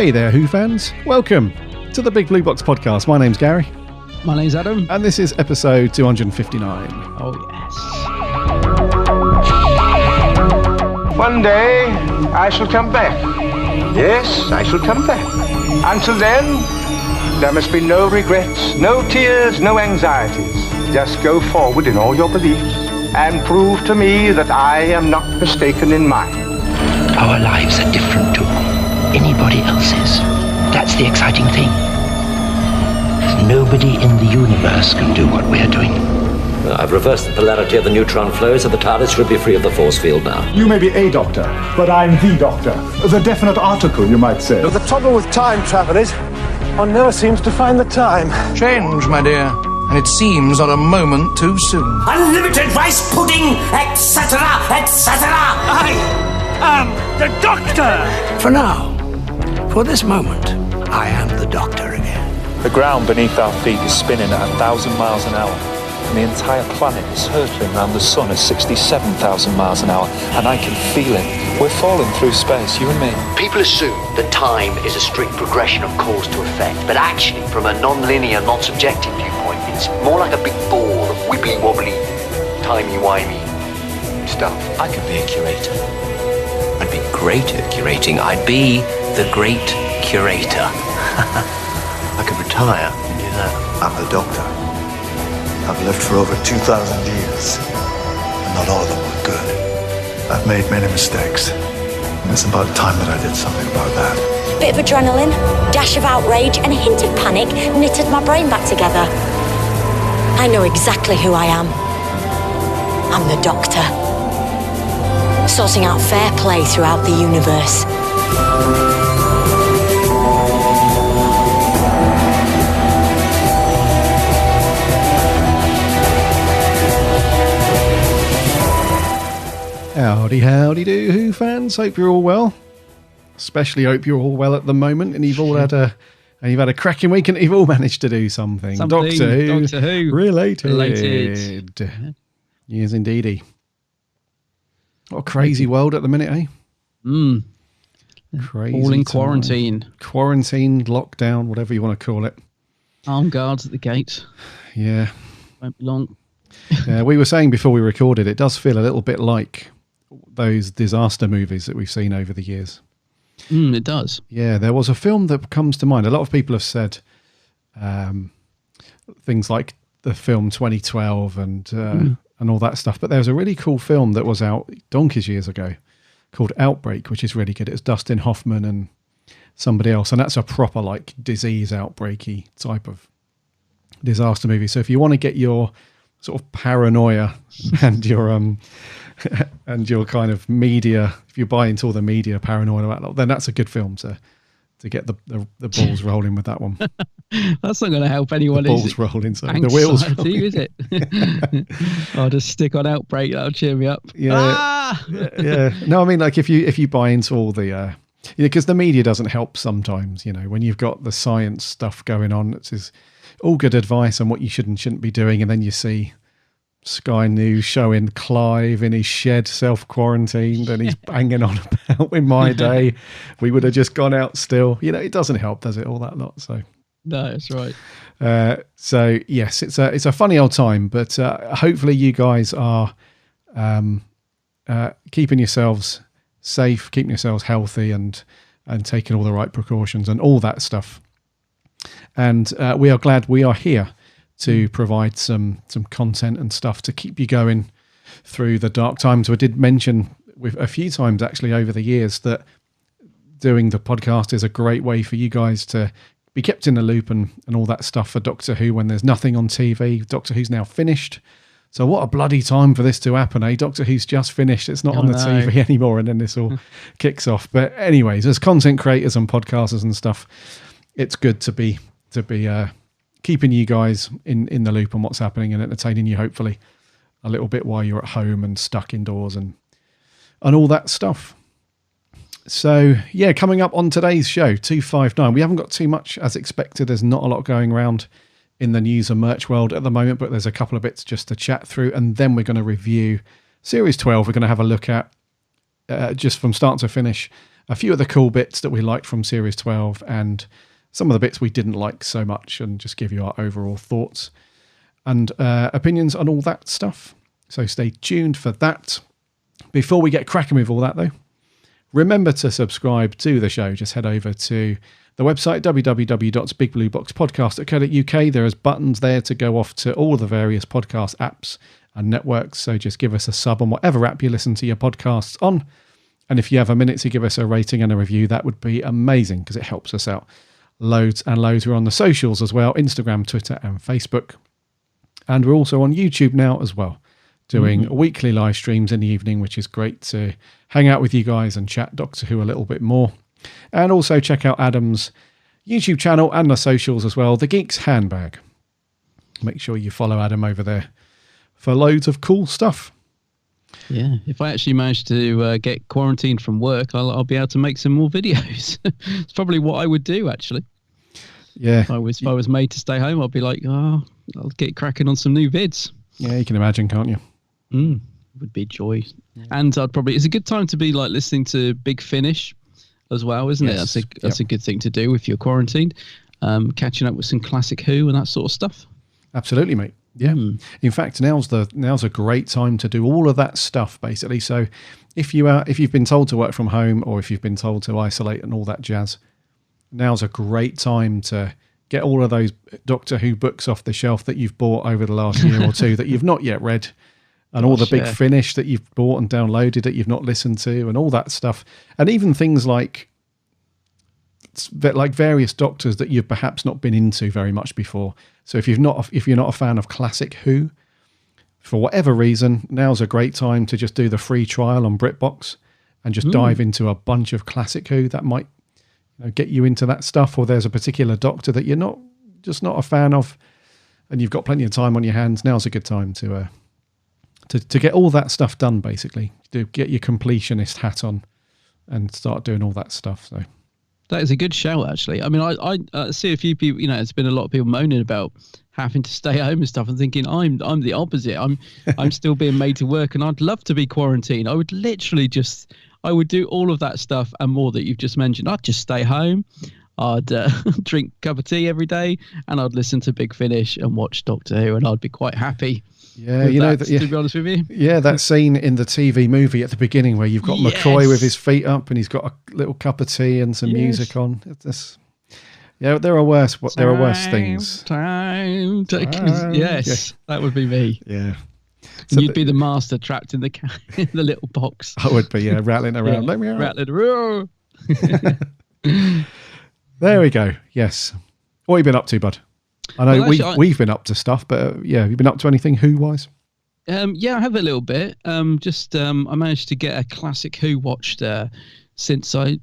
Hey there, Who fans. Welcome to the Big Blue Box podcast. My name's Gary. My name's Adam. And this is episode 259. Oh, yes. One day, I shall come back. Yes, I shall come back. Until then, there must be no regrets, no tears, no anxieties. Just go forward in all your beliefs and prove to me that I am not mistaken in mine. Our lives are different to anybody else's. That's the exciting thing. Nobody in the universe can do what we're doing. I've reversed the polarity of the neutron flow, so the TARDIS should be free of the force field now. You may be a doctor, but I'm the doctor. The definite article, you might say. The trouble with time travel is, one never seems to find the time. Change, my dear, and it seems not a moment too soon. Unlimited rice pudding, etc., etc. I am the Doctor! For now, for this moment, I am the Doctor again. The ground beneath our feet is spinning at 1,000 miles an hour, and the entire planet is hurtling around the sun at 67,000 miles an hour, and I can feel it. We're falling through space, you and me. People assume that time is a strict progression of cause to effect, but actually, from a non-linear, non-subjective viewpoint, it's more like a big ball of wibbly-wobbly, timey-wimey stuff. I could be a curator. I'd be great at curating. I'd be the great curator. I could retire and do that. I'm the Doctor. I've lived for over 2,000 years, and not all of them were good. I've made many mistakes, and it's about time that I did something about that. Bit of adrenaline, dash of outrage, and a hint of panic knitted my brain back together. I know exactly who I am. I'm the Doctor. Sorting out fair play throughout the universe. Howdy do, Who fans. Hope you're all well. Especially hope you're all well at the moment, and you've had a cracking week, and you've all managed to do something. Doctor Who related. Yes, indeedy. What a crazy world at the minute, eh? Crazy. All in quarantine. Quarantine, lockdown, whatever you want to call it. Armed guards at the gates. Yeah. Won't be long. We were saying before we recorded, it does feel a little bit like those disaster movies that we've seen over the years. It does. Yeah, there was a film that comes to mind. A lot of people have said things like the film 2012 and all that stuff. But there was a really cool film that was out donkeys years ago called Outbreak, which is really good. It's Dustin Hoffman and somebody else. And that's a proper like disease outbreaky type of disaster movie. So if you want to get your sort of paranoia and your kind of media, if you buy into all the media paranoia, then that's a good film to get the balls rolling with that one. That's not going to help anyone. The balls rolling, so the wheels rolling. Is it? I'll just stick on Outbreak. That'll cheer me up. Yeah, yeah. No, I mean, like if you buy into all the, because the media doesn't help sometimes. You know, when you've got the science stuff going on, it's all good advice on what you should and shouldn't be doing, and then you see Sky News showing Clive in his shed, self-quarantined, and he's banging on about, in my day, we would have just gone out still. You know, it doesn't help, does it, all that lot? So no, that's right. So yes, it's a funny old time, but hopefully you guys are keeping yourselves safe, keeping yourselves healthy, and taking all the right precautions and all that stuff. And we are glad we are here to provide some content and stuff to keep you going through the dark times. We did mention with a few times actually over the years that doing the podcast is a great way for you guys to be kept in the loop and all that stuff for Doctor Who when there's nothing on TV. Doctor Who's now finished. So what a bloody time for this to happen, eh? Doctor Who's just finished. It's not on the TV anymore, and then this all kicks off. But anyways, as content creators and podcasters and stuff, it's good to be keeping you guys in the loop on what's happening and entertaining you, hopefully, a little bit while you're at home and stuck indoors and all that stuff. So, yeah, coming up on today's show, 259. We haven't got too much as expected. There's not a lot going around in the news and merch world at the moment, but there's a couple of bits just to chat through. And then we're going to review Series 12. We're going to have a look at, just from start to finish, a few of the cool bits that we liked from Series 12 and some of the bits we didn't like so much, and just give you our overall thoughts and opinions on all that stuff. So stay tuned for that. Before we get cracking with all that, though, remember to subscribe to the show. Just head over to the website, www.bigblueboxpodcast.co.uk. There is buttons there to go off to all the various podcast apps and networks. So just give us a sub on whatever app you listen to your podcasts on. And if you have a minute to give us a rating and a review, that would be amazing because it helps us out loads and loads. We're on the socials as well, Instagram, Twitter and Facebook. And we're also on YouTube now as well, doing weekly live streams in the evening, which is great to hang out with you guys and chat Doctor Who a little bit more. And also check out Adam's YouTube channel and the socials as well, The Geek's Handbag. Make sure you follow Adam over there for loads of cool stuff. Yeah, if I actually manage to get quarantined from work, I'll be able to make some more videos. It's probably what I would do, actually. Yeah. If I was made to stay home, I'd be like, I'll get cracking on some new vids. Yeah, you can imagine, can't you? Would be joy. Yeah. And it's a good time to be like listening to Big Finish as well, isn't it? That's a good thing to do if you're quarantined. Catching up with some classic Who and that sort of stuff. Absolutely, mate. Yeah. In fact, now's a great time to do all of that stuff, basically. So if you've been told to work from home, or if you've been told to isolate and all that jazz, now's a great time to get all of those Doctor Who books off the shelf that you've bought over the last year or two that you've not yet read, and all the Big Finish that you've bought and downloaded that you've not listened to, and all that stuff. And even things like various Doctors that you've perhaps not been into very much before. So if you're not a fan of classic Who, for whatever reason, now's a great time to just do the free trial on BritBox and just dive into a bunch of classic Who that might get you into that stuff. Or there's a particular Doctor that you're not a fan of, and you've got plenty of time on your hands. Now's a good time to get all that stuff done. Basically, to get your completionist hat on and start doing all that stuff. So. That is a good shout, actually. I mean, I see a few people, there's been a lot of people moaning about having to stay home and stuff, and thinking I'm the opposite. I'm still being made to work, and I'd love to be quarantined. I would literally I would do all of that stuff and more that you've just mentioned. I'd just stay home. I'd drink a cup of tea every day, and I'd listen to Big Finish and watch Doctor Who, and I'd be quite happy. Yeah, to be honest with you. Yeah, that scene in the TV movie at the beginning where you've got McCoy with his feet up and he's got a little cup of tea and some music on. There are worse things. Yes, that would be me. Yeah. So you'd be the master trapped in the little box. I would be, rattling around. Let me out. Rattling around. There we go. Yes. What have you been up to, bud? I know we've been up to stuff, but have you been up to anything Who-wise? Yeah, I have a little bit. I managed to get a classic Who watched since I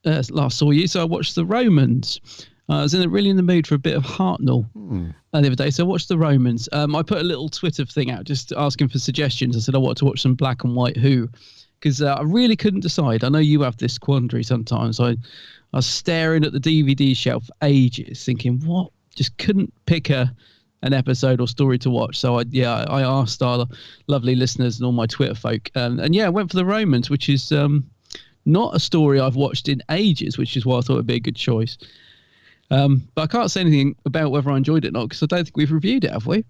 last saw you. So I watched The Romans. I was really in the mood for a bit of Hartnell the other day, so I watched The Romans. I put a little Twitter thing out just asking for suggestions. I said I want to watch some black and white Who, because I really couldn't decide. I know you have this quandary sometimes. I was staring at the DVD shelf for ages, thinking, what? Just couldn't pick an episode or story to watch. So I asked our lovely listeners and all my Twitter folk, and I went for The Romans, which is not a story I've watched in ages, which is why I thought it'd be a good choice. But I can't say anything about whether I enjoyed it or not, because I don't think we've reviewed it, have we?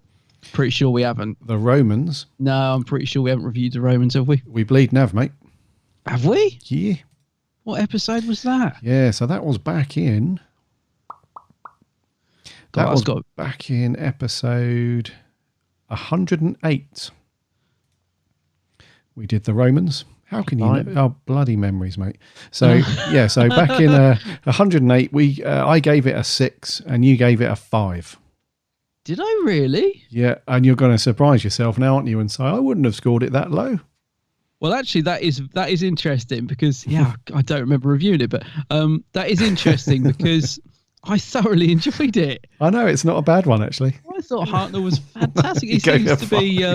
Pretty sure we haven't. The Romans? No, I'm pretty sure we haven't reviewed The Romans, have we? We bleed Nav, mate. Have we? Yeah. What episode was that? Yeah, so that was back in... back in episode 108. We did The Romans. How can you know? Oh, bloody memories, mate. So, so back in 108, I gave it a 6 and you gave it a 5. Did I really? Yeah, and you're going to surprise yourself now, aren't you, and say, I wouldn't have scored it that low. Well, actually, that is interesting because, I don't remember reviewing it, but that is interesting because... I thoroughly enjoyed it. I know, it's not a bad one, actually. I thought Hartnell was fantastic. He seems to be,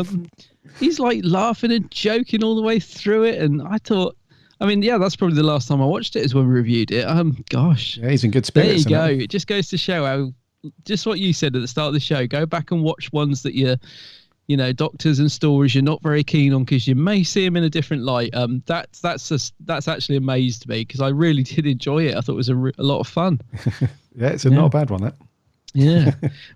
he's like laughing and joking all the way through it. And I thought, that's probably the last time I watched it is when we reviewed it. Gosh. Yeah, he's in good spirits. There you go. It just goes to show how, just what you said at the start of the show, go back and watch ones that you doctors and stories you're not very keen on because you may see them in a different light. That's actually amazed me because I really did enjoy it. I thought it was a lot of fun. Yeah, it's not a bad one, that. Yeah,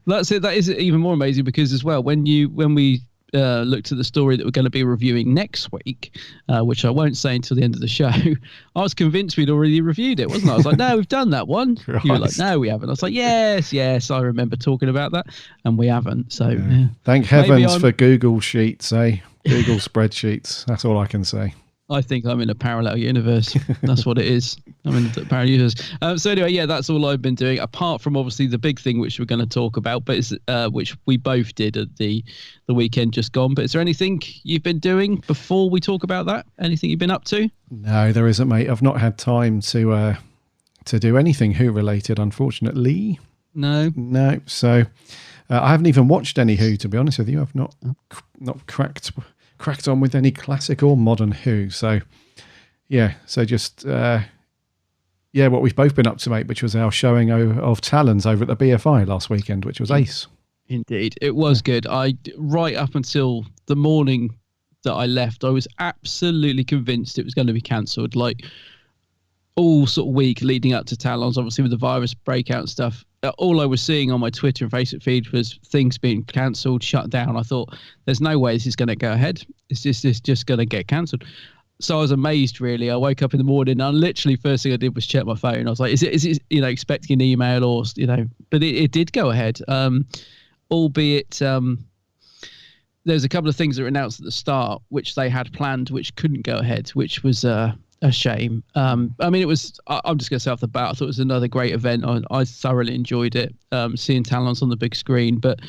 that's it. That is even more amazing because as well, when we looked at the story that we're going to be reviewing next week, which I won't say until the end of the show, I was convinced we'd already reviewed it, wasn't I? I was like, no, we've done that one. Christ. You were like, no, we haven't. I was like, yes, I remember talking about that, and we haven't. So thank heavens for Google Sheets, Google spreadsheets. That's all I can say. I think I'm in a parallel universe. That's what it is. I'm in the parallel universe. So anyway, that's all I've been doing, apart from obviously the big thing which we're going to talk about, but it's, which we both did at the weekend just gone. But is there anything you've been doing before we talk about that? Anything you've been up to? No, there isn't, mate. I've not had time to do anything Who related, unfortunately. No. So I haven't even watched any Who, to be honest with you. I've not cracked on with any classic or modern Who. So just what we've both been up to, mate, which was our showing of Talons over at the BFI last weekend, which was ace. Indeed, it was good. Right up until the morning that I left, I was absolutely convinced it was going to be cancelled. Like all sort of week leading up to Talons, obviously with the virus breakout and stuff, all I was seeing on my Twitter and Facebook feed was things being cancelled, shut down. I thought, there's no way this is going to go ahead. It's just going to get cancelled. So I was amazed, really. I woke up in the morning and literally first thing I did was check my phone. I was like, is it expecting an email or, but it did go ahead. Albeit there's a couple of things that were announced at the start, which they had planned, which couldn't go ahead, which was a shame. I'm just going to say off the bat, I thought it was another great event. I thoroughly enjoyed it, seeing Talons on the big screen. But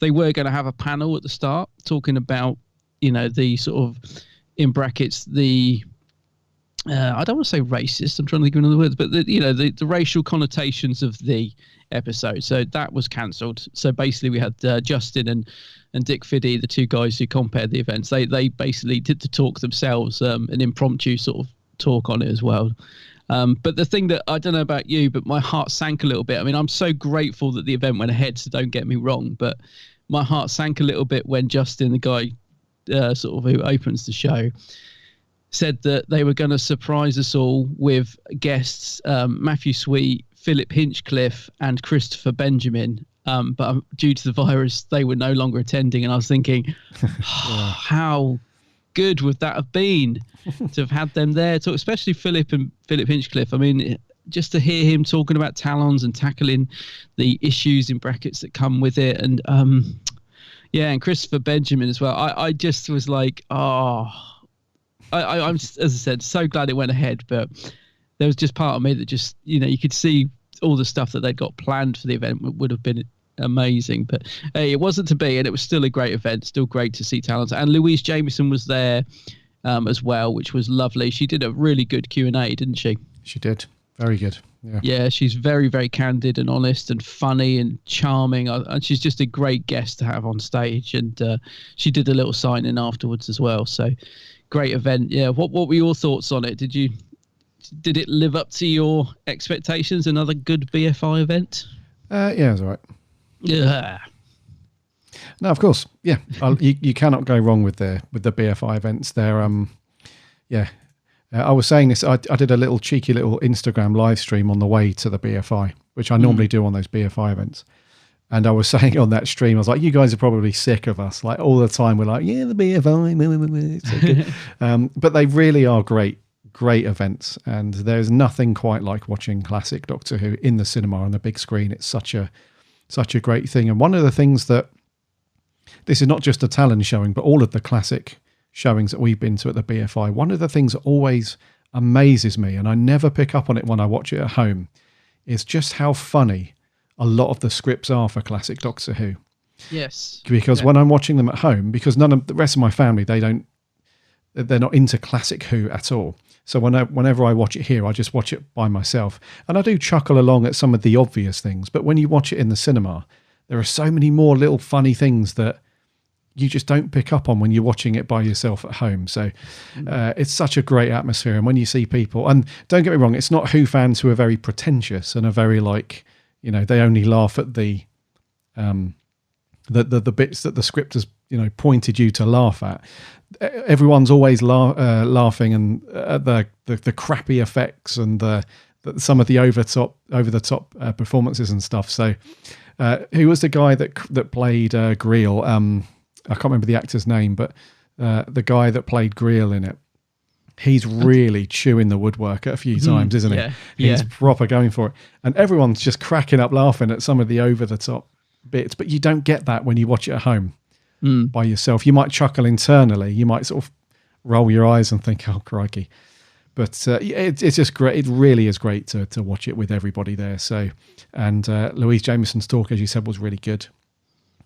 they were going to have a panel at the start talking about, the sort of, in brackets, the I don't want to say racist, I'm trying to think of another word, but the racial connotations of the episode. So that was cancelled. So basically we had Justin and Dick Fiddy, the two guys who compared the events. They basically did the talk themselves, an impromptu sort of talk on it as well. But the thing that, I don't know about you, but my heart sank a little bit. I mean, I'm so grateful that the event went ahead, so don't get me wrong, but my heart sank a little bit when Justin, the guy sort of who opens the show, said that they were going to surprise us all with guests, Matthew Sweet, Philip Hinchcliffe and Christopher Benjamin. But due to the virus, they were no longer attending. And I was thinking, how good would that have been to have had them there, especially Philip Hinchcliffe. I mean, just to hear him talking about Talons and tackling the issues in brackets that come with it. And and Christopher Benjamin as well. I just was like, I'm, as I said, so glad it went ahead. But there was just part of me that just, you could see all the stuff that they'd got planned for the event would have been amazing. But hey, it wasn't to be, and it was still a great event. Still great to see Talons. And Louise Jameson was there as well, which was lovely. She did a really good Q&A, didn't she? She did. Very good. Yeah, she's very, very candid and honest and funny and charming. And she's just a great guest to have on stage. And she did a little sign-in afterwards as well. So great event. Yeah. What were your thoughts on it? Did it live up to your expectations? Another good BFI event? Yeah, it was all right. Yeah. No, of course. Yeah. You cannot go wrong with the BFI events. They're, I was saying this, I did a little cheeky little Instagram live stream on the way to the BFI, which I normally do on those BFI events. And I was saying on that stream, I was like, you guys are probably sick of us. Like all the time we're like, yeah, the BFI. It's so good. But they really are great events. And there's nothing quite like watching classic Doctor Who in the cinema on the big screen. It's such a great thing. And one of the things that, this is not just a Talon showing, but all of the classic showings that we've been to at the BFI, one of the things that always amazes me, and I never pick up on it when I watch it at home, is just how funny a lot of the scripts are for classic Doctor Who. Yes. Because when I'm watching them at home, because none of the rest of my family, they're not into classic Who at all. So whenever I watch it here, I just watch it by myself. And I do chuckle along at some of the obvious things, but when you watch it in the cinema, there are so many more little funny things that you just don't pick up on when you're watching it by yourself at home. So it's such a great atmosphere. And when you see people, and don't get me wrong, it's not Who fans who are very pretentious and are very like, they only laugh at the bits that the script has, pointed you to laugh at. Everyone's always laughing and at the crappy effects and some of the over the top performances and stuff. So, who was the guy that played Greel? I can't remember the actor's name, but the guy that played Greel in it, he's really chewing the woodwork a few times, isn't he? Yeah, he's proper going for it, and everyone's just cracking up laughing at some of the over the top bits. But you don't get that when you watch it at home by yourself. You might chuckle internally. You might sort of roll your eyes and think, "Oh, crikey." But it's just great. It really is great to watch it with everybody there. So, and Louise Jameson's talk, as you said, was really good.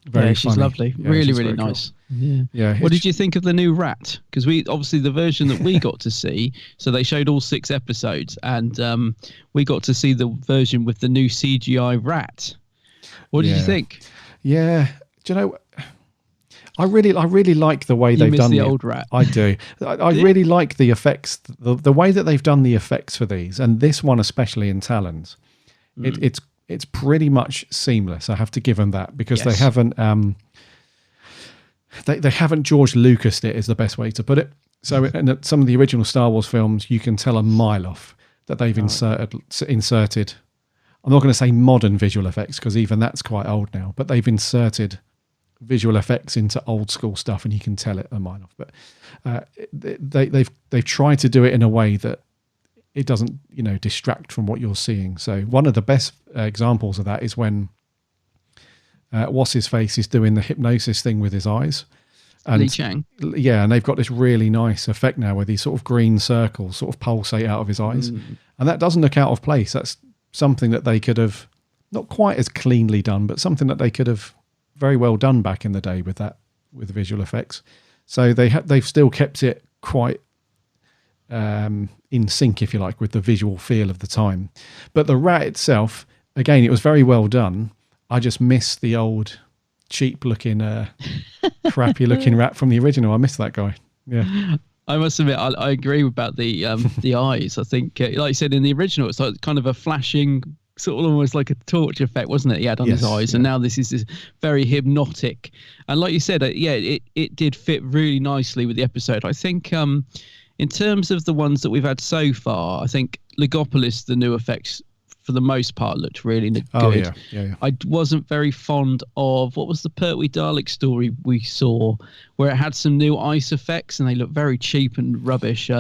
Very she's funny. lovely. Yeah, really nice. Cool. Yeah. What did you think of the new Rat? Because we obviously the version that we got to see. So they showed all 6 episodes, and we got to see the version with the new CGI Rat. What did you think? Yeah. Do you know? I really like the way they've done the old Rat. I do. I really like the effects, the way that they've done the effects for these, and this one especially in Talons. It's pretty much seamless. I have to give them that, because they haven't they haven't George Lucased it, is the best way to put it. So in some of the original Star Wars films, you can tell a mile off that they've inserted. I'm not going to say modern visual effects, because even that's quite old now, but they've inserted visual effects into old school stuff, and you can tell it a mile off. But they've tried to do it in a way that it doesn't distract from what you're seeing. So one of the best examples of that is when what's his face is doing the hypnosis thing with his eyes. And Li Chang. Yeah, and they've got this really nice effect now where these sort of green circles sort of pulsate out of his eyes, and that doesn't look out of place. That's something that they could have not quite as cleanly done, but something that they could have very well done back in the day with visual effects. So they've still kept it quite in sync, if you like, with the visual feel of the time. But the Rat itself, again, it was very well done. I just miss the old cheap looking crappy looking Rat from the original. I miss that guy. Yeah, I must admit, I agree about the eyes. I think like you said, in the original it's like kind of a flashing sort of almost like a torch effect, wasn't it? He had on his eyes, and now this is this very hypnotic. And like you said, it did fit really nicely with the episode. I think in terms of the ones that we've had so far, I think Legopolis, the new effects for the most part looked really good. Oh, yeah. I wasn't very fond of, what was the Pertwee Dalek story we saw, where it had some new ice effects and they looked very cheap and rubbish.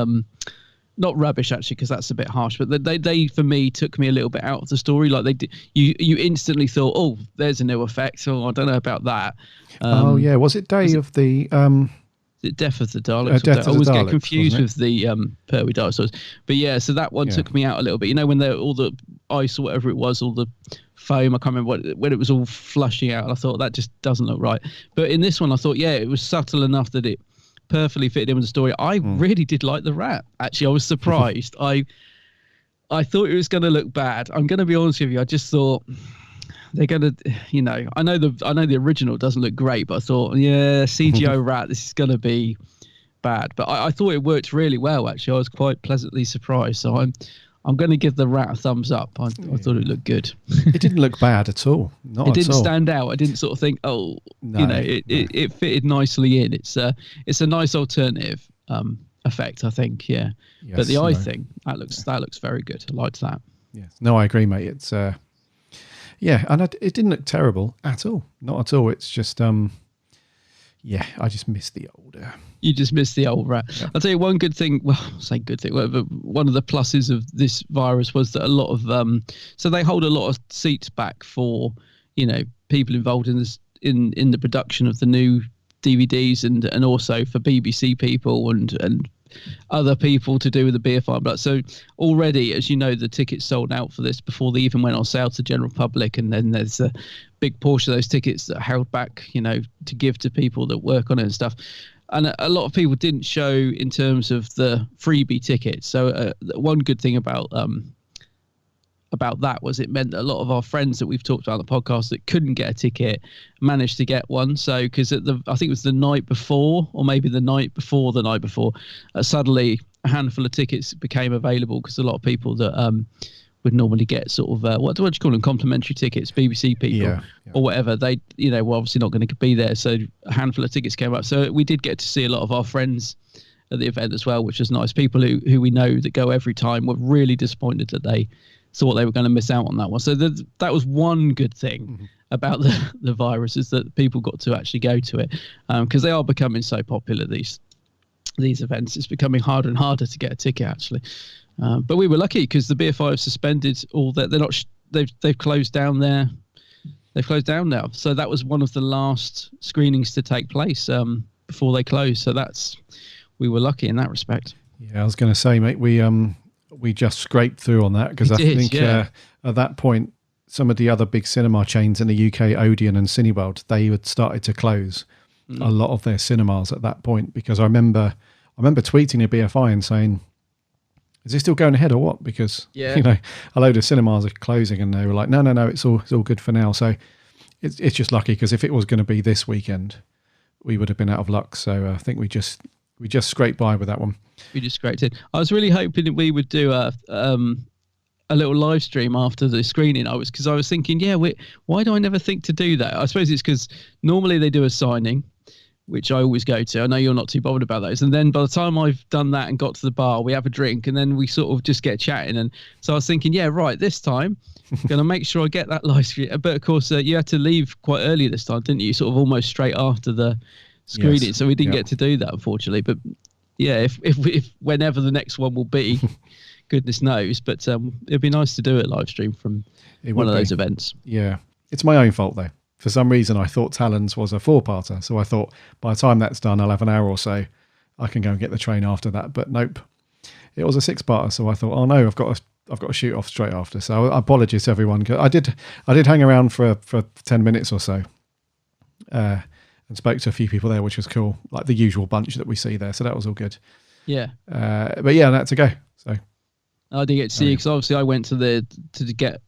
Not rubbish actually, because that's a bit harsh, but they for me took me a little bit out of the story. Like they did, you instantly thought, oh, there's a new effect. Oh, I don't know about that. Was it Day of the Is it Death of the Daleks? Death of the I always Daleks, get confused wasn't with the Pertwee Daleks. But yeah, so that one took me out a little bit. When all the ice or whatever it was, all the foam, I can't remember when it was all flushing out. And I thought that just doesn't look right. But in this one, I thought, it was subtle enough that it perfectly fitted in with the story. I really did like the Rat. Actually, I was surprised. I thought it was going to look bad. I'm going to be honest with you. I just thought they're going to, I know the original doesn't look great, but I thought, CGI Rat, this is going to be bad. But I thought it worked really well. Actually, I was quite pleasantly surprised. So I'm going to give the Rat a thumbs up. I thought it looked good. It didn't look bad at all. Not it at didn't all. stand out. I didn't sort of think, it fitted nicely in. It's a nice alternative effect, I think. Yeah. Yes, but the eye thing, that looks very good. I liked that. Yes. No, I agree, mate. It's and it didn't look terrible at all. Not at all. It's just I just missed the old. You just missed the old Rat. Yeah. I'll tell you one good thing. Well, I'll say good thing. But one of the pluses of this virus was that a lot of so they hold a lot of seats back for people involved in this in the production of the new DVDs and also for BBC people and other people to do with the BFI. But so already, as you know, the tickets sold out for this before they even went on sale to general public, and then there's a big portion of those tickets that are held back, to give to people that work on it and stuff. And a lot of people didn't show in terms of the freebie tickets. So one good thing about that was it meant that a lot of our friends that we've talked about on the podcast that couldn't get a ticket managed to get one. So because I think it was the night before, or maybe the night before, suddenly a handful of tickets became available because a lot of people that would normally get sort of what do you call them, complimentary tickets, BBC people or whatever. They were obviously not going to be there, so a handful of tickets came up. So we did get to see a lot of our friends at the event as well, which was nice. People who we know that go every time were really disappointed that they thought they were going to miss out on that one. So that was one good thing about the virus, is that people got to actually go to it, because they are becoming so popular, these events. It's becoming harder and harder to get a ticket actually. But we were lucky because the BFI have suspended all that. They're not. They've closed down there. They've closed down now. So that was one of the last screenings to take place before they closed. So we were lucky in that respect. Yeah, I was going to say, mate, we just scraped through on that, because I think at that point some of the other big cinema chains in the UK, Odeon and Cineworld, they had started to close a lot of their cinemas at that point. Because I remember tweeting a BFI and saying, is it still going ahead or what? Because a load of cinemas are closing, and they were like, no, it's all good for now. So it's just lucky, because if it was going to be this weekend, we would have been out of luck. So I think we just scraped by with that one. We just scraped it. I was really hoping that we would do a little live stream after the screening. Because I was thinking, why do I never think to do that? I suppose it's because normally they do a signing, which I always go to. I know you're not too bothered about those. And then by the time I've done that and got to the bar, we have a drink, and then we sort of just get chatting. And so I was thinking, this time I'm going to make sure I get that live stream. But of course, you had to leave quite early this time, didn't you? Sort of almost straight after the screening. Yes. So we didn't get to do that, unfortunately. But if whenever the next one will be, goodness knows. But it'd be nice to do it live stream from one of those events. Yeah. It's my own fault, though. For some reason, I thought Talons was a 4-parter. So I thought by the time that's done, I'll have an hour or so. I can go and get the train after that. But nope, it was a 6-parter. So I thought, oh no, I've got to shoot off straight after. So apologies to everyone. I did hang around for 10 minutes or so, and spoke to a few people there, which was cool, like the usual bunch that we see there. So that was all good. Yeah. But yeah, that's to go. So I did get to see, because obviously I went to get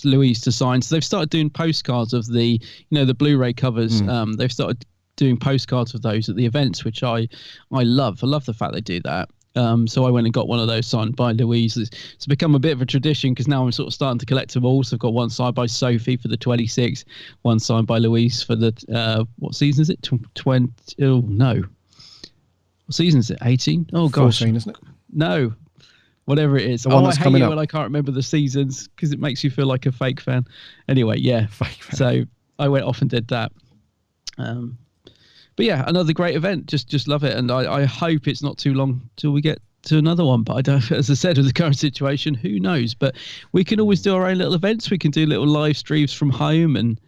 Louise to sign. So they've started doing postcards of the Blu-ray covers. They've started doing postcards of those at the events, which I love. I love the fact they do that. So I went and got one of those signed by Louise. It's become a bit of a tradition, because now I'm sort of starting to collect them all. So I've got one signed by Sophie for the 26, one signed by Louise for the what season is it? 20? Oh no, what season is it? 18? Oh gosh, 14, isn't it? No. Whatever it is. The one that's I hate coming it up. when I can't remember the seasons, because it makes you feel like a fake fan. Anyway, fake fan. So I went off and did that. But yeah, another great event. Just love it, and I hope it's not too long till we get to another one. But I don't, as I said, with the current situation, who knows? But we can always do our own little events. We can do little live streams from home and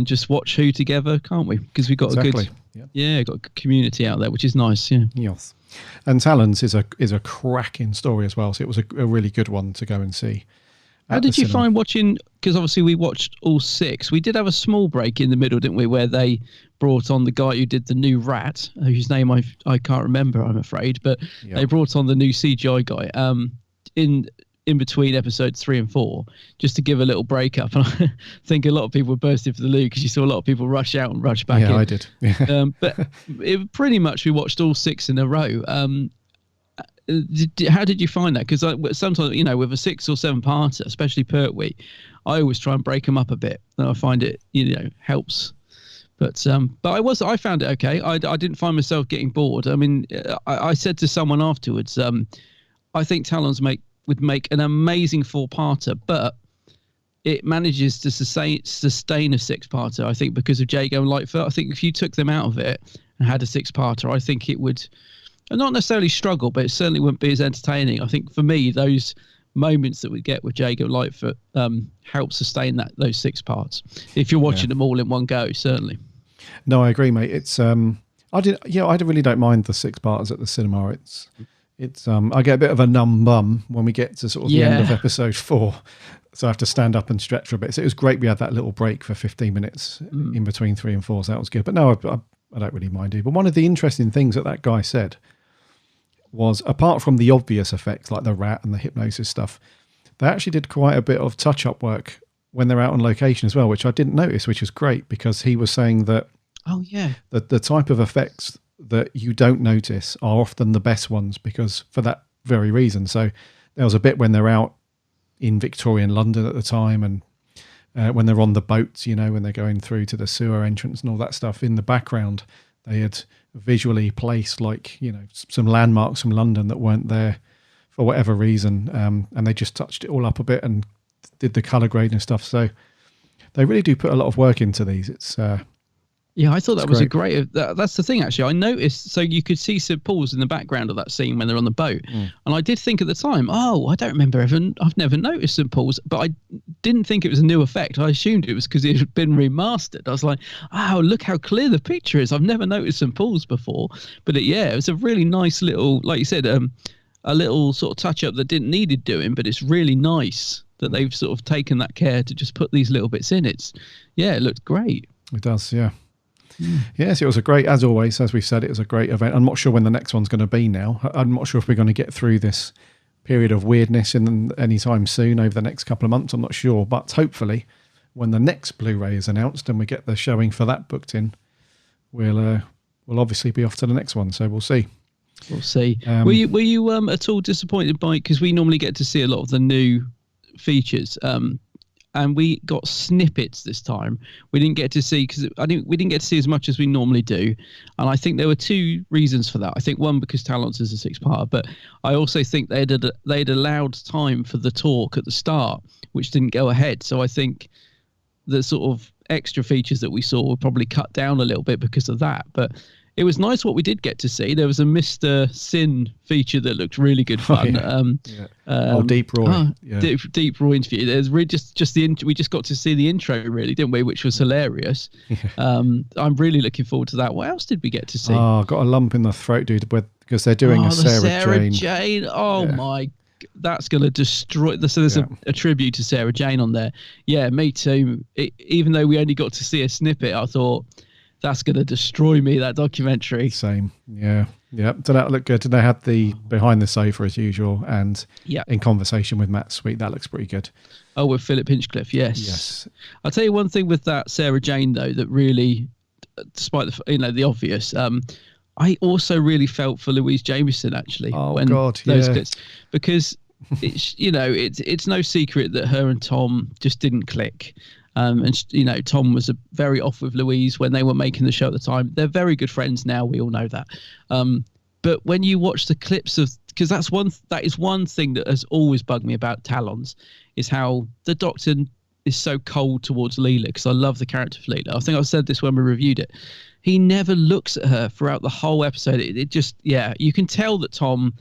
just watch Who together, can't we? Because we've got a good got a good community out there, which is nice. Yeah. Yes. And Talons is a cracking story as well. So it was a really good one to go and see. How did you find watching? Because obviously we watched all 6. We did have a small break in the middle, didn't we? Where they brought on the guy who did the new Rat, whose name I can't remember, I'm afraid. But they brought on the new CGI guy in between episodes 3 and 4, just to give a little break up. And I think a lot of people were bursting for the loo, because you saw a lot of people rush out and rush back in. Yeah, I did. Yeah. But it pretty much, we watched all 6 in a row. How did you find that? Because sometimes, with a 6 or 7-parter, especially Pertwee, I always try and break them up a bit, and I find it helps. But I found it okay. I didn't find myself getting bored. I mean, I said to someone afterwards, I think Talons would make an amazing 4-parter, but it manages to sustain a 6-parter, I think, because of Jago and Lightfoot. I think if you took them out of it and had a 6-parter, I think it would not necessarily struggle, but it certainly wouldn't be as entertaining. I think for me, those moments that we get with Jago and Lightfoot help sustain those 6 parts. If you're watching them all in one go, certainly. No, I agree, mate. It's I really don't mind the 6-parters at the cinema. It's I get a bit of a numb bum when we get to sort of the end of episode 4, so I have to stand up and stretch for a bit. So it was great we had that little break for 15 minutes in between 3 and 4, so that was good. But no, I don't really mind it. But one of the interesting things that guy said was, apart from the obvious effects like the rat and the hypnosis stuff, they actually did quite a bit of touch-up work when they're out on location as well, which I didn't notice, which was great, because he was saying that the type of effects that you don't notice are often the best ones, because for that very reason. So there was a bit when they're out in Victorian London at the time, and when they're on the boats, when they're going through to the sewer entrance and all that stuff, in the background they had visually placed some landmarks from London that weren't there for whatever reason, and they just touched it all up a bit and did the colour grade and stuff. So they really do put a lot of work into these. It's yeah, I thought that was great. That's the thing, actually. I noticed, so you could see St. Paul's in the background of that scene when they're on the boat. And I did think at the time, I don't remember I've never noticed St. Paul's, but I didn't think it was a new effect. I assumed it was because it had been remastered. I was like, oh, look how clear the picture is. I've never noticed St. Paul's before. But it was a really nice little, like you said, a little sort of touch-up that didn't needed doing, but it's really nice that they've sort of taken that care to just put these little bits in. It looked great. It does, yeah. Yes, it was as always, as we've said, it was a great event. I'm not sure when the next one's going to be now. I'm not sure if we're going to get through this period of weirdness anytime soon over the next couple of months. I'm not sure. But hopefully, when the next Blu-ray is announced and we get the showing for that booked in, we'll obviously be off to the next one. So we'll see. We'll see. Were you at all disappointed by, because we normally get to see a lot of the new features, and we got snippets this time. We didn't get to see, because we didn't get to see as much as we normally do, and I think there were two reasons for that. I think one, because Talons is a 6-parter, but I also think they'd allowed time for the talk at the start, which didn't go ahead. So I think the sort of extra features that we saw were probably cut down a little bit because of that. But it was nice what we did get to see. There was a Mr. Sin feature that looked really good fun. Deep Roy. Deep Roy interview. There's really we just got to see the intro, really, didn't we? Which was hilarious. I'm really looking forward to that. What else did we get to see? Oh, got a lump in the throat, dude, because they're doing a Sarah Jane. Oh my, that's going to destroy. So there's a tribute to Sarah Jane on there. Yeah, me too. Even though we only got to see a snippet, I thought, that's going to destroy me, that documentary. Same. Yeah. So that looked good. And they had the behind the sofa as usual, and in conversation with Matt Sweet. That looks pretty good. Oh, with Philip Hinchcliffe. Yes. I'll tell you one thing with that Sarah Jane, though, that really, despite the obvious, I also really felt for Louise Jameson, actually. Oh, God. Those bits, because it's no secret that her and Tom just didn't click. And Tom was very off with Louise when they were making the show at the time. They're very good friends now. We all know that. But when you watch the clips because that is one thing that has always bugged me about Talons, is how the Doctor is so cold towards Leela, because I love the character of Leela. I think I said this when we reviewed it. He never looks at her throughout the whole episode. It just, you can tell that Tom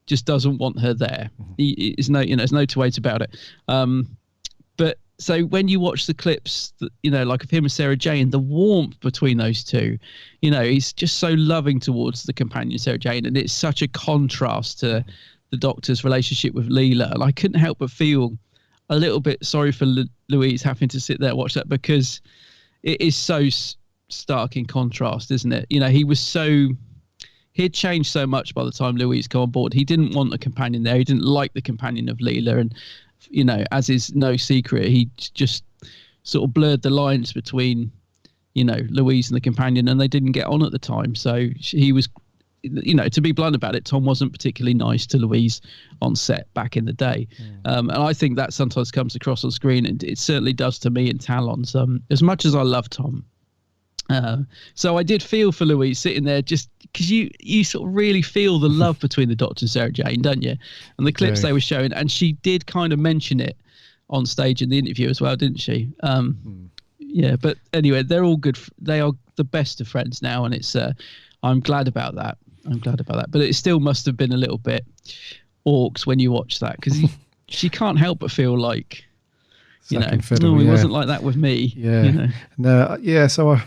just doesn't want her there. There's no two ways about it. But so when you watch the clips, like of him and Sarah Jane, the warmth between those two, he's just so loving towards the companion Sarah Jane, and it's such a contrast to the Doctor's relationship with Leela. And I couldn't help but feel a little bit sorry for Louise having to sit there and watch that, because it is so stark in contrast, isn't it? He'd changed so much by the time Louise came on board. He didn't want a companion there. He didn't like the companion of Leela, and as is no secret, he just sort of blurred the lines between, Louise and the companion, and they didn't get on at the time. So he was, to be blunt about it, Tom wasn't particularly nice to Louise on set back in the day. And I think that sometimes comes across on screen, and it certainly does to me in Talons, as much as I love Tom. So I did feel for Louise sitting there, just because you sort of really feel the love between the Doctor and Sarah Jane, don't you? And the clips they were showing, and she did kind of mention it on stage in the interview as well, didn't she? Yeah, but anyway, they're all good. They are the best of friends now, and it's I'm glad about that. But it still must have been a little bit orcs when you watch that, because she can't help but feel like, fiddle, it wasn't like that with me. Yeah. No. Yeah. So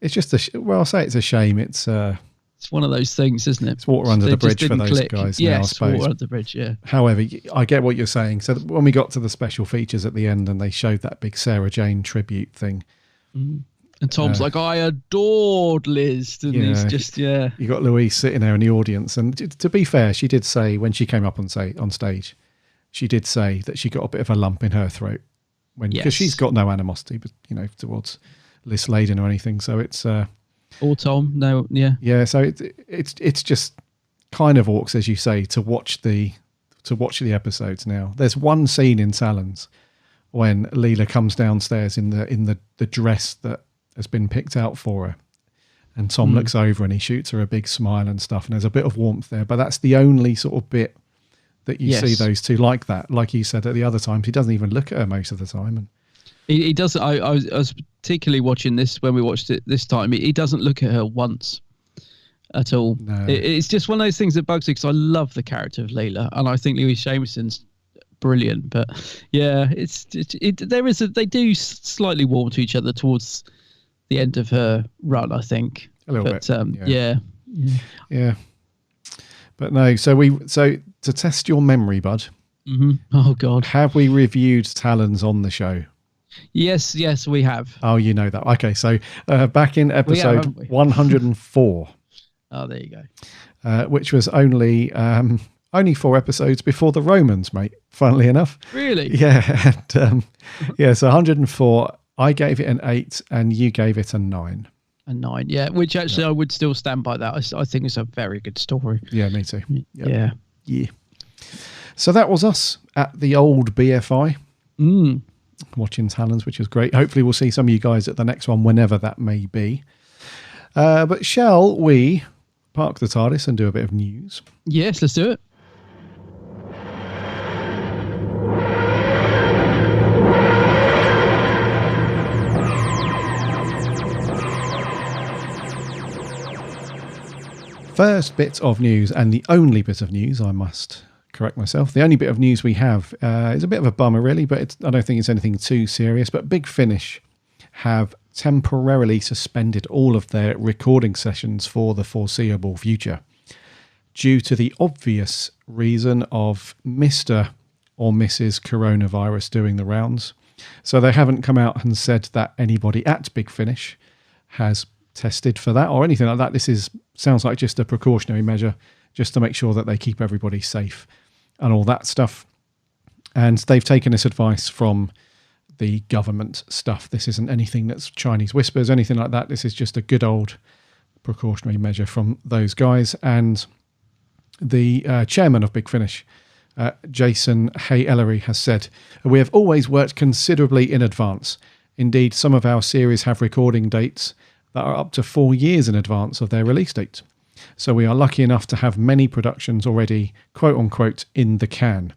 it's just I'll say it's a shame. It's one of those things, isn't it? It's water under the bridge for those guys now, I suppose. Water under the bridge, yeah. However, I get what you're saying. So when we got to the special features at the end and they showed that big Sarah Jane tribute thing. And Tom's like, I adored Liz. And he's just, You got Louise sitting there in the audience. And to be fair, she did say, when she came up on stage, she did say that she got a bit of a lump in her throat. Because she's got no animosity, but towards Liz Sladen or anything. So it's... or Tom, no, yeah. Yeah, so it's just kind of orcs, as you say, to watch the to watch the episodes now. There's one scene in Talons when Leela comes downstairs in the dress that has been picked out for her, and Tom looks over and he shoots her a big smile and stuff, and there's a bit of warmth there, but that's the only sort of bit that you see those two like that. Like you said at the other times, he doesn't even look at her most of the time. And he doesn't. I was particularly watching this when we watched it this time. He doesn't look at her once at all. No. It's just one of those things that bugs me, because I love the character of Leela, and I think Louis Jameson's brilliant. But yeah, they do slightly warm to each other towards the end of her run, I think. A little bit. Yeah. But no, so to test your memory, bud. Mm-hmm. Oh God, have we reviewed Talons on the show? Yes, we have. Oh, you know that. Okay, so back in episode 104. Oh, there you go. Which was only 4 episodes before the Romans, mate. Funnily enough. Really? Yeah. And, so 104. I gave it an 8, and you gave it a 9. A 9, yeah. Which actually I would still stand by that. I think it's a very good story. Yeah, me too. Yep. Yeah. So that was us at the old BFI. Watching Talons, which is great. Hopefully we'll see some of you guys at the next one, whenever that may be. But shall we park the TARDIS and do a bit of news? Yes, let's do it. First bit of news, and the only bit of news, I must correct myself. The only bit of news we have is a bit of a bummer, really, but I don't think it's anything too serious. But Big Finish have temporarily suspended all of their recording sessions for the foreseeable future due to the obvious reason of Mr. or Mrs. Coronavirus doing the rounds. So they haven't come out and said that anybody at Big Finish has tested for that or anything like that. This sounds like just a precautionary measure just to make sure that they keep everybody safe and all that stuff. And they've taken this advice from the government stuff. This isn't anything that's Chinese whispers, anything like that. This is just a good old precautionary measure from those guys. And the chairman of Big Finish, Jason Hay-Ellery, has said, "We have always worked considerably in advance. Indeed, some of our series have recording dates that are up to 4 years in advance of their release date. So we are lucky enough to have many productions already, quote unquote, in the can.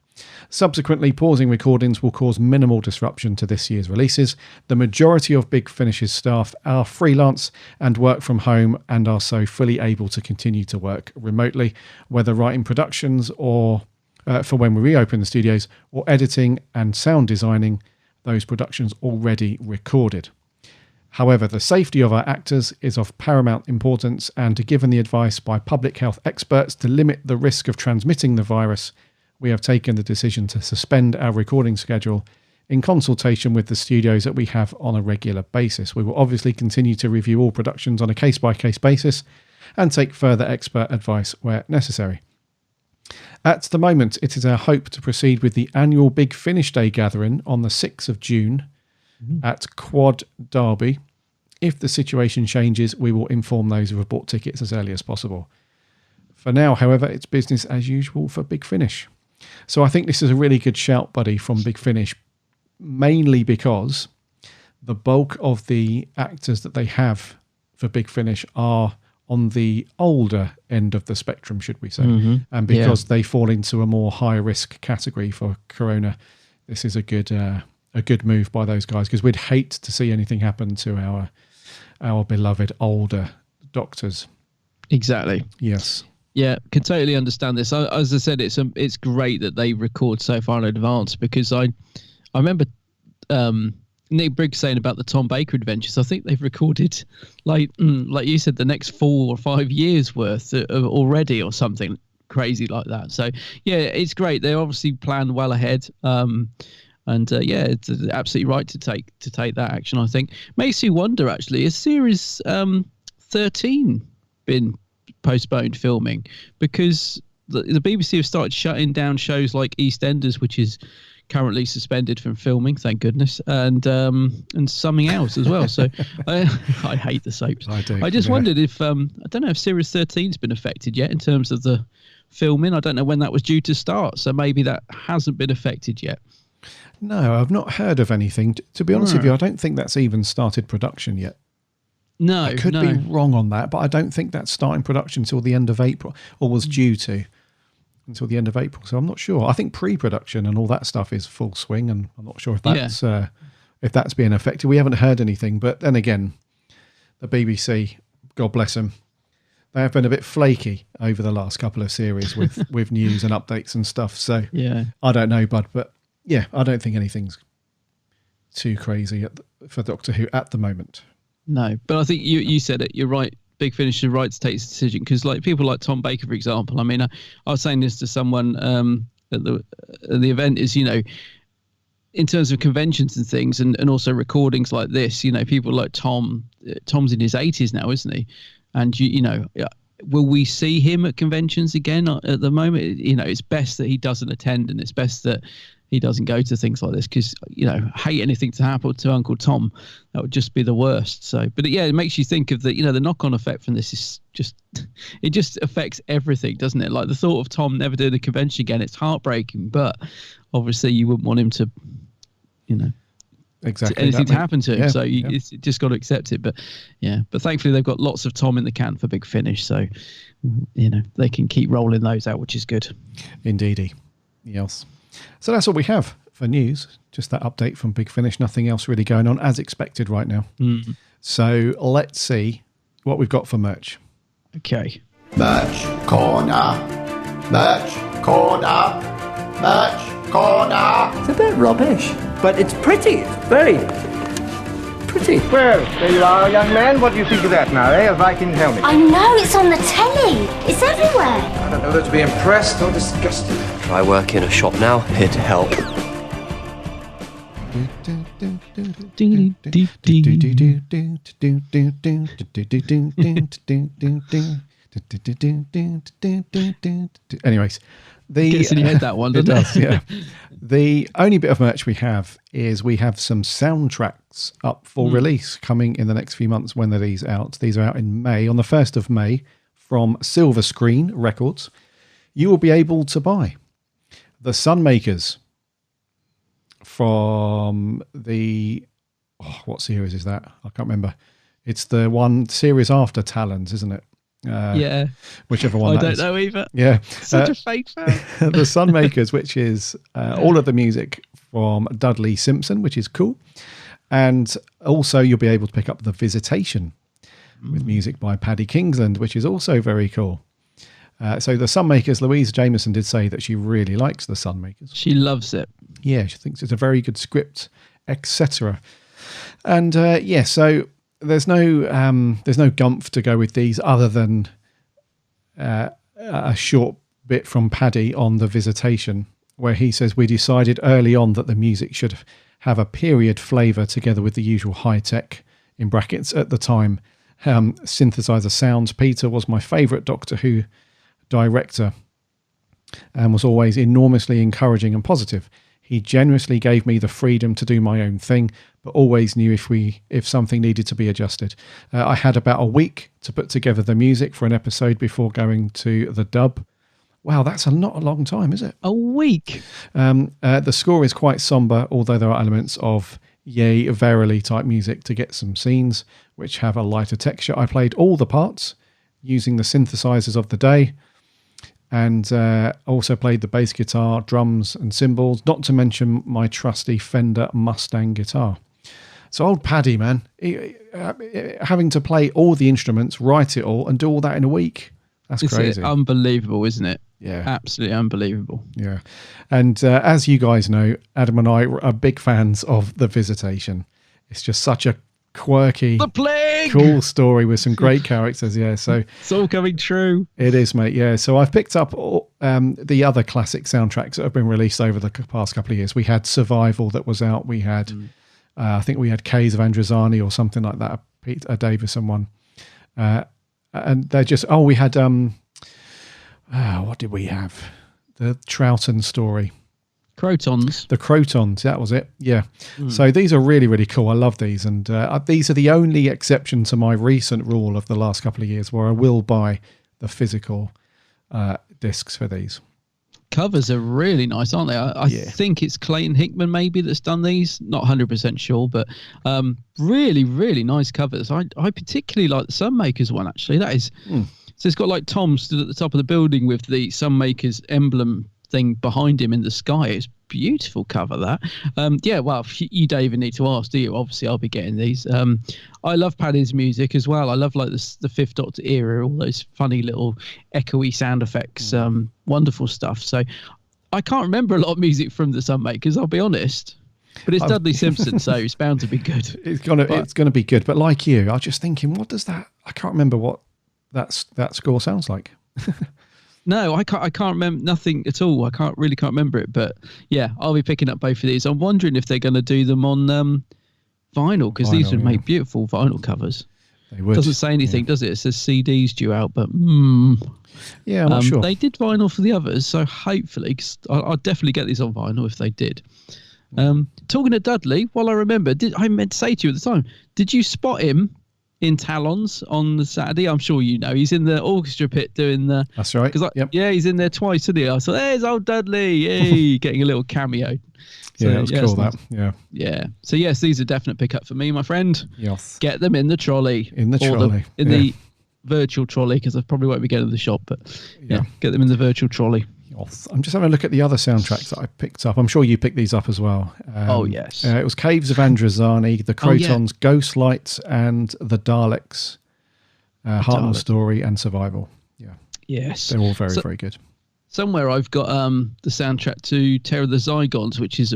Subsequently, pausing recordings will cause minimal disruption to this year's releases. The majority of Big Finish's staff are freelance and work from home and are so fully able to continue to work remotely, whether writing productions or for when we reopen the studios, or editing and sound designing those productions already recorded. However, the safety of our actors is of paramount importance, and given the advice by public health experts to limit the risk of transmitting the virus, we have taken the decision to suspend our recording schedule in consultation with the studios that we have on a regular basis. We will obviously continue to review all productions on a case-by-case basis and take further expert advice where necessary. At the moment, it is our hope to proceed with the annual Big Finish Day gathering on the 6th of June at Quad Derby. If the situation changes, we will inform those who have bought tickets as early as possible. For now, however, it's business as usual for Big Finish. So I think this is a really good shout, buddy, from Big Finish, mainly because the bulk of the actors that they have for Big Finish are on the older end of the spectrum, should we say. And because they fall into a more high-risk category for Corona, this is a good move by those guys, because we'd hate to see anything happen to our beloved older doctors. Exactly. Yes. Yeah, can totally understand this. As I said, it's great that they record so far in advance, because I remember Nick Briggs saying about the Tom Baker adventures. I think they've recorded like you said, the next 4 or 5 years worth already, or something crazy like that. So yeah, it's great. They obviously planned well ahead. And it's absolutely right to take that action, I think. Makes you wonder, actually, has Series 13 been postponed filming? Because the BBC have started shutting down shows like EastEnders, which is currently suspended from filming, thank goodness, and something else as well. So I hate the soaps. I do. I just wondered if I don't know if Series 13's been affected yet in terms of the filming. I don't know when that was due to start, so maybe that hasn't been affected yet. No, I've not heard of anything. To be honest with you, I don't think that's even started production yet. No, I could be wrong on that, but I don't think that's starting production until the end of April, or was due to until the end of April. So I'm not sure. I think pre-production and all that stuff is full swing, and I'm not sure if that's being affected. We haven't heard anything, but then again, the BBC, God bless them, they have been a bit flaky over the last couple of series with news and updates and stuff. So I don't know, bud, but yeah, I don't think anything's too crazy for Doctor Who at the moment. No, but I think you said it. You're right. Big Finish is right to take this decision because, like, people like Tom Baker, for example. I mean, I was saying this to someone at the event. Is, you know, in terms of conventions and things, and also recordings like this, you know, people like Tom's in his 80s now, isn't he? And you know, will we see him at conventions again at the moment? You know, it's best that he doesn't attend, and it's best that he doesn't go to things like this because, you know, hate anything to happen to Uncle Tom. That would just be the worst. So, but yeah, it makes you think of the, you know, the knock-on effect from this is just, it just affects everything, doesn't it? Like the thought of Tom never doing a convention again, it's heartbreaking, but obviously you wouldn't want him to, you know, anything to happen to him. Yeah, so you just got to accept it. But yeah, but thankfully they've got lots of Tom in the can for Big Finish. So, you know, they can keep rolling those out, which is good. Indeedy. Yes. So that's all we have for news. Just that update from Big Finish. Nothing else really going on as expected right now. So let's see what we've got for merch. Okay. Merch corner. Merch corner. Merch corner. It's a bit rubbish, but it's pretty. It's very pretty. Well, there you are, young man. What do you think of that now, eh? A Viking helmet. I know, it's on the telly. It's everywhere. I don't know whether to be impressed or disgusted. I work in a shop now. It'd help. Anyways, gets in your head, that one, doesn't it? Does, yeah. The only bit of merch we have is we have some soundtracks up for release coming in the next few months. When are these out? These are out in May, on the 1st of May, from Silver Screen Records. You will be able to buy The Sunmakers from the... what series is that? I can't remember. It's the one series after Talons, isn't it? Yeah. Whichever one I don't know either. Yeah. Such a fake fan. The Sunmakers, which is all of the music from Dudley Simpson, which is cool. And also you'll be able to pick up The Visitation with music by Paddy Kingsland, which is also very cool. So The Sunmakers, Louise Jameson did say that she really likes The Sunmakers. She loves it. Yeah, she thinks it's a very good script, etc. And so there's no gumph to go with these other than a short bit from Paddy on The Visitation, where he says, we decided early on that the music should have a period flavour together with the usual high-tech, in brackets at the time, synthesizer sounds. Peter was my favourite Doctor Who director and was always enormously encouraging and positive. He generously gave me the freedom to do my own thing, but always knew if something needed to be adjusted. I had about a week to put together the music for an episode before going to the dub. Wow, that's not a long time, is it? A week? The score is quite somber, although there are elements of yea, verily type music to get some scenes which have a lighter texture. I played all the parts using the synthesizers of the day, and also played the bass guitar, drums and cymbals, not to mention my trusty Fender Mustang guitar. So old Paddy, man, having to play all the instruments, write it all, and do all that in a week. That's crazy. Unbelievable, isn't it? Yeah. Absolutely unbelievable. Yeah. And as you guys know, Adam and I are big fans of The Visitation. It's just such a quirky, cool story with some great characters. Yeah, so it's all coming true. It is, mate. Yeah, so I've picked up the other classic soundtracks that have been released over the past couple of years. We had Survival that was out. We had, I think we had Caves of Androzani or something like that, a Davison one. And they're just, we had, what did we have? The Troughton story. Crotons. The Crotons, that was it. Yeah. So these are really, really cool. I love these. And these are the only exception to my recent rule of the last couple of years where I will buy the physical discs for these. Covers are really nice, aren't they? I think it's Clayton Hickman maybe that's done these. Not 100% sure, but really, really nice covers. I particularly like the Sunmakers one, actually. That is... So it's got like Tom stood at the top of the building with the Sunmakers emblem thing behind him in the sky. It's beautiful cover, that. Well, you don't even need to ask, do you? Obviously, I'll be getting these. I love Paddy's music as well. I love like the Fifth Doctor era, all those funny little echoey sound effects, wonderful stuff. So I can't remember a lot of music from the Sunmakers, I'll be honest. But it's Dudley Simpson, so it's bound to be good. It's gonna be good. But like you, I was just thinking, what does that? I can't remember what that score sounds like. No, I can't remember nothing at all. I can't remember it. But yeah, I'll be picking up both of these. I'm wondering if they're going to do them on vinyl, because these would make beautiful vinyl covers. They would. Doesn't say anything, does it? It says CDs due out, but yeah, I'm not sure. They did vinyl for the others, so hopefully, cause I'll definitely get these on vinyl if they did. Talking to Dudley, while I remember, I meant to say to you at the time, did you spot him in Talons on the Saturday? I'm sure you know. He's in the orchestra pit doing the... That's right. Yeah, he's in there twice, isn't he? I thought, there's old Dudley. Hey, getting a little cameo. So, yeah, it was cool, that. Nice. Yeah. So, yes, these are definite pickup for me, my friend. Yes. Get them in the trolley. In the trolley. The virtual trolley, because I probably won't be getting to the shop, but get them in the virtual trolley. Yes. I'm just having a look at the other soundtracks that I picked up. I'm sure you picked these up as well. Oh, yes. It was Caves of Androzani, the Crotons, Ghost Lights, and the Daleks, Hartnell Story, and Survival. Yeah. Yes. They're all very, very good. Somewhere I've got the soundtrack to Terror of the Zygons, which is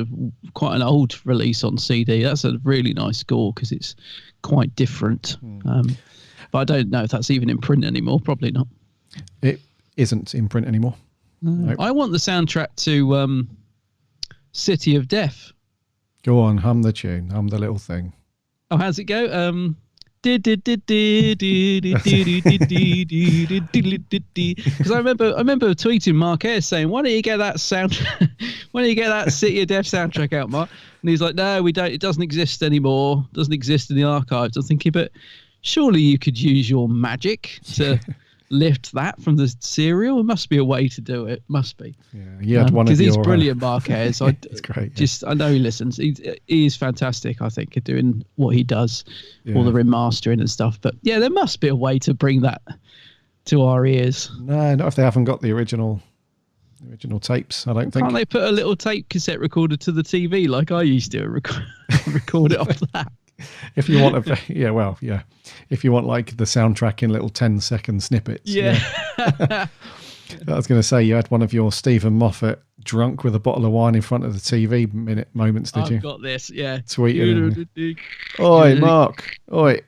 quite an old release on CD. That's a really nice score because it's quite different. But I don't know if that's even in print anymore. Probably not. It isn't in print anymore. Nope. I want the soundtrack to City of Death. Go on, hum the tune, hum the little thing. Oh, how's it go? Because I remember tweeting Mark Ayres saying, "Why don't you get that soundtrack? Why don't you get that City of Death soundtrack out, Mark?" And he's like, "No, we don't. It doesn't exist anymore. It doesn't exist in the archives." I'm thinking, but surely you could use your magic to lift that from the serial. There must be a way to do it. Must be. Yeah, you had one of your... Because he's brilliant, Mark Ayres. It's great. I know he listens. He is fantastic, I think, at doing what he does, all the remastering and stuff. But yeah, there must be a way to bring that to our ears. No, not if they haven't got the original tapes, I don't think. Can't they put a little tape cassette recorder to the TV like I used to record it off that? If you want if you want like the soundtrack in little 10-second snippets. Yeah. I was going to say, you had one of your Stephen Moffat drunk with a bottle of wine in front of the TV moments, did you? I've got this, yeah. Tweeting. Oi, Mark. Oi. Are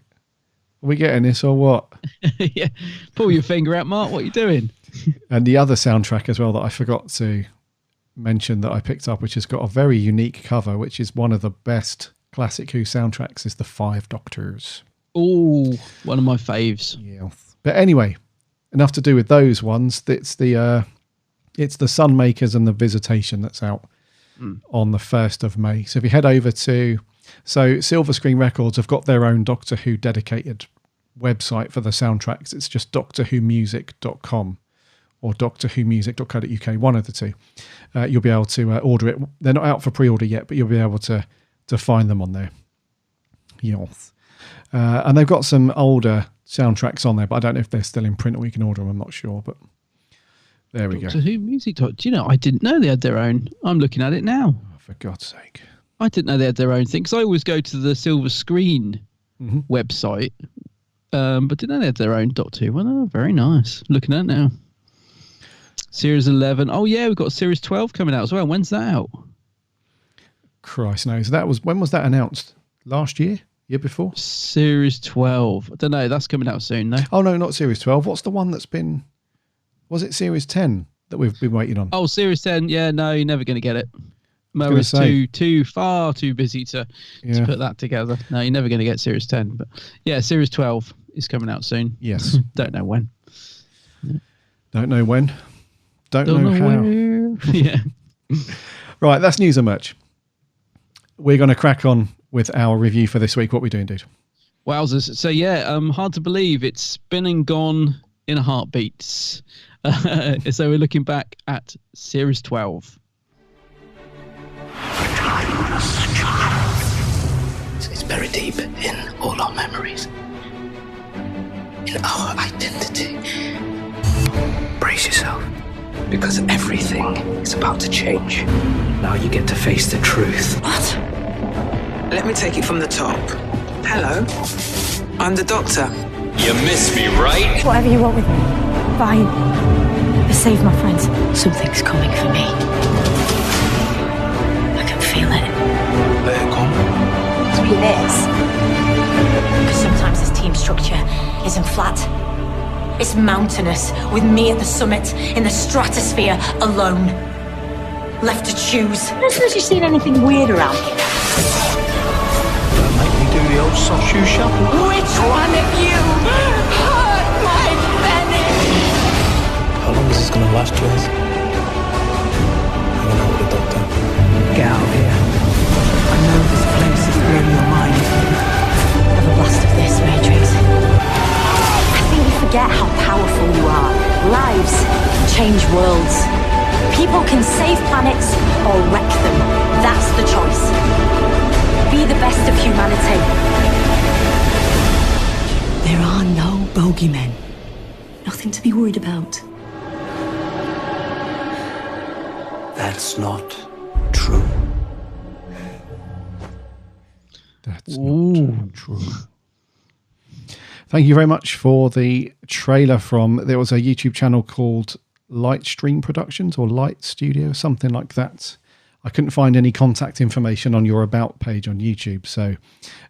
we getting this or what? Yeah. Pull your finger out, Mark. What are you doing? And the other soundtrack as well that I forgot to mention that I picked up, which has got a very unique cover, which is one of the best Classic Who soundtracks, is The Five Doctors. Oh, one of my faves. Yeah. But anyway, enough to do with those ones. It's the Sunmakers and the Visitation that's out on the 1st of May. So if you head over to... So Silver Screen Records have got their own Doctor Who dedicated website for the soundtracks. It's just doctorwhomusic.com or doctorwhomusic.co.uk, one of the two. You'll be able to order it. They're not out for pre-order yet, but you'll be able to find them on there. Yes. And they've got some older soundtracks on there, but I don't know if they're still in print or you can order them. I'm not sure, but there we go. Doctor Who Music. Do you know, I didn't know they had their own. I'm looking at it now. Oh, for God's sake. I didn't know they had their own thing, because I always go to the Silver Screen website, but didn't know they had their own Doctor Who. Well, no, very nice. Looking at it now. Series 11. Oh, yeah, we've got Series 12 coming out as well. When's that out? Christ knows. When was that announced? Last year? Year before? Series 12. I don't know. That's coming out soon, though. Oh, no, not Series 12. What's the one that's been... Was it Series 10 that we've been waiting on? Oh, Series 10. Yeah, no, you're never going to get it. Mo is far too busy to put that together. No, you're never going to get Series 10. But yeah, Series 12 is coming out soon. Yes. Don't know when. Don't know when. Don't know how. Yeah. Right, that's news and merch. We're going to crack on with our review for this week. What are we doing, dude? Wowzers. So yeah, hard to believe it's been and gone in a heartbeat. So we're looking back at Series 12. It's buried deep in all our memories, in our identity. Brace yourself, because everything is about to change. Now you get to face the truth. What? Let me take it from the top. Hello, I'm the Doctor. You miss me, right? Whatever you want with me, fine. But save my friends. Something's coming for me. I can feel it. Let it come. It's been this. Because sometimes this team structure isn't flat. It's mountainous, with me at the summit, in the stratosphere, alone. Left to choose. Not as you've seen anything weird around here. Don't make me do the old soft shoe shuffle. Which one of you hurt my Benny? How long is this going to last, Jules? I'm going out with the Doctor. Get out of here. I know this place is blowing your mind. Have a blast of this, Matrix. I think you forget how powerful you are. Lives change worlds. People can save planets or wreck them. That's the choice. Be the best of humanity. There are no bogeymen. Nothing to be worried about. That's not true. That's not true. Thank you very much for the trailer from, there was a YouTube channel called Lightstream Productions or Light Studio, something like that. I couldn't find any contact information on your About page on YouTube. So,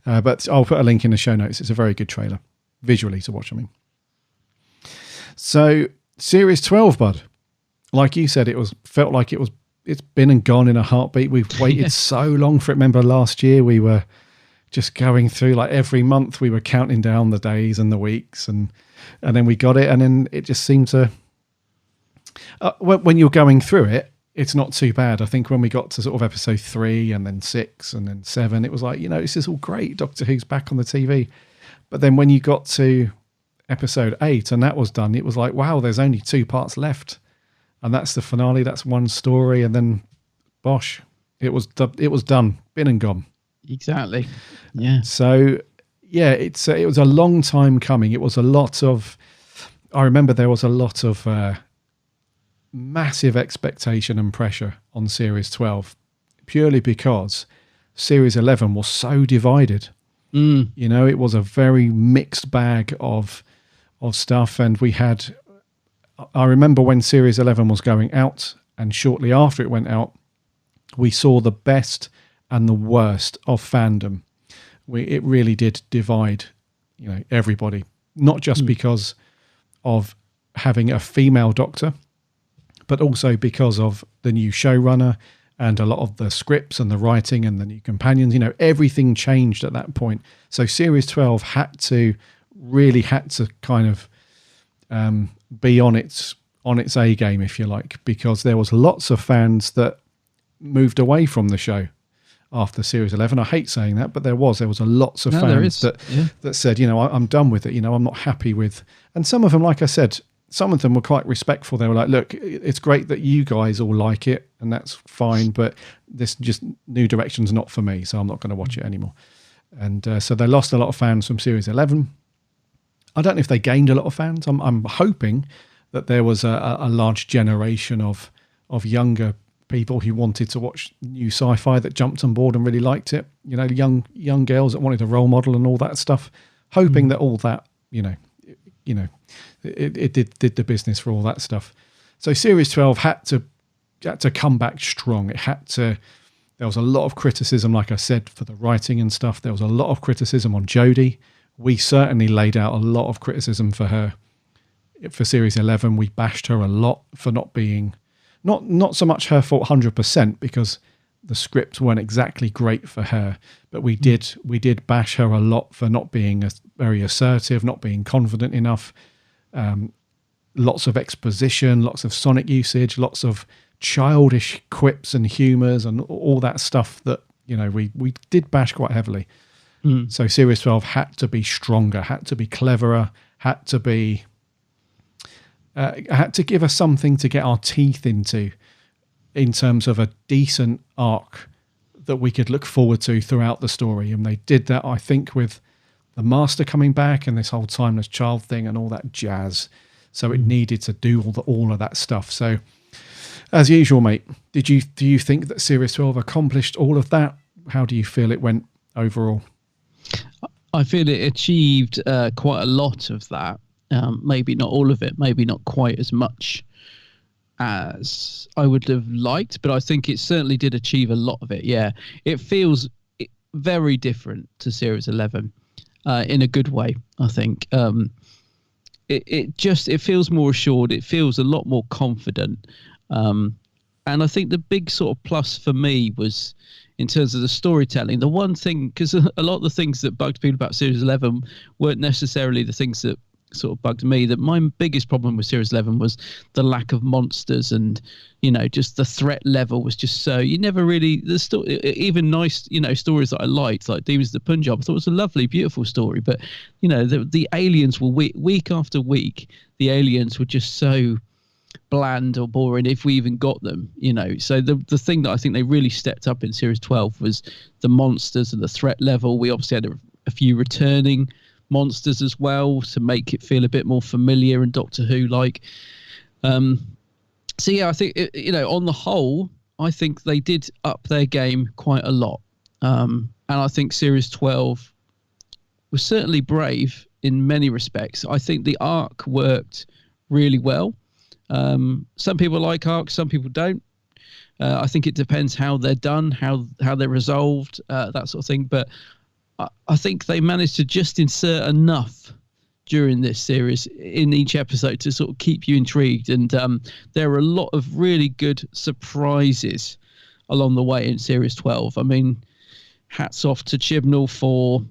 but I'll put a link in the show notes. It's a very good trailer, visually to watch, I mean. So, Series 12, bud. Like you said, felt like it's been and gone in a heartbeat. We've waited so long for it. Remember last year we were just going through, like every month we were counting down the days and the weeks, and then we got it, and then it just seemed to, when you're going through it, it's not too bad. I think when we got to sort of episode 3 and then 6 and then 7, it was like, this is all great. Doctor Who's back on the TV. But then when you got to episode 8 and that was done, it was like, wow, there's only 2 parts left. And that's the finale. That's one story. And then, bosh, it was done, been and gone. Exactly. Yeah. So, yeah, it was a long time coming. It was a lot of, I remember there was a lot of massive expectation and pressure on Series 12, purely because Series 11 was so divided. It was a very mixed bag of stuff. And we had, I remember when Series 11 was going out, and shortly after it went out, we saw the best and the worst of fandom. It really did divide, everybody, not just because of having a female Doctor, but also because of the new showrunner and a lot of the scripts and the writing and the new companions. Everything changed at that point. So Series 12 had to kind of be on its A game, if you like, because there was lots of fans that moved away from the show after Series 11. I hate saying that, but there was lots of fans that said, I'm done with it. I'm not happy with, and some of them, like I said, some of them were quite respectful. They were like, look, it's great that you guys all like it, and that's fine, but this just New Direction's not for me, so I'm not going to watch it anymore. And so they lost a lot of fans from Series 11. I don't know if they gained a lot of fans. I'm hoping that there was a large generation of younger people who wanted to watch new sci-fi that jumped on board and really liked it. Young girls that wanted a role model and all that stuff. Hoping that all that, it did the business for all that stuff. So Series 12 had to come back strong. There was a lot of criticism, like I said, for the writing and stuff. There was a lot of criticism on Jodie. We certainly laid out a lot of criticism for her. For Series 11, we bashed her a lot for not being, not so much her fault 100%, because the scripts weren't exactly great for her, but we did bash her a lot for not being very assertive, not being confident enough. Lots of exposition, lots of sonic usage, lots of childish quips and humours and all that stuff that, you know, we did bash quite heavily. So Series 12 had to be stronger, had to be cleverer, had to give us something to get our teeth into in terms of a decent arc that we could look forward to throughout the story. And they did that, I think, with the Master coming back and this whole timeless child thing and all that jazz. So it needed to do all of that stuff. So as usual, mate, do you think that Series 12 accomplished all of that? How do you feel it went overall? I feel it achieved quite a lot of that. Maybe not all of it, maybe not quite as much as I would have liked, but I think it certainly did achieve a lot of it. Yeah, it feels very different to Series 11 in a good way, I think. It feels more assured. It feels a lot more confident. And I think the big sort of plus for me was in terms of the storytelling. The one thing, because a lot of the things that bugged people about Series 11 weren't necessarily the things that sort of bugged me. That my biggest problem with Series 11 was the lack of monsters, and, you know, just the threat level was just so, you never really, even nice, you know, stories that I liked, like Demons of the Punjab, I thought it was a lovely, beautiful story, but, you know, the aliens were week after week, the aliens were just so bland or boring if we even got them, you know. So the thing that I think they really stepped up in Series 12 was the monsters and the threat level. We obviously had a few returning monsters as well to make it feel a bit more familiar and Doctor Who like. So yeah, I think you know, on the whole, I think they did up their game quite a lot, and I think Series 12 was certainly brave in many respects. I think the arc worked really well. Some people like arcs, some people don't. I think it depends how they're done, how they're resolved, that sort of thing. But I think they managed to just insert enough during this series in each episode to sort of keep you intrigued. And there are a lot of really good surprises along the way in Series 12. I mean, hats off to Chibnall for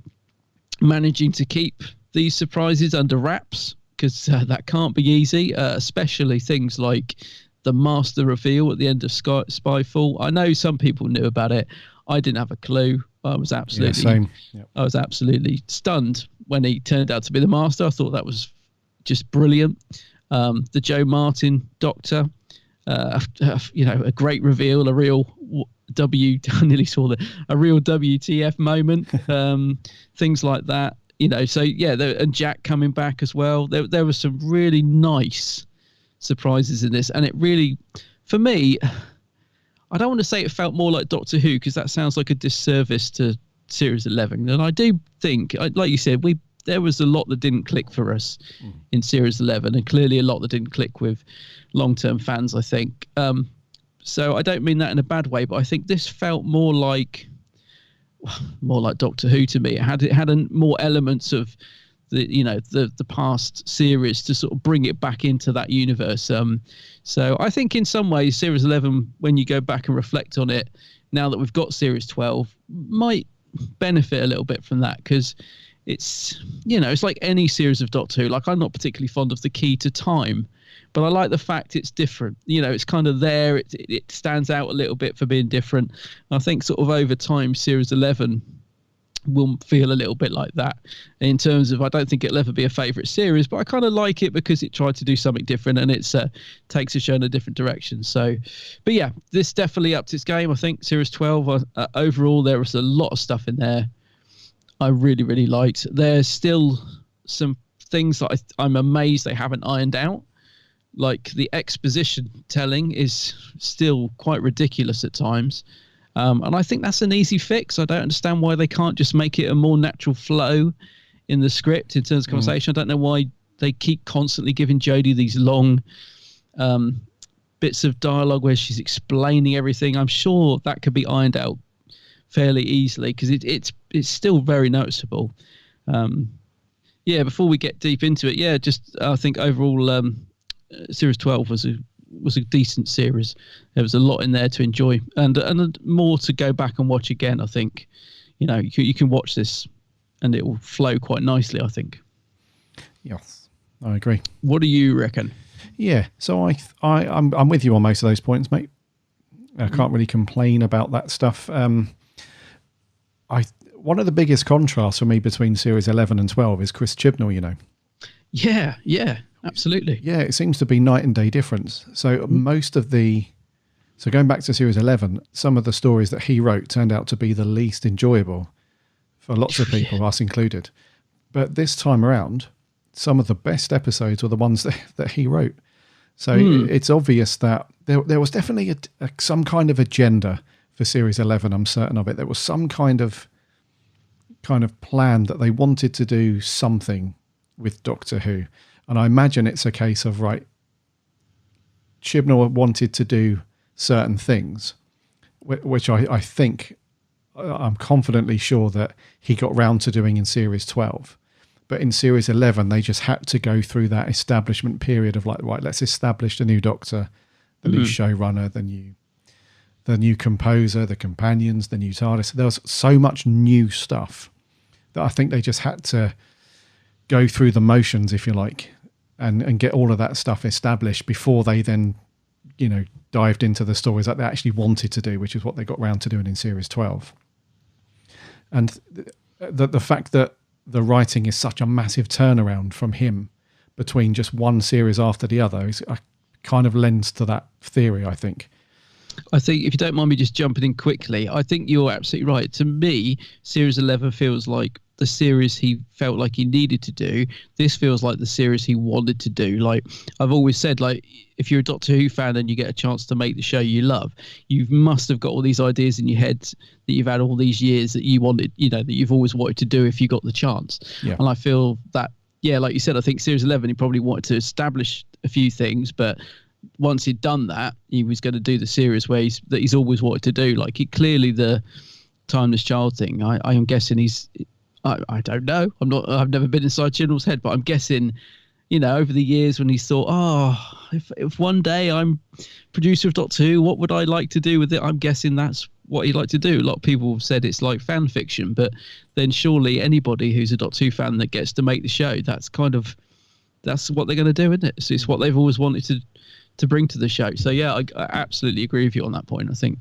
managing to keep these surprises under wraps, because that can't be easy, especially things like the Master reveal at the end of Spyfall. I know some people knew about it. I didn't have a clue. I was absolutely, I was absolutely stunned when he turned out to be the Master. I thought that was just brilliant. The Joe Martin Doctor, you know, a great reveal, a real I nearly saw a real WTF moment. Things like that, you know. So yeah, and Jack coming back as well. There were some really nice surprises in this, and it really, for me, I don't want to say it felt more like Doctor Who, because that sounds like a disservice to Series 11. And I do think, like you said, there was a lot that didn't click for us in Series 11, and clearly a lot that didn't click with long-term fans, I think. So I don't mean that in a bad way, but I think this felt more like Doctor Who to me. It had more elements of the past series to sort of bring it back into that universe. So I think in some ways Series 11, when you go back and reflect on it, now that we've got Series 12, might benefit a little bit from that, because it's, you know, it's like any series of Doctor Who. Like, I'm not particularly fond of the Key to Time, but I like the fact it's different. You know, it's kind of there. It stands out a little bit for being different. I think sort of over time, Series 11 will feel a little bit like that, in terms of, I don't think it'll ever be a favourite series, but I kind of like it because it tried to do something different, and it's takes a show in a different direction. So, but yeah, this definitely upped its game. I think Series 12, overall, there was a lot of stuff in there I really, really liked. There's still some things that I'm amazed they haven't ironed out. Like, the exposition telling is still quite ridiculous at times. And I think that's an easy fix. I don't understand why they can't just make it a more natural flow in the script in terms of conversation. I don't know why they keep constantly giving Jodie these long bits of dialogue where she's explaining everything. I'm sure that could be ironed out fairly easily, because it's still very noticeable. Yeah, before we get deep into it, yeah, just I think overall Series 12 was a decent series. There was a lot in there to enjoy, and more to go back and watch again. I think, you know, you can watch this and it will flow quite nicely, I think. Yes, I agree. What do you reckon? Yeah, so I'm with you on most of those points, mate. I can't really complain about that stuff. One of the biggest contrasts for me between series 11 and 12 is Chris Chibnall, you know. Yeah, absolutely. Yeah, it seems to be night and day difference. So so going back to series 11, some of the stories that he wrote turned out to be the least enjoyable for lots of people, us included. But this time around, some of the best episodes were the ones that he wrote. So it's obvious that there was definitely some kind of agenda for series 11. I'm certain of it. There was some kind of plan that they wanted to do something with Doctor Who. And I imagine it's a case of, right, Chibnall wanted to do certain things, which I think, I'm confidently sure that he got round to doing in series 12. But in series 11, they just had to go through that establishment period of like, right, let's establish the new Doctor, the new showrunner, the new composer, the companions, the new TARDIS. There was so much new stuff that I think they just had to go through the motions, if you like, and get all of that stuff established before they then, dived into the stories that they actually wanted to do, which is what they got round to doing in series 12. And the fact that the writing is such a massive turnaround from him between just one series after the other kind of lends to that theory, I think. I think, if you don't mind me just jumping in quickly, I think you're absolutely right. To me, series 11 feels like the series he felt like he needed to do. This feels like the series he wanted to do. Like I've always said, like, if you're a Doctor Who fan and you get a chance to make the show you love, you must have got all these ideas in your head that you've had all these years that you wanted, that you've always wanted to do if you got the chance. Yeah. And I feel that, like you said, I think series 11, he probably wanted to establish a few things, but once he'd done that, he was going to do the series where he's always wanted to do. Like, clearly the Timeless Child thing, I am guessing I don't know. I've never been inside Chibnall's head, but I'm guessing, over the years when he's thought, if one day I'm producer of Doctor Who, what would I like to do with it? I'm guessing that's what he'd like to do. A lot of people have said it's like fan fiction, but then surely anybody who's a Doctor Who fan that gets to make the show, that's what they're going to do, isn't it? So it's what they've always wanted to bring to the show. So yeah, I absolutely agree with you on that point, I think.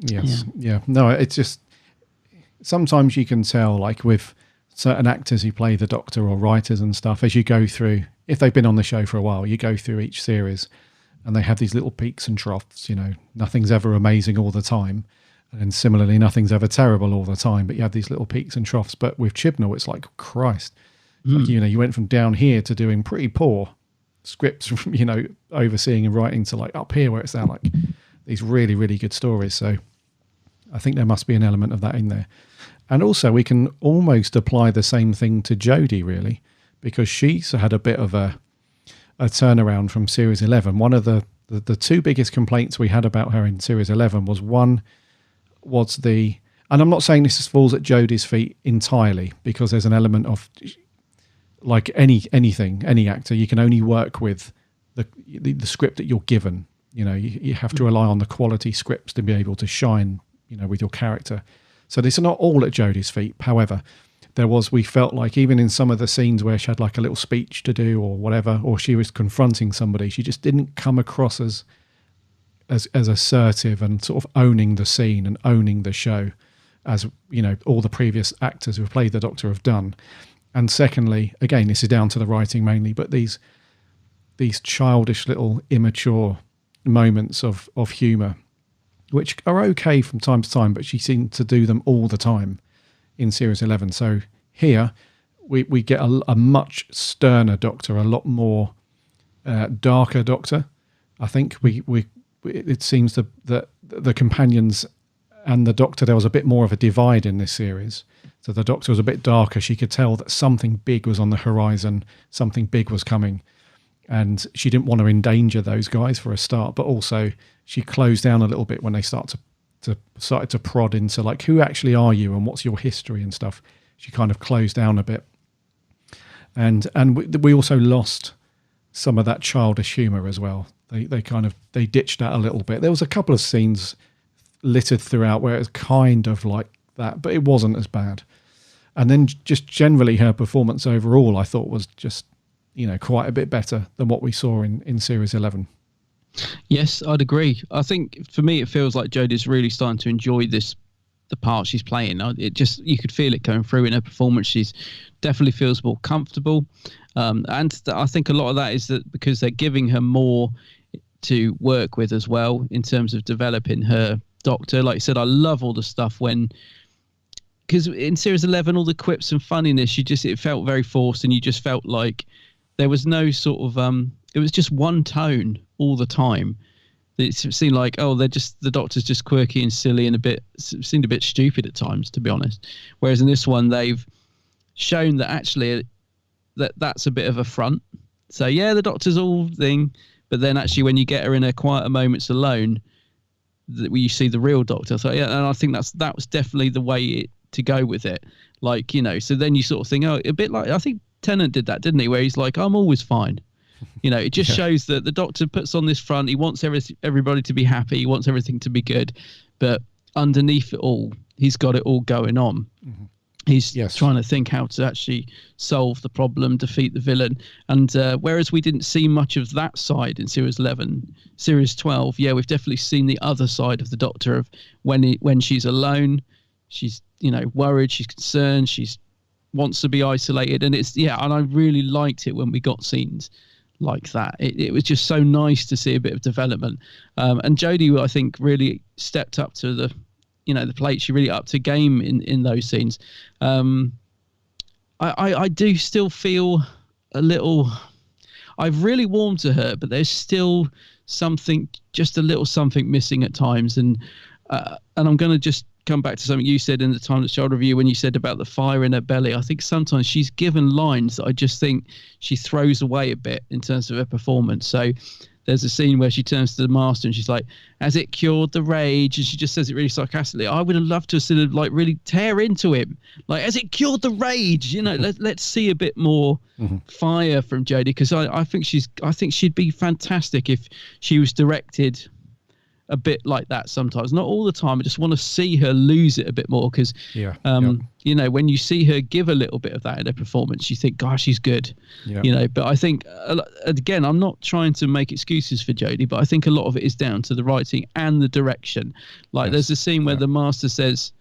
Yes. Yeah. No, it's just, sometimes you can tell, like with certain actors who play the Doctor or writers and stuff, as you go through, if they've been on the show for a while, you go through each series and they have these little peaks and troughs, nothing's ever amazing all the time. And similarly, nothing's ever terrible all the time, but you have these little peaks and troughs. But with Chibnall, it's like, Christ, like, you went from down here to doing pretty poor scripts from, overseeing and writing to like up here where it's now like these really, really good stories. So I think there must be an element of that in there. And also we can almost apply the same thing to Jodie, really, because she's had a bit of a turnaround from series 11. One of the two biggest complaints we had about her in series 11 was and I'm not saying this falls at Jodie's feet entirely, because there's an element of, like any actor, you can only work with the script that you're given. You have to rely on the quality scripts to be able to shine, with your character. So this is not all at Jodie's feet. However, we felt like even in some of the scenes where she had like a little speech to do or whatever, or she was confronting somebody, she just didn't come across as assertive and sort of owning the scene and owning the show as, all the previous actors who have played the Doctor have done. And secondly, again, this is down to the writing mainly, but these childish little immature moments of humour, which are okay from time to time, but she seemed to do them all the time in series 11. So here we get a much sterner Doctor, a lot more darker Doctor. I think it seems that the companions and the Doctor, there was a bit more of a divide in this series. So the Doctor was a bit darker. She could tell that something big was on the horizon, something big was coming. And she didn't want to endanger those guys for a start, but also she closed down a little bit when they started to prod into like, who actually are you and what's your history and stuff. She kind of closed down a bit. And we also lost some of that childish humour as well. They ditched that a little bit. There was a couple of scenes littered throughout where it was kind of like that, but it wasn't as bad. And then just generally her performance overall, I thought was just, quite a bit better than what we saw in series 11. Yes, I'd agree. I think for me, it feels like Jodie's really starting to enjoy the part she's playing. It just, you could feel it going through in her performance. She's definitely feels more comfortable. I think a lot of that is that because they're giving her more to work with as well in terms of developing her Doctor. Like I said, I love all the stuff because in series 11, all the quips and funniness, it felt very forced, and you just felt like there was no sort of it was just one tone all the time. It seemed like, the Doctor's just quirky and silly and seemed a bit stupid at times, to be honest. Whereas in this one, they've shown that actually that's a bit of a front. So yeah, the Doctor's all thing, but then actually when you get her in her quieter moments alone, you see the real Doctor. So yeah, and I think that was definitely the way to go with it. Like, so then you sort of think, a bit like, I think Tennant did that, didn't he? Where he's like, I'm always fine. It just shows that the Doctor puts on this front. He wants everybody to be happy. He wants everything to be good. But underneath it all, he's got it all going on. Mm-hmm. He's trying to think how to actually solve the problem, defeat the villain. And whereas we didn't see much of that side in Series 11, Series 12, we've definitely seen the other side of the Doctor of when she's alone, she's, worried, she's concerned, she's wants to be isolated. And and I really liked it when we got scenes like that. It was just so nice to see a bit of development. And Jodie, I think, really stepped up to the plate. She really upped her game in those scenes. I do still feel a little, I've really warmed to her, but there's still just a little something missing at times. And I'm going to just come back to something you said in the Time That's Child review when you said about the fire in her belly. I think sometimes she's given lines that I just think she throws away a bit in terms of her performance. So there's a scene where she turns to the Master and she's like, has it cured the rage? And she just says it really sarcastically. I would have loved to sort of like really tear into him. Like, has it cured the rage? Let's see a bit more fire from Jodie, because I think she'd be fantastic if she was directed a bit like that sometimes. Not all the time. I just want to see her lose it a bit more, because when you see her give a little bit of that in her performance, you think, gosh, she's good. But I think, again, I'm not trying to make excuses for Jodie, but I think a lot of it is down to the writing and the direction. Like there's a scene where the Master says,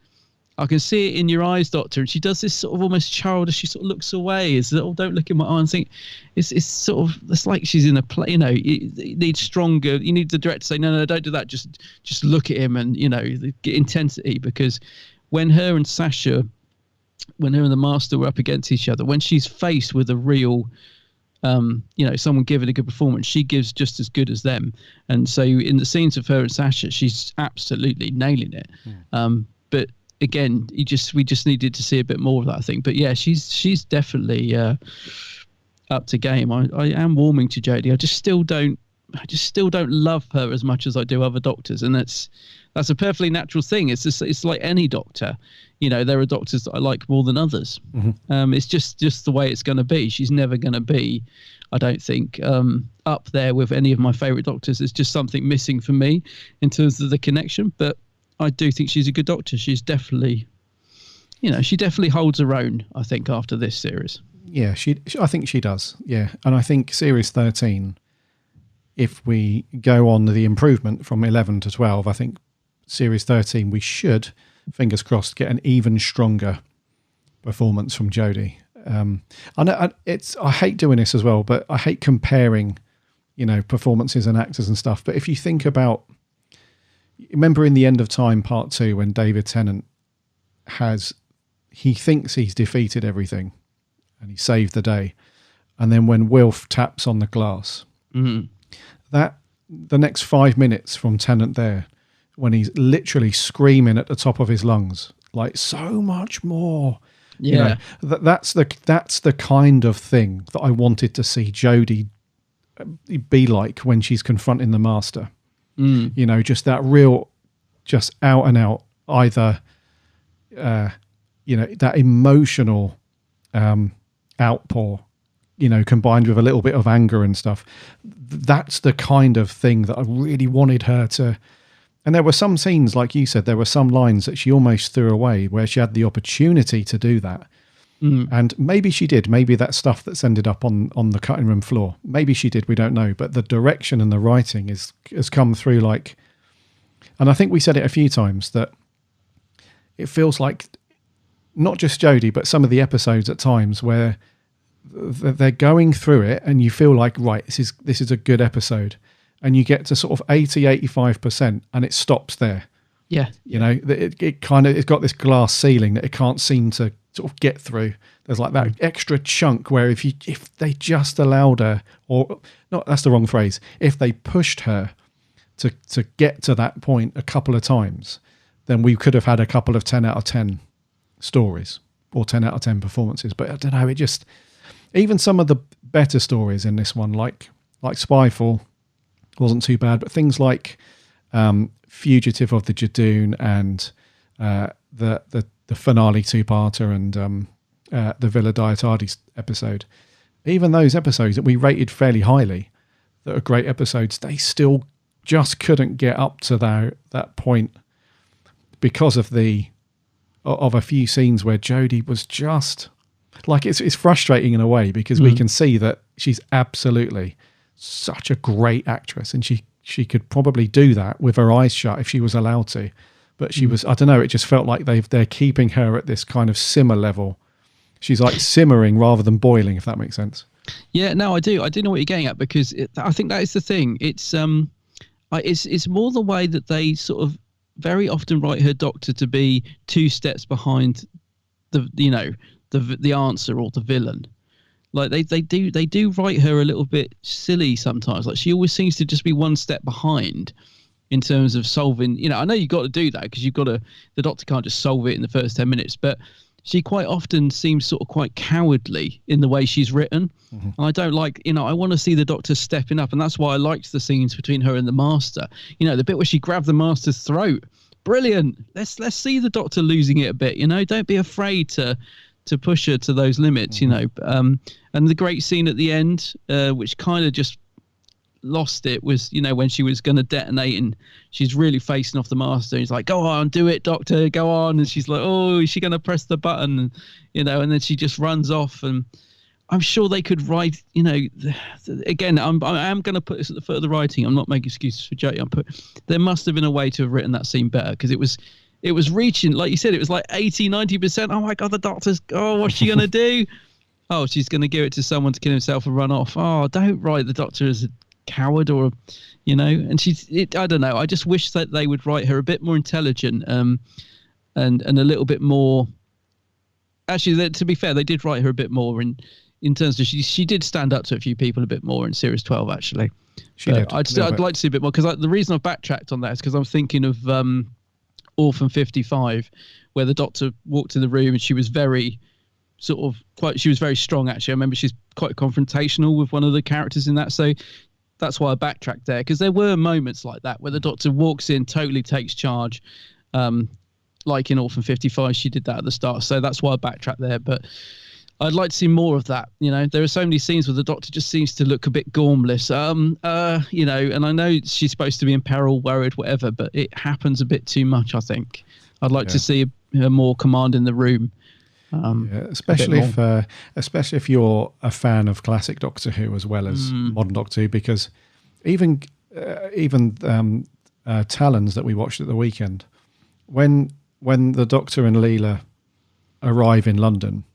I can see it in your eyes, Doctor, and she does this sort of almost childish, she sort of looks away, it's don't look in my eye, and think it's sort of, it's like she's in a play. You need stronger, you need the director to say, no, don't do that, just look at him, and get intensity. Because when her and the Master were up against each other, when she's faced with a real someone giving a good performance, she gives just as good as them. And so in the scenes of her and Sasha, she's absolutely nailing it. But again, we just needed to see a bit more of that, I think. But yeah, she's definitely up to game. I am warming to Jodie. I just still don't love her as much as I do other Doctors, and that's a perfectly natural thing. It's like any Doctor. There are Doctors that I like more than others. It's just the way it's going to be. She's never going to be, I don't think, up there with any of my favourite Doctors. It's just something missing for me in terms of the connection. But I do think she's a good Doctor. She's definitely, she definitely holds her own, I think, after this series. Yeah, I think she does. Yeah. And I think Series 13, if we go on the improvement from 11 to 12, I think Series 13, we should, fingers crossed, get an even stronger performance from Jodie. I hate doing this as well, but I hate comparing, performances and actors and stuff. But if you think about, remember in The End of Time Part 2, when David Tennant he thinks he's defeated everything and he saved the day. And then when Wilf taps on the glass, that the next 5 minutes from Tennant there, when he's literally screaming at the top of his lungs, like, so much more. That's the kind of thing that I wanted to see Jodie be like when she's confronting the Master. Just that real, just out and out, either, that emotional outpour, combined with a little bit of anger and stuff. That's the kind of thing that I really wanted her to. And there were some scenes, like you said, there were some lines that she almost threw away where she had the opportunity to do that. And maybe she did. Maybe that stuff that's ended up on the cutting room floor. Maybe she did. We don't know. But the direction and the writing has come through like, and I think we said it a few times, that it feels like not just Jodie, but some of the episodes at times where they're going through it and you feel like, right, this is a good episode. And you get to sort of 80-85% and it stops there. Yeah. You know, it's got this glass ceiling that it can't seem to sort of get through. There's like that extra chunk where if they just allowed her, or not, that's the wrong phrase, if they pushed her to get to that point a couple of times, then we could have had a couple of 10 out of 10 stories or 10 out of 10 performances. But I don't know, it just, even some of the better stories in this one, like Spyfall, wasn't too bad, but things like Fugitive of the Jadoon and the finale two-parter and the Villa Dietardis episode, even those episodes that we rated fairly highly, that are great episodes, they still just couldn't get up to that point because of a few scenes where Jodie was just like, it's frustrating in a way, because we can see that she's absolutely such a great actress, and she could probably do that with her eyes shut if she was allowed to. But she was, I don't know, it just felt like they're keeping her at this kind of simmer level. She's like simmering rather than boiling, if that makes sense. Yeah, no, I do. I do know what you're getting at, because I think that is the thing. It's more the way that they sort of very often write her doctor to be 2 steps behind the answer or the villain. Like they do write her a little bit silly sometimes. Like she always seems to just be 1 step behind in terms of solving. You know, I know you've got to do that because the doctor can't just solve it in the first 10 minutes, but she quite often seems sort of quite cowardly in the way she's written. And I don't like, I want to see the doctor stepping up. And that's why I liked the scenes between her and the master. The bit where she grabbed the master's throat. Brilliant. Let's see the doctor losing it a bit, don't be afraid to push her to those limits, and the great scene at the end, which kind of just lost it, was, when she was going to detonate and she's really facing off the master. He's like, go on, do it, doctor, go on. And she's like, oh, is she going to press the button? And then she just runs off. And I'm sure they could write, again, I am going to put this at the foot of the writing. I'm not making excuses for Jodie. There must have been a way to have written that scene better, because it was reaching, like you said, it was like 80-90%. Oh my God, the doctor's, what's she going to do? Oh, she's going to give it to someone to kill himself and run off. Oh, don't write the doctor as a coward, or, and I don't know. I just wish that they would write her a bit more intelligent, and a little bit more. Actually, to be fair, they did write her a bit more in terms of she did stand up to a few people a bit more in Series 12, actually. She did. I'd like to see a bit more, because the reason I've backtracked on that is because I'm thinking of Orphan 55, where the doctor walked in the room and she was very she was very strong, actually. I remember she's quite confrontational with one of the characters in that, so that's why I backtracked there, because there were moments like that where the doctor walks in, totally takes charge, like in Orphan 55 she did that at the start, so that's why I backtracked there. But I'd like to see more of that. There are so many scenes where the doctor just seems to look a bit gormless, and I know she's supposed to be in peril, worried, whatever, but it happens a bit too much, I think. I'd like to see her more command in the room. Especially if you're a fan of classic Doctor Who as well as modern Doctor Who, because even Talons that we watched at the weekend, when the Doctor and Leela arrive in London,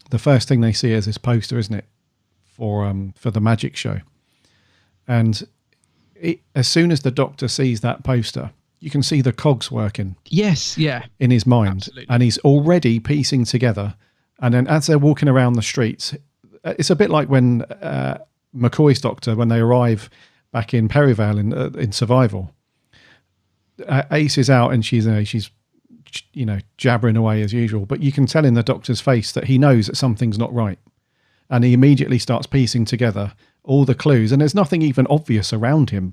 the first thing they see is this poster, isn't it, for the magic show, and as soon as the Doctor sees that poster, you can see the cogs working. Yes, yeah. In his mind. Absolutely. And he's already piecing together. And then as they're walking around the streets, it's a bit like when McCoy's Doctor, when they arrive back in Perivale in Survival. Ace is out and she's jabbering away as usual. But you can tell in the Doctor's face that he knows that something's not right. And he immediately starts piecing together all the clues. And there's nothing even obvious around him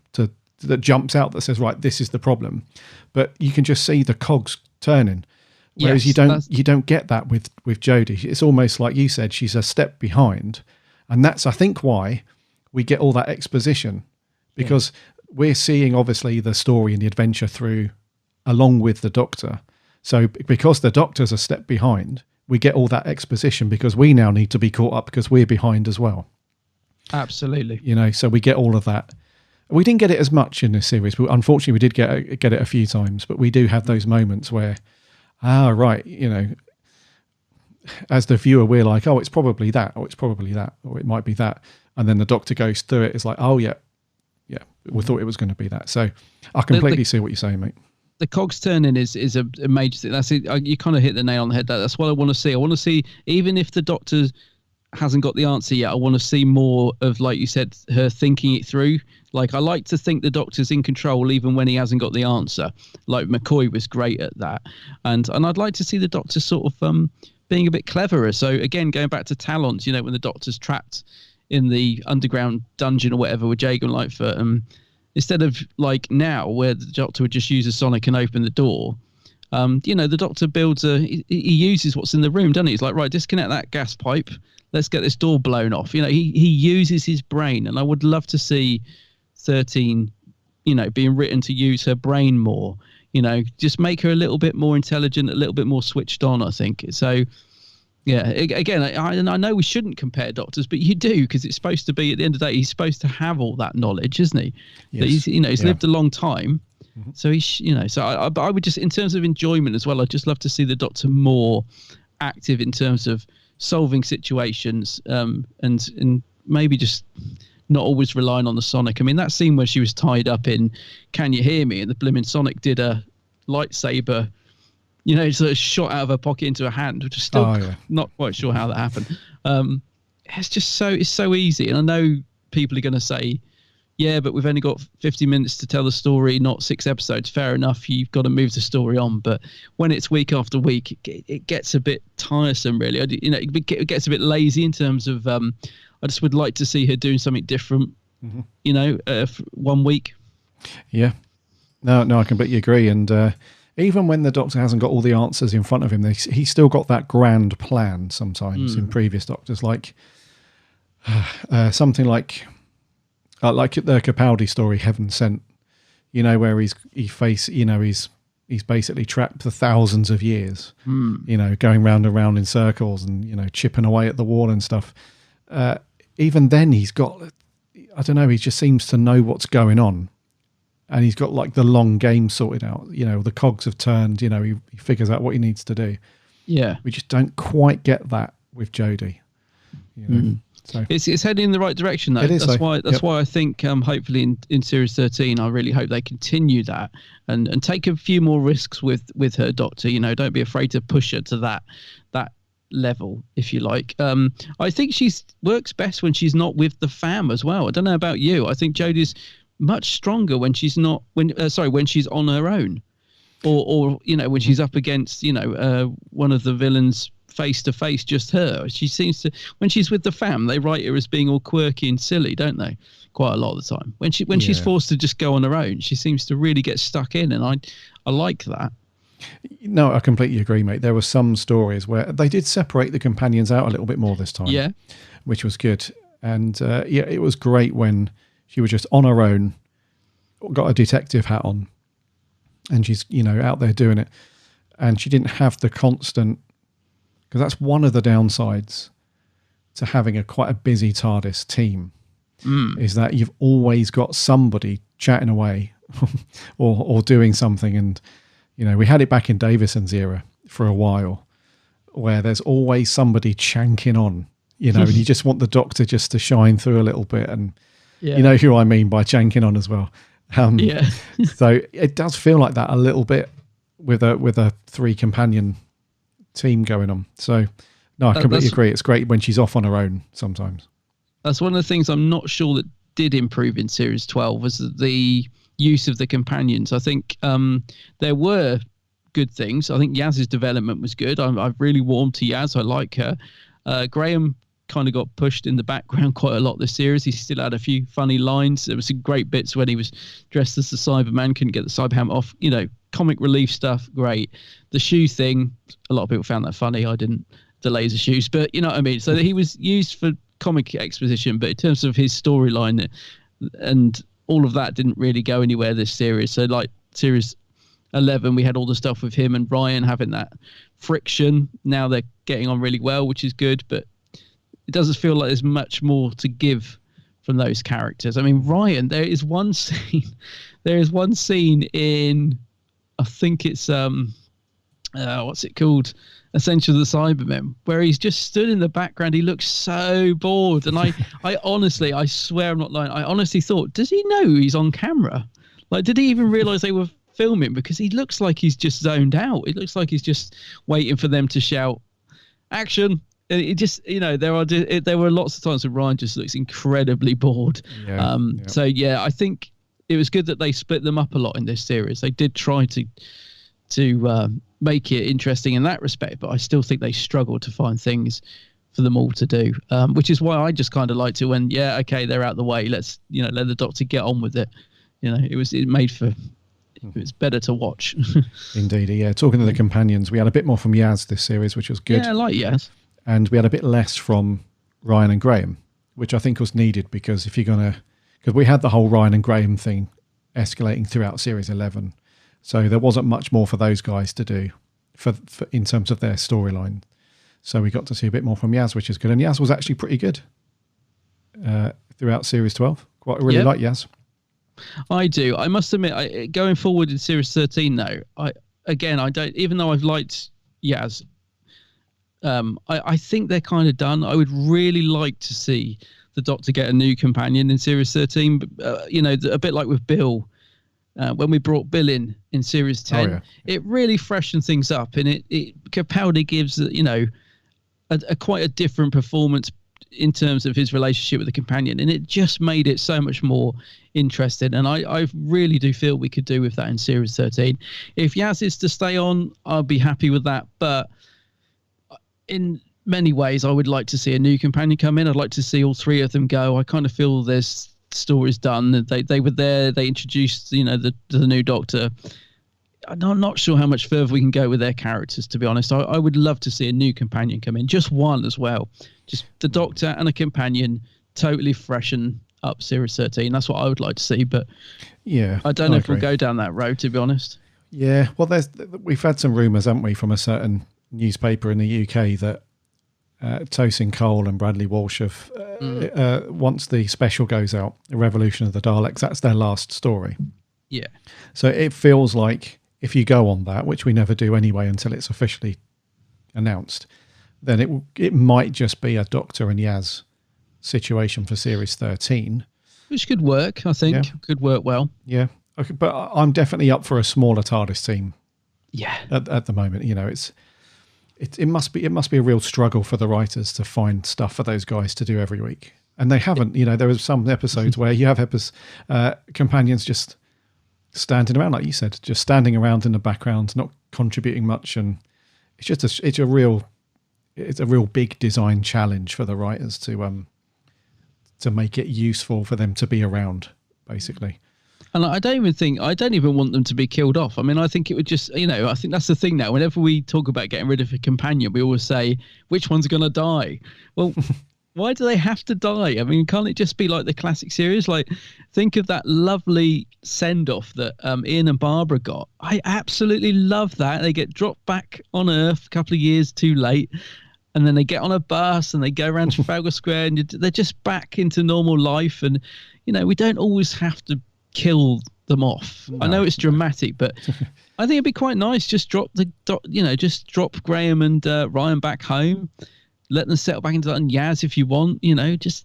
that jumps out that says, right, this is the problem, but you can just see the cogs turning. Whereas you don't get that with Jodie. It's almost like you said, she's a step behind, and that's, I think, why we get all that exposition, because we're seeing obviously the story and the adventure through along with the Doctor. So because the Doctor's a step behind, we get all that exposition because we now need to be caught up because we're behind as well. Absolutely. So we get all of that. We didn't get it as much in this series, but unfortunately we did get it a few times, but we do have those moments where, right, as the viewer, we're like, oh, it's probably that, or it's probably that, or it might be that. And then the Doctor goes through it. It's like, oh, yeah, we thought it was going to be that. So I completely see what you're saying, mate. The cogs turning is a major thing. That's it. You kind of hit the nail on the head. That's what I want to see. I want to see, even if the Doctor hasn't got the answer yet, I want to see more of, like you said, her thinking it through. Like, I like to think the Doctor's in control even when he hasn't got the answer. Like McCoy was great at that. And I'd like to see the Doctor sort of being a bit cleverer. So again, going back to Talons, when the Doctor's trapped in the underground dungeon or whatever with Jago and Lightfoot, instead of like now where the Doctor would just use a sonic and open the door, the Doctor builds he uses what's in the room, doesn't he? He's like, right, disconnect that gas pipe. Let's get this door blown off. He uses his brain, and I would love to see 13, being written to use her brain more. Just make her a little bit more intelligent, a little bit more switched on, I think. So, yeah, again, I know we shouldn't compare Doctors, but you do, because it's supposed to be, at the end of the day, he's supposed to have all that knowledge, isn't he? Yes. That he's lived a long time. Mm-hmm. So so I would just, in terms of enjoyment as well, I'd just love to see the Doctor more active in terms of solving situations, and maybe just not always relying on the sonic. I mean, that scene where she was tied up in Can You Hear Me, and the blimmin' sonic did a lightsaber, sort of shot out of her pocket into her hand, which is still not quite sure how that happened. It's so easy. And I know people are going to say, yeah, but we've only got 50 minutes to tell the story, not 6 episodes. Fair enough. You've got to move the story on. But when it's week after week, it gets a bit tiresome, really. It gets a bit lazy in terms of, I just would like to see her doing something different, for 1 week. Yeah. No, I completely agree. And even when the Doctor hasn't got all the answers in front of him, he's still got that grand plan sometimes in previous Doctors. Like something like the Capaldi story, Heaven Sent, where he's basically trapped for thousands of years, going round and round in circles and, chipping away at the wall and stuff. Even then he's got, I don't know, he just seems to know what's going on. And he's got like the long game sorted out. The cogs have turned, he figures out what he needs to do. Yeah. We just don't quite get that with Jodie. So it's heading in the right direction, though. That's why I think hopefully in series 13, I really hope they continue that and take a few more risks with her Doctor. Don't be afraid to push her to that level, if you like. I think she works best when she's not with the fam as well. I don't know about you. I think Jodie's much stronger when she's not when she's on her own, or when she's up against one of the villains face to face, just her. She seems to, when she's with the fam, they write her as being all quirky and silly, don't they? Quite a lot of the time. When she's forced to just go on her own, she seems to really get stuck in, and I like that. No, I completely agree, mate. There were some stories where they did separate the companions out a little bit more this time, which was good. And it was great when she was just on her own, got a detective hat on, and she's out there doing it, and she didn't have the constant, because that's one of the downsides to having quite a busy TARDIS team, is that you've always got somebody chatting away or doing something. And we had it back in Davison's era for a while, where there's always somebody chanking on, and you just want the Doctor just to shine through a little bit. And you know who I mean by chanking on as well. So it does feel like that a little bit with a 3 companion team going on. So no, I completely agree. It's great when she's off on her own sometimes. That's one of the things I'm not sure that did improve in series 12 was the use of the companions. I think there were good things. I think Yaz's development was good. I've really warmed to Yaz. I like her. Graham kind of got pushed in the background quite a lot this series. He still had a few funny lines. There were some great bits when he was dressed as the Cyberman, couldn't get the cyber helmet off. Comic relief stuff, great. The shoe thing, a lot of people found that funny. I didn't, the laser shoes, but you know what I mean? So he was used for comic exposition, but in terms of his storyline and all of that didn't really go anywhere this series. So like series 11, we had all the stuff with him and Ryan having that friction. Now they're getting on really well, which is good, but it doesn't feel like there's much more to give from those characters. I mean, Ryan, there is one scene in, I think it's what's it called, Essential of the Cybermen, where he's just stood in the background. He looks so bored, and I honestly, I swear I'm not lying, I honestly thought, does he know he's on camera? Like, did he even realize they were filming? Because he looks like he's just zoned out. It looks like he's just waiting for them to shout action. It just, there were lots of times when Ryan just looks incredibly bored. So I think it was good that they split them up a lot in this series. They did try to make it interesting in that respect, but I still think they struggled to find things for them all to do, which is why I just kind of liked it when, they're out the way, let's let the Doctor get on with it. It was better to watch. Indeed. Yeah, talking to the companions, we had a bit more from Yaz this series, which was good. I like Yaz. And we had a bit less from Ryan and Graham, which I think was needed, because because we had the whole Ryan and Graham thing escalating throughout series 11, so there wasn't much more for those guys to do for in terms of their storyline. So we got to see a bit more from Yaz, which is good. And Yaz was actually pretty good throughout series 12. I really like Yaz. I do. I must admit, going forward in series 13, though, I don't. Even though I've liked Yaz, I think they're kind of done. I would really like to see the Doctor get a new companion in series 13. A bit like with Bill. When we brought Bill in series 10, it really freshened things up, and Capaldi gives a quite a different performance in terms of his relationship with the companion, and it just made it so much more interesting. And I really do feel we could do with that in series 13. If Yaz is to stay on, I'll be happy with that, but in many ways I would like to see a new companion come in. I'd like to see all three of them go. I kind of feel there's story's done. They were there, they introduced the new Doctor. I'm not sure how much further we can go with their characters, to be honest. I would love to see a new companion come in, just one as well, just the Doctor and a companion, totally freshen up series 13. That's what I would like to see, but I don't know if we'll go down that road, to be honest. Well, we've had some rumours, haven't we, from a certain newspaper in the UK that Tosin Cole and Bradley Walsh have, once the special goes out, The Revolution of the Daleks, that's their last story. Yeah. So it feels like if you go on that, which we never do anyway until it's officially announced, then it might just be a Doctor and Yaz situation for series 13. Which could work, I think. Yeah. Could work well. Yeah. Okay, but I'm definitely up for a smaller TARDIS team. Yeah. At the moment, it must be a real struggle for the writers to find stuff for those guys to do every week, and they haven't. There are some episodes where you have companions just standing around, like you said, just standing around in the background, not contributing much, and it's a real big design challenge for the writers to make it useful for them to be around, basically. And I don't even want them to be killed off. I mean, I think it would just, I think that's the thing now. Whenever we talk about getting rid of a companion, we always say, which one's going to die? Well, why do they have to die? I mean, can't it just be like the classic series? Like, think of that lovely send-off that Ian and Barbara got. I absolutely love that. They get dropped back on Earth a couple of years too late, and then they get on a bus and they go around Trafalgar Square, and they're just back into normal life. And, we don't always have to kill them off. No. I know it's dramatic, but I think it'd be quite nice. Just drop Graham and Ryan back home, let them settle back into that, and Yaz if you want. It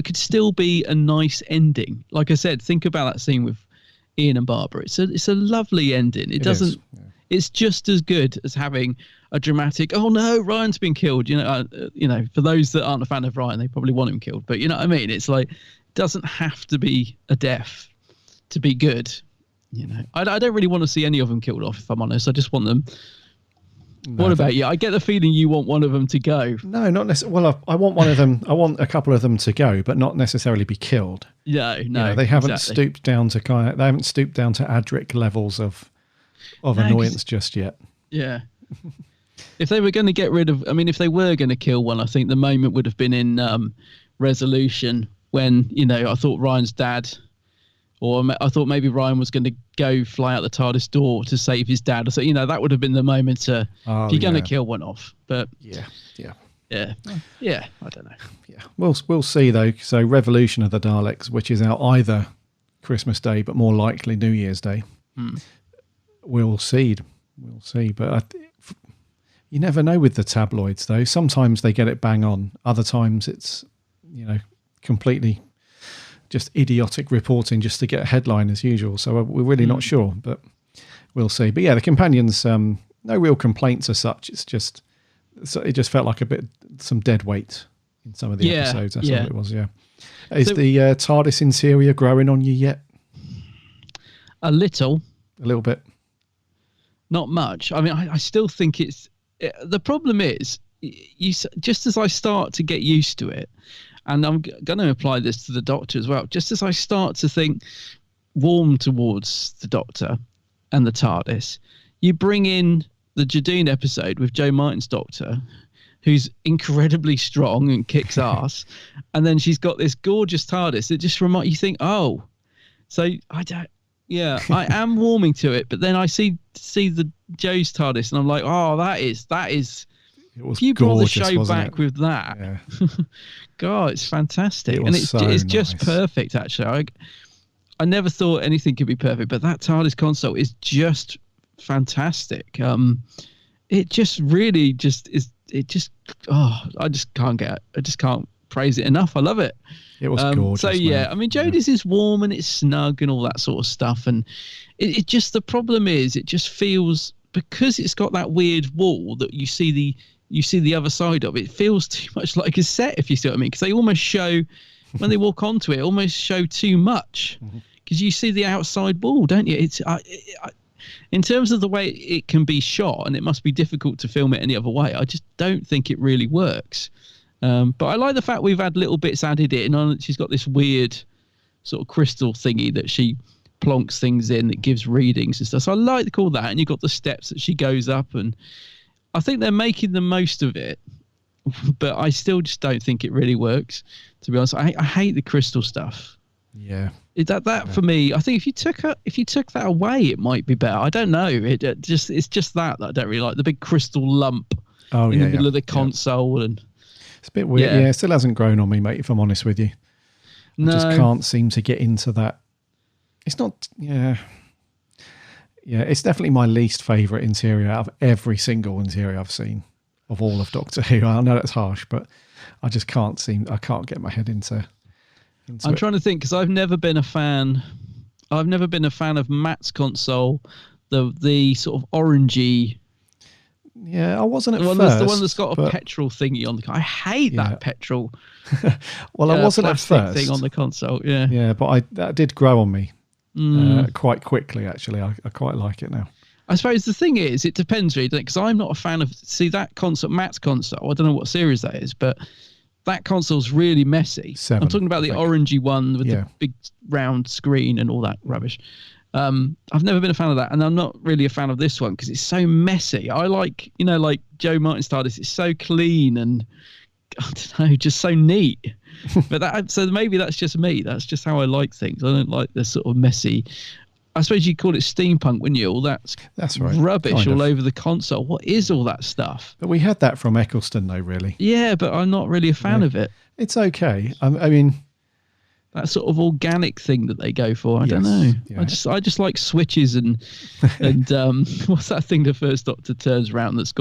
could still be a nice ending. Like I said, think about that scene with Ian and Barbara. It's a lovely ending. It's just as good as having a dramatic, oh no, Ryan's been killed. For those that aren't a fan of Ryan, they probably want him killed. But you know what I mean? It's like, doesn't have to be a death to be good. I don't really want to see any of them killed off, if I'm honest. I just want them. No, what about you? I get the feeling you want one of them to go. No, not necessarily. Well, I want one of them. I want a couple of them to go, but not necessarily be killed. No, they haven't stooped down to Adric levels of annoyance just yet. Yeah. If they were going to get rid of, if they were going to kill one, I think the moment would have been in Resolution, when I thought Ryan's dad Or I thought maybe Ryan was going to go fly out the TARDIS door to save his dad. So, that would have been the moment to, if you're going to kill one off. But yeah. I don't know. Yeah, we'll see though. So, Revolution of the Daleks, which is out either Christmas Day, but more likely New Year's Day. We'll see. But you never know with the tabloids, though. Sometimes they get it bang on. Other times it's, completely just idiotic reporting just to get a headline as usual. So we're really not sure, but we'll see. But yeah, the companions, no real complaints as such. It just felt like some dead weight in some of the episodes. That's all it was. Yeah. Is the TARDIS interior growing on you yet? A little bit. Not much. I mean, I still think the problem is, just as I start to get used to it, and I'm going to apply this to the Doctor as well, just as I start to warm towards the Doctor and the TARDIS, you bring in the Jadoon episode with Joe Martin's Doctor, who's incredibly strong and kicks ass, and then she's got this gorgeous TARDIS that just reminds you think, oh, so I don't. Yeah, I am warming to it, but then I see the Joe's TARDIS, and I'm like, oh, that is. It was if you brought the gorgeous, show back with that, God, it's fantastic, and it's just perfect. Actually, I never thought anything could be perfect, but that TARDIS console is just fantastic. It just really is. It just I just can't praise it enough. I love it. It was gorgeous. So yeah, I mean, Jodie's is warm and it's snug and all that sort of stuff, and it just, the problem is it just feels, because it's got that weird wall that you see the other side of it, feels too much like a set, if you see what I mean, because they almost show, when they walk onto it, almost show too much, because you see the outside wall, don't you? It's in terms of the way it can be shot, and it must be difficult to film it any other way, I just don't think it really works. But I like the fact we've had little bits added in. On she's got this weird sort of crystal thingy that she plonks things in that gives readings and stuff. So I like all that. And you've got the steps that she goes up, and I think they're making the most of it. But I still just don't think it really works, to be honest. I hate the crystal stuff. Yeah. That for me, I think if you took that away, it might be better. I don't know. It's just that I don't really like, the big crystal lump in the middle of the console and. It's a bit weird. Yeah, it still hasn't grown on me, mate, if I'm honest with you. I just can't seem to get into that. It's not, yeah, it's definitely my least favourite interior out of every single interior I've seen of all of Doctor Who. I know that's harsh, but I just can't get my head into I'm trying to think, because I've never been a fan of Matt's console, the sort of orangey. Yeah, I wasn't at first. The one that's got a petrol thingy on the. I hate that petrol. Well, I wasn't at first thing on the console. Yeah, yeah, but that did grow on me quite quickly. Actually, I quite like it now. I suppose the thing is, it depends really, because I'm not a fan of. See that console, Matt's console. I don't know what series that is, but that console's really messy. 7, I'm talking about the orangey one with the big round screen and all that rubbish. I've never been a fan of that, and I'm not really a fan of this one because it's so messy. I like, like Joe Martin's TARDIS, it's so clean and I don't know, just so neat. But so maybe that's just me. That's just how I like things. I don't like the sort of messy. I suppose you'd call it steampunk, wouldn't you? All that's right. Rubbish all over the console. What is all that stuff? But we had that from Eccleston, though, really. Yeah, but I'm not really a fan of it. It's okay. I mean. That sort of organic thing that they go for. I don't know. Yeah. I just like switches and what's that thing the first Doctor turns around it's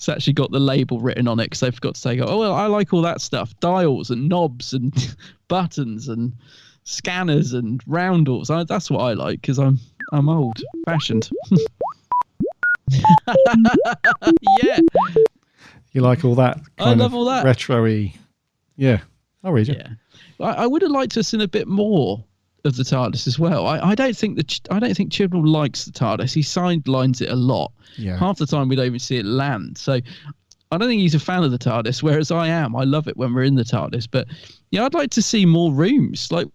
actually got the label written on it because they forgot to say, oh well, I like all that stuff, dials and knobs and buttons and scanners and roundels. That's what I like because I'm old fashioned. Yeah. You like all that? I love all that retro-y. Yeah, I'll read you. Yeah. I would have liked to have seen a bit more of the TARDIS as well. I don't think Chibnall likes the TARDIS. He sidelines it a lot. Yeah. Half the time we don't even see it land. So I don't think he's a fan of the TARDIS, whereas I am. I love it when we're in the TARDIS. But yeah, I'd like to see more rooms. Like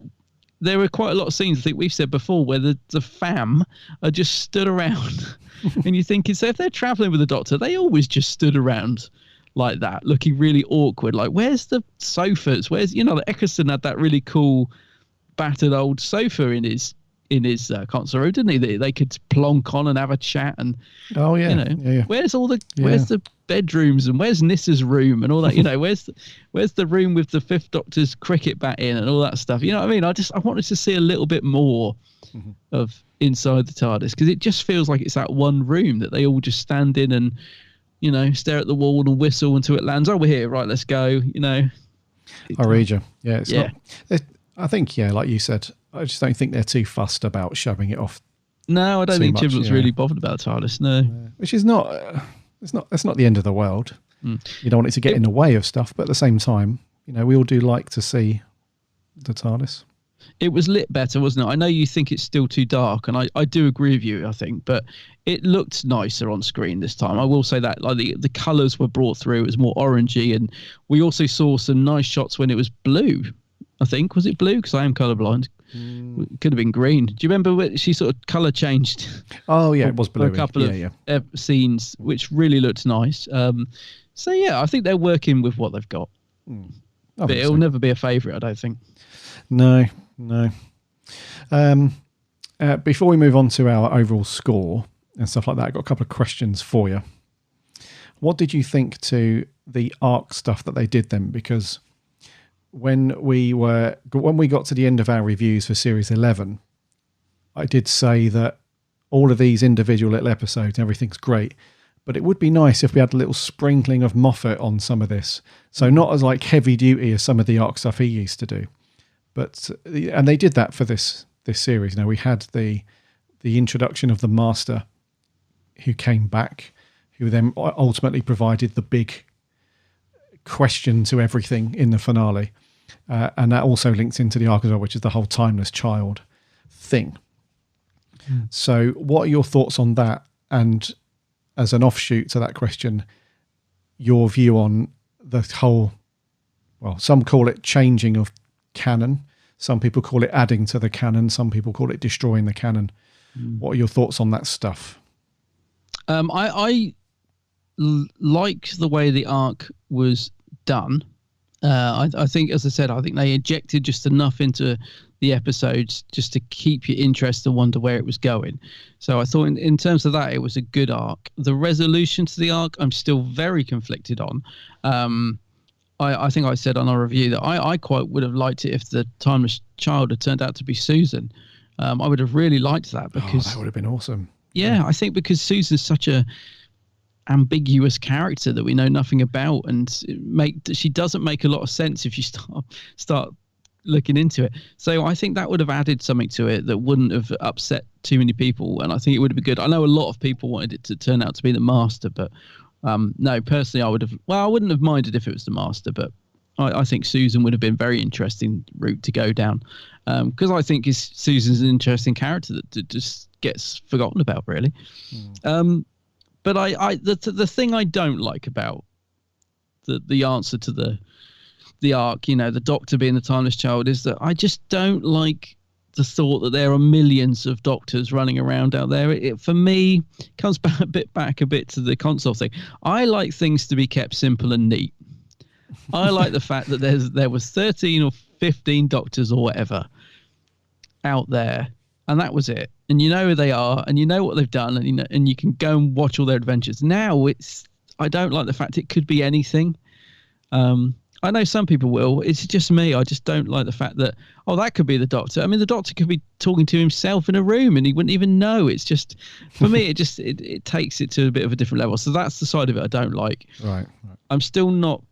there were quite a lot of scenes, I think we've said before, where the fam are just stood around. And you're thinking, so if they're traveling with the Doctor, they always just stood around like that, looking really awkward. Like, where's the sofas? Where's, the Eccleston had that really cool battered old sofa in his console room, didn't he? They could plonk on and have a chat and where's the bedrooms and where's Nissa's room and all that, where's the room with the Fifth Doctor's cricket bat in and all that stuff, you know what I mean? I wanted to see a little bit more of inside the TARDIS, because it just feels like it's that one room that they all just stand in and stare at the wall and whistle until it lands. Oh, we're here, right, let's go. I read you. Yeah, it's not. I think, like you said, I just don't think they're too fussed about shoving it off. No, I don't think Chibnall's really bothered about TARDIS. No, which is not. That's not the end of the world. You don't want it to get in the way of stuff, but at the same time, we all do like to see the TARDIS. It was lit better, wasn't it? I know you think it's still too dark, and I do agree with you, I think, but it looked nicer on screen this time. I will say that. Like the colours were brought through. It was more orangey, and we also saw some nice shots when it was blue. I think. Was it blue? Because I am colourblind. It could have been green. Do you remember when she sort of colour changed? Oh, yeah, it was blue. For a couple of scenes, which really looked nice. So, yeah, I think they're working with what they've got. But it'll never be a favourite, I don't think. No. Before we move on to our overall score and stuff like that, I've got a couple of questions for you. What did you think to the arc stuff that they did then? Because when we got to the end of our reviews for Series 11, I did say that all of these individual little episodes, everything's great, but it would be nice if we had a little sprinkling of Moffat on some of this. So not as like heavy duty as some of the arc stuff he used to do. And they did that for this series. Now we had the introduction of the Master, who came back, who then ultimately provided the big question to everything in the finale, and that also links into the arc as well, which is the whole timeless child thing. So, what are your thoughts on that? And as an offshoot to that question, your view on the whole? Well, some call it changing of canon. Some people call it adding to the canon. Some people call it destroying the canon. What are your thoughts on that stuff? I like the way the arc was done. I think, as I said, I think they injected just enough into the episodes just to keep you interested and wonder where it was going. So I thought in terms of that, it was a good arc. The resolution to the arc, I'm still very conflicted on. I think I said on our review that I quite would have liked it if the timeless child had turned out to be Susan. I would have really liked that, because that would have been awesome. Yeah, I think because Susan's such a ambiguous character that we know nothing about, and she doesn't make a lot of sense if you start looking into it. So I think that would have added something to it that wouldn't have upset too many people, and I think it would have been good. I know a lot of people wanted it to turn out to be the Master, but no, personally, I wouldn't have minded if it was the Master, but I think Susan would have been a very interesting route to go down, because I think Susan's an interesting character that just gets forgotten about, really. But the thing I don't like about the answer to the arc, the Doctor being the timeless child, is that I just don't like the thought that there are millions of Doctors running around out there. It for me comes back a bit to the console thing. I like things to be kept simple and neat. I like the fact that there was 13 or 15 Doctors or whatever out there, and that was it. And you know who they are, and you know what they've done, and you can go and watch all their adventures. Now I don't like the fact it could be anything. I know some people will. It's just me. I just don't like the fact that, that could be the Doctor. I mean, the Doctor could be talking to himself in a room and he wouldn't even know. It's just, for me, it takes it to a bit of a different level. So that's the side of it I don't like. Right. I'm still not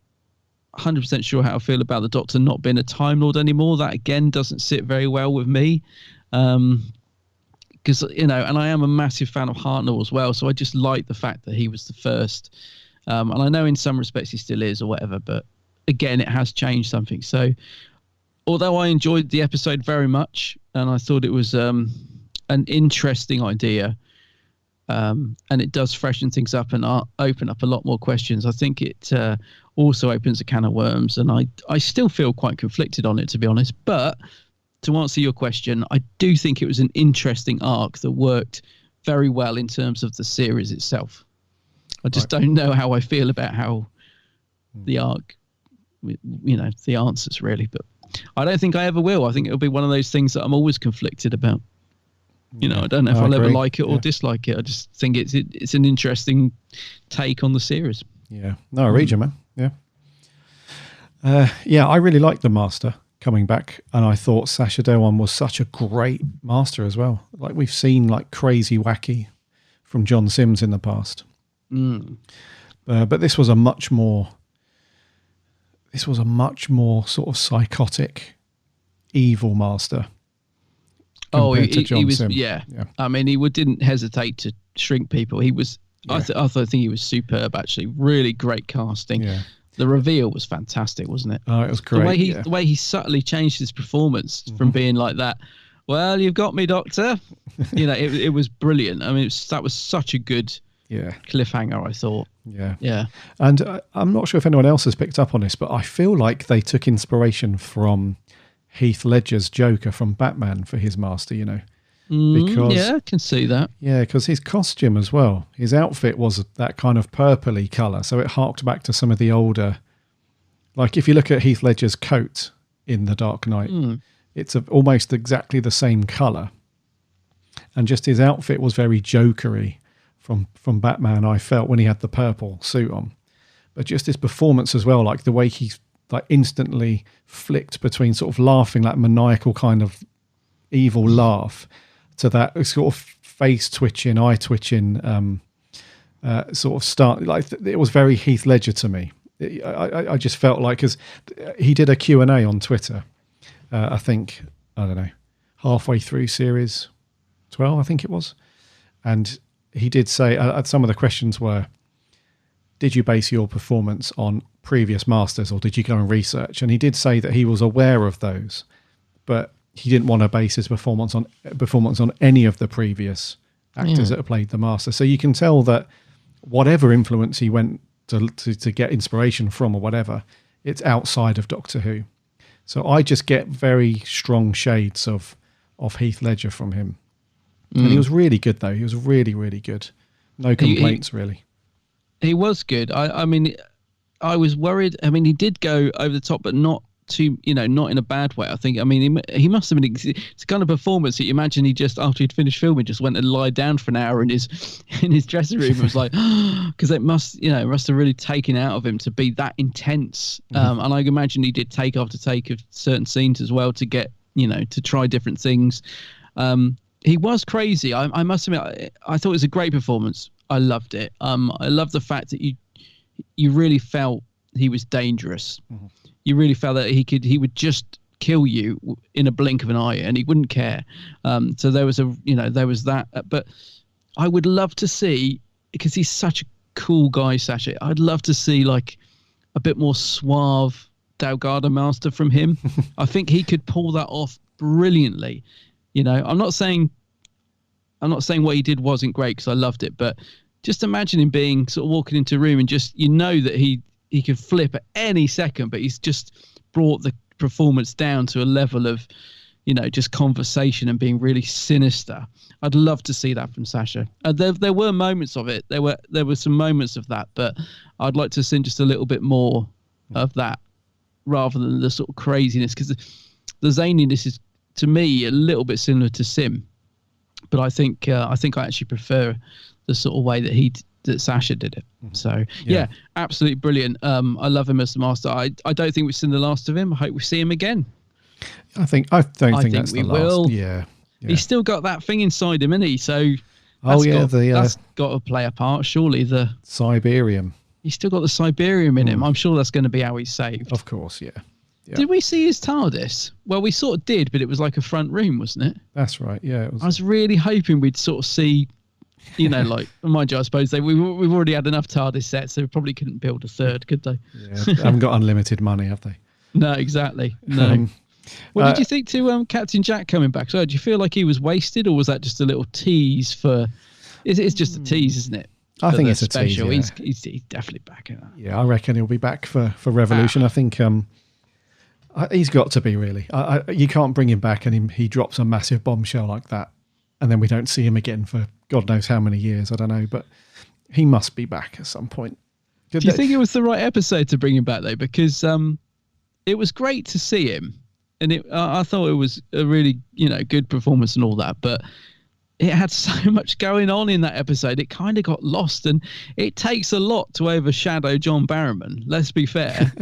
100% sure how I feel about the Doctor not being a Time Lord anymore. That, again, doesn't sit very well with me. Because, and I am a massive fan of Hartnell as well. So I just like the fact that he was the first. And I know in some respects he still is or whatever, but again, it has changed something. So although I enjoyed the episode very much and I thought it was an interesting idea, and it does freshen things up and open up a lot more questions, I think it also opens a can of worms, and I still feel quite conflicted on it, to be honest. But to answer your question, I do think it was an interesting arc that worked very well in terms of the series itself. I just don't know how I feel about how the arc, the answers really, but I don't think I ever will. I think it'll be one of those things that I'm always conflicted about. You know, I don't know if I'll ever like it or dislike it. I just think it's an interesting take on the series. Yeah. No, I read you, man. Yeah. I really liked the Master coming back, and I thought Sacha Dhawan was such a great Master as well. Like, we've seen like crazy wacky from John Sims in the past. But this was a much more sort of psychotic, evil Master. He was. Yeah. I mean, he didn't hesitate to shrink people. He was. Yeah. I think he was superb. Actually, really great casting. Yeah. The reveal was fantastic, wasn't it? Oh, it was great. The way he subtly changed his performance from being like that. Well, you've got me, Doctor. You know, it was brilliant. I mean, that was such a good cliffhanger, I thought. Yeah. And I'm not sure if anyone else has picked up on this, but I feel like they took inspiration from Heath Ledger's Joker from Batman for his Master, you know. Because, I can see that. Yeah, because his costume as well, his outfit was that kind of purpley colour, so it harked back to some of the older... Like, if you look at Heath Ledger's coat in The Dark Knight, it's almost exactly the same colour. And just his outfit was very Jokery from Batman, I felt, when he had the purple suit on. But just his performance as well, like the way he like instantly flicked between sort of laughing, that maniacal kind of evil laugh, to that sort of face twitching, eye twitching sort of start. Like, it was very Heath Ledger to me. I just felt like, because he did a Q&A on Twitter, I think, I don't know, halfway through series 12, I think it was. And he did say, some of the questions were, did you base your performance on previous Masters, or did you go and research? And he did say that he was aware of those, but he didn't want to base his performance on any of the previous actors that have played the Master. So you can tell that whatever influence he went to get inspiration from or whatever, it's outside of Doctor Who. So I just get very strong shades of Heath Ledger from him. And he was really good, though. He was really, really good. No complaints, really. He was good. I mean, I was worried. I mean, he did go over the top, but not too, not in a bad way. I think. I mean, he must have been. It's the kind of performance that you imagine he just, after he'd finished filming, just went and lied down for an hour in his dressing room. It was like, because it must have really taken out of him to be that intense. And I imagine he did take after take of certain scenes as well to get, to try different things. He was crazy. I must admit, I thought it was a great performance. I loved it. I love the fact that you really felt he was dangerous. You really felt that he would just kill you in a blink of an eye, and he wouldn't care. So there was that. But I would love to see, because he's such a cool guy, Sacha, I'd love to see like a bit more suave Delgado Master from him. I think he could pull that off brilliantly. I'm not saying what he did wasn't great, because I loved it, but just imagine him being sort of walking into a room and just, that he could flip at any second, but he's just brought the performance down to a level of, just conversation and being really sinister. I'd love to see that from Sacha. There were moments of it. There were some moments of that, but I'd like to see just a little bit more of that rather than the sort of craziness, because the zaniness is, to me, a little bit similar to Sim, but I think I actually prefer the sort of way that Sacha did it. So yeah, absolutely brilliant. I love him as the Master. I don't think we've seen the last of him. I hope we see him again. I don't think that's the last. Will. Yeah. He's still got that thing inside him, isn't he? So that's got to play a part. Surely the Siberium. He's still got the Siberium in him. I'm sure that's going to be how he's saved. Of course, yeah. Did we see his TARDIS? Well, we sort of did, but it was like a front room, wasn't it? That's right. Yeah, it was. I was really hoping we'd sort of see, like, mind you, I suppose we've already had enough TARDIS sets, so we probably couldn't build a third, could they? Yeah, they haven't got unlimited money, have they? No, exactly. No. What did you think to Captain Jack coming back? So, do you feel like he was wasted, or was that just a little tease for? It's just a tease, isn't it? I think it's special. A tease. Yeah. He's definitely back. Yeah, I reckon he'll be back for Revolution. I think. He's got to be, really. You can't bring him back and he drops a massive bombshell like that, and then we don't see him again for God knows how many years. I don't know, but he must be back at some point. Do you think it was the right episode to bring him back, though? Because it was great to see him, and I thought it was a really good performance and all that, but it had so much going on in that episode. It kind of got lost, and it takes a lot to overshadow John Barrowman. Let's be fair.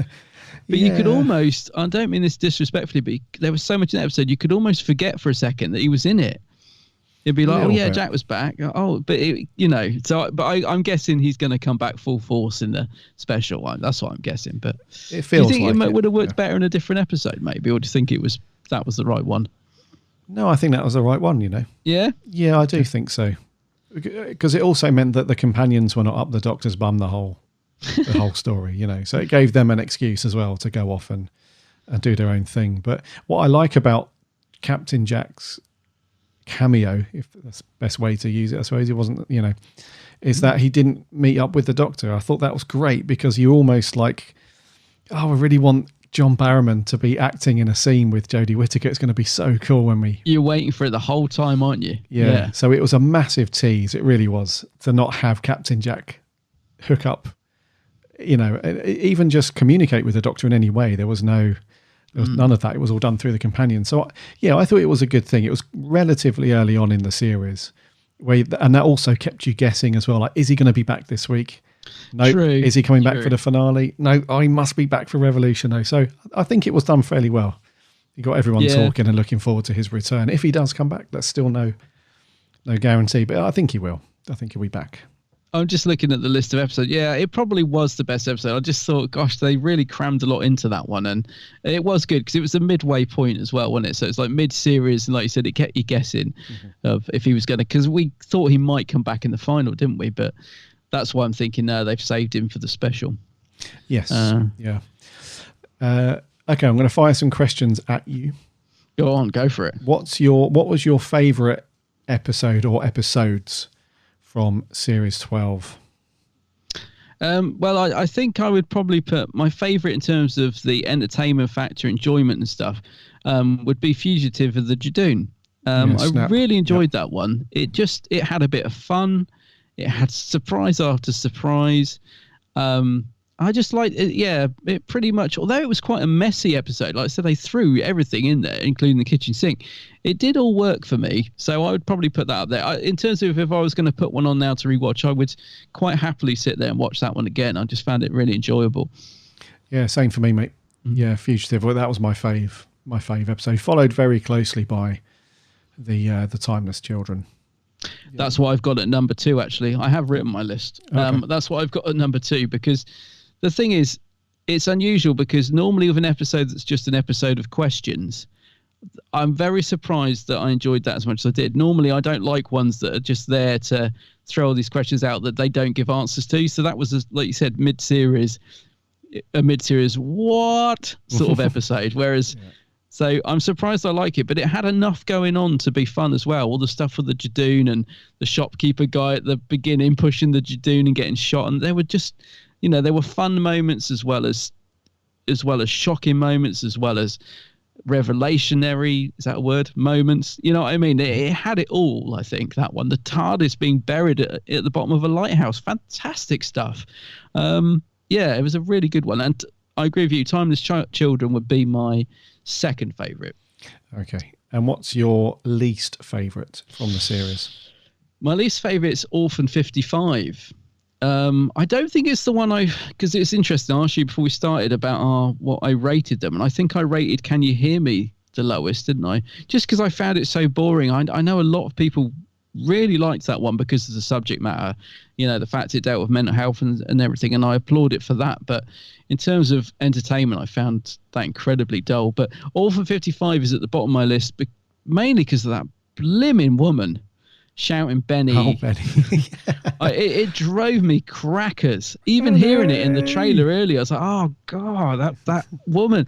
But you could almost, I don't mean this disrespectfully, but there was so much in the episode, you could almost forget for a second that he was in it. It'd be like, bit. Jack was back. Oh, but I'm guessing he's going to come back full force in the special one. That's what I'm guessing. But it feels do you think like it would have worked better in a different episode, maybe, or do you think that was the right one? No, I think that was the right one. Yeah, yeah, I do think so, because it also meant that the companions were not up the Doctor's bum the whole story. So it gave them an excuse as well to go off and do their own thing. But what I like about Captain Jack's cameo, if that's the best way to use it, I suppose, it wasn't, is that he didn't meet up with the Doctor. I thought that was great, because you almost like, I really want John Barrowman to be acting in a scene with Jodie Whittaker. It's going to be so cool when you're waiting for it the whole time, aren't you? Yeah. So it was a massive tease. It really was, to not have Captain Jack hook up, even just communicate with the Doctor in any way. There was none of that. It was all done through the companion. So I thought it was a good thing. It was relatively early on in the series, and that also kept you guessing as well. Like, is he going to be back this week? No. True. Is he coming back for the finale? No. He must be back for Revolution. No. So I think it was done fairly well. You got everyone talking and looking forward to his return. If he does come back, that's still no guarantee, but I think he will. I think he'll be back. I'm just looking at the list of episodes. Yeah, it probably was the best episode. I just thought, gosh, they really crammed a lot into that one. And it was good because it was a midway point as well, wasn't it? So it's like mid-series. And like you said, it kept you guessing of if he was going to, because we thought he might come back in the final, didn't we? But that's why I'm thinking now they've saved him for the special. Yes. Yeah. Okay, I'm going to fire some questions at you. Go on, go for it. What was your favourite episode or episodes from Series 12? Well, I think I would probably put my favourite in terms of the entertainment factor, enjoyment and stuff, would be Fugitive of the Jadoon. I really enjoyed that one. It had a bit of fun. It had surprise after surprise. I just liked it. Yeah, it pretty much, although it was quite a messy episode, like I said, they threw everything in there, including the kitchen sink. It did all work for me. So I would probably put that up there. In terms of if I was going to put one on now to rewatch, I would quite happily sit there and watch that one again. I just found it really enjoyable. Yeah, same for me, mate. Yeah, Fugitive. Well, that was my fave episode, followed very closely by the Timeless Children. That's what I've got at number 2, actually. I have written my list. Okay. That's what I've got at number 2, because the thing is, it's unusual because normally with an episode that's just an episode of questions, I'm very surprised that I enjoyed that as much as I did. Normally, I don't like ones that are just there to throw all these questions out that they don't give answers to. So that was, like you said, a mid-series what sort of episode. Whereas, so I'm surprised I like it, but it had enough going on to be fun as well. All the stuff with the Jadoon and the shopkeeper guy at the beginning pushing the Jadoon and getting shot. And they were just... there were fun moments as well as shocking moments, as well as revelationary, is that a word? Moments. You know what I mean? It had it all, I think, that one. The TARDIS being buried at the bottom of a lighthouse. Fantastic stuff. Yeah, it was a really good one. And I agree with you. Timeless Children would be my second favourite. Okay. And what's your least favourite from the series? My least favourite is Orphan 55. I don't think it's the one because it's interesting. I asked you before we started about what I rated them, and I think I rated Can You Hear Me the lowest, didn't I? Just because I found it so boring. I know a lot of people really liked that one because of the subject matter, the fact it dealt with mental health and everything, and I applaud it for that. But in terms of entertainment, I found that incredibly dull. But Orphan 55 is at the bottom of my list, mainly because of that blimmin' woman shouting Benny. Oh, Benny. It drove me crackers. Even hearing it in the trailer earlier, I was like, oh, God, that woman.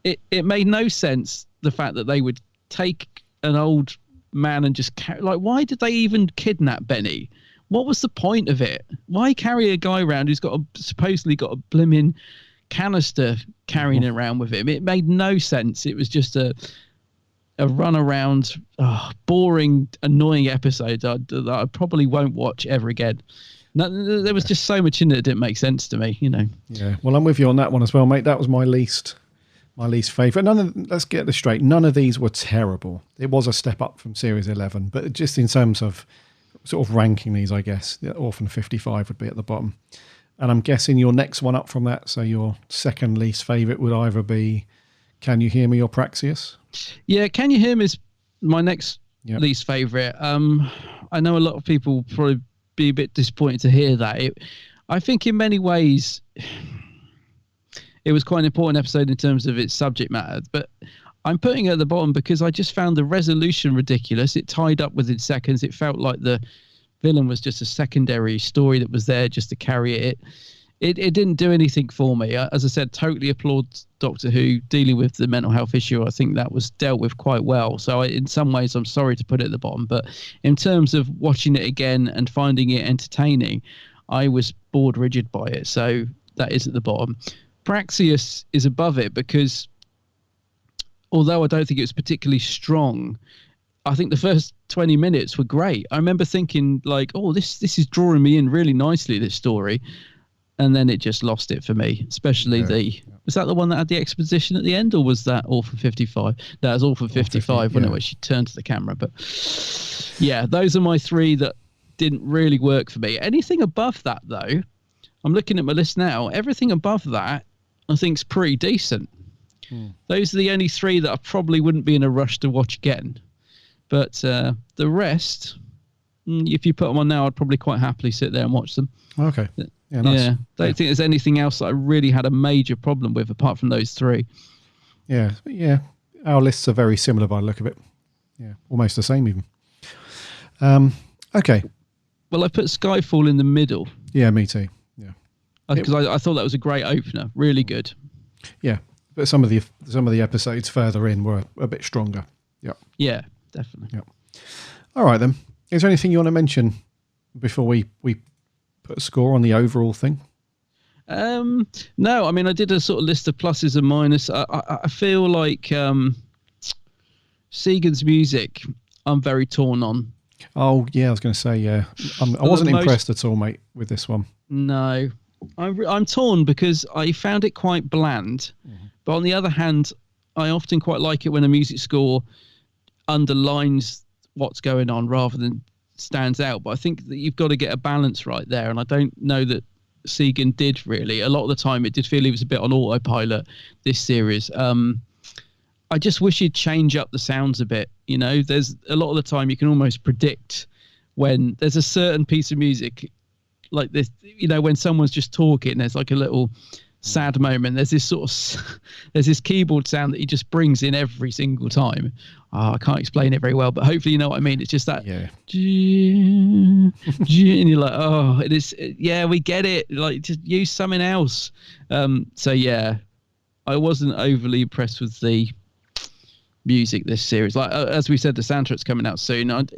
It made no sense, the fact that they would take an old man and just carry... Like, why did they even kidnap Benny? What was the point of it? Why carry a guy around who's supposedly got a blimmin' canister carrying around with him? It made no sense. It was just a run around, boring, annoying episode that I probably won't watch ever again. There was just so much in it that didn't make sense to me, Yeah, well, I'm with you on that one as well, mate. That was my least My least favourite. Let's get this straight. None of these were terrible. It was a step up from Series 11, but just in terms of sort of ranking these, I guess, the Orphan 55 would be at the bottom. And I'm guessing your next one up from that, so your second least favourite would either be Can You Hear Me or Praxeus? Yeah, Can You Hear Me is my next least favourite. I know a lot of people probably be a bit disappointed to hear that. I think in many ways it was quite an important episode in terms of its subject matter, but I'm putting it at the bottom because I just found the resolution ridiculous. It tied up within seconds. It felt like the villain was just a secondary story that was there just to carry it. It didn't do anything for me. As I said, totally applaud Doctor Who dealing with the mental health issue. I think that was dealt with quite well. So in some ways, I'm sorry to put it at the bottom. But in terms of watching it again and finding it entertaining, I was bored rigid by it. So that is at the bottom. Praxeus is above it because although I don't think it was particularly strong, I think the first 20 minutes were great. I remember thinking like, oh, this is drawing me in really nicely, this story. And then it just lost it for me, especially was that the one that had the exposition at the end, or was that Orphan 55? That was Orphan 55, wasn't it, where she turned to the camera. But yeah, those are my three that didn't really work for me. Anything above that, though, I'm looking at my list now, everything above that I think is pretty decent. Those are the only three that I probably wouldn't be in a rush to watch again. But the rest, if you put them on now, I'd probably quite happily sit there and watch them. Okay. Yeah, nice. Don't think there's anything else that I really had a major problem with apart from those three. Yeah. Our lists are very similar by the look of it. Yeah, almost the same even. Okay. Well, I put Skyfall in the middle. Yeah, me too. Yeah. Because I thought that was a great opener. Really good. Yeah. But some of the episodes further in were a bit stronger. Yeah. Yeah, definitely. Yeah. All right then. Is there anything you want to mention before we put a score on the overall thing? No, I mean I did a sort of list of pluses and minuses. I feel like Segan's music I'm very torn on. Oh yeah, I was going to say I wasn't impressed at all, mate, with this one. No, I'm torn because I found it quite bland. But on the other hand, I often quite like it when a music score underlines what's going on rather than stands out. But I think that you've got to get a balance right there. And I don't know that Segan did really. A lot of the time it did feel he was a bit on autopilot, this series. I just wish he'd change up the sounds a bit. You know, there's a lot of the time you can almost predict when there's a certain piece of music like this, you know, when someone's just talking, there's like a little sad moment. There's this sort of, there's this keyboard sound that he just brings in every single time. I can't explain it very well, but hopefully you know what I mean. It's just that, and you're like, oh, it is. Yeah, we get it. Like, just use something else. So yeah, I wasn't overly impressed with the music this series. Like as we said, the soundtrack's coming out soon. I'd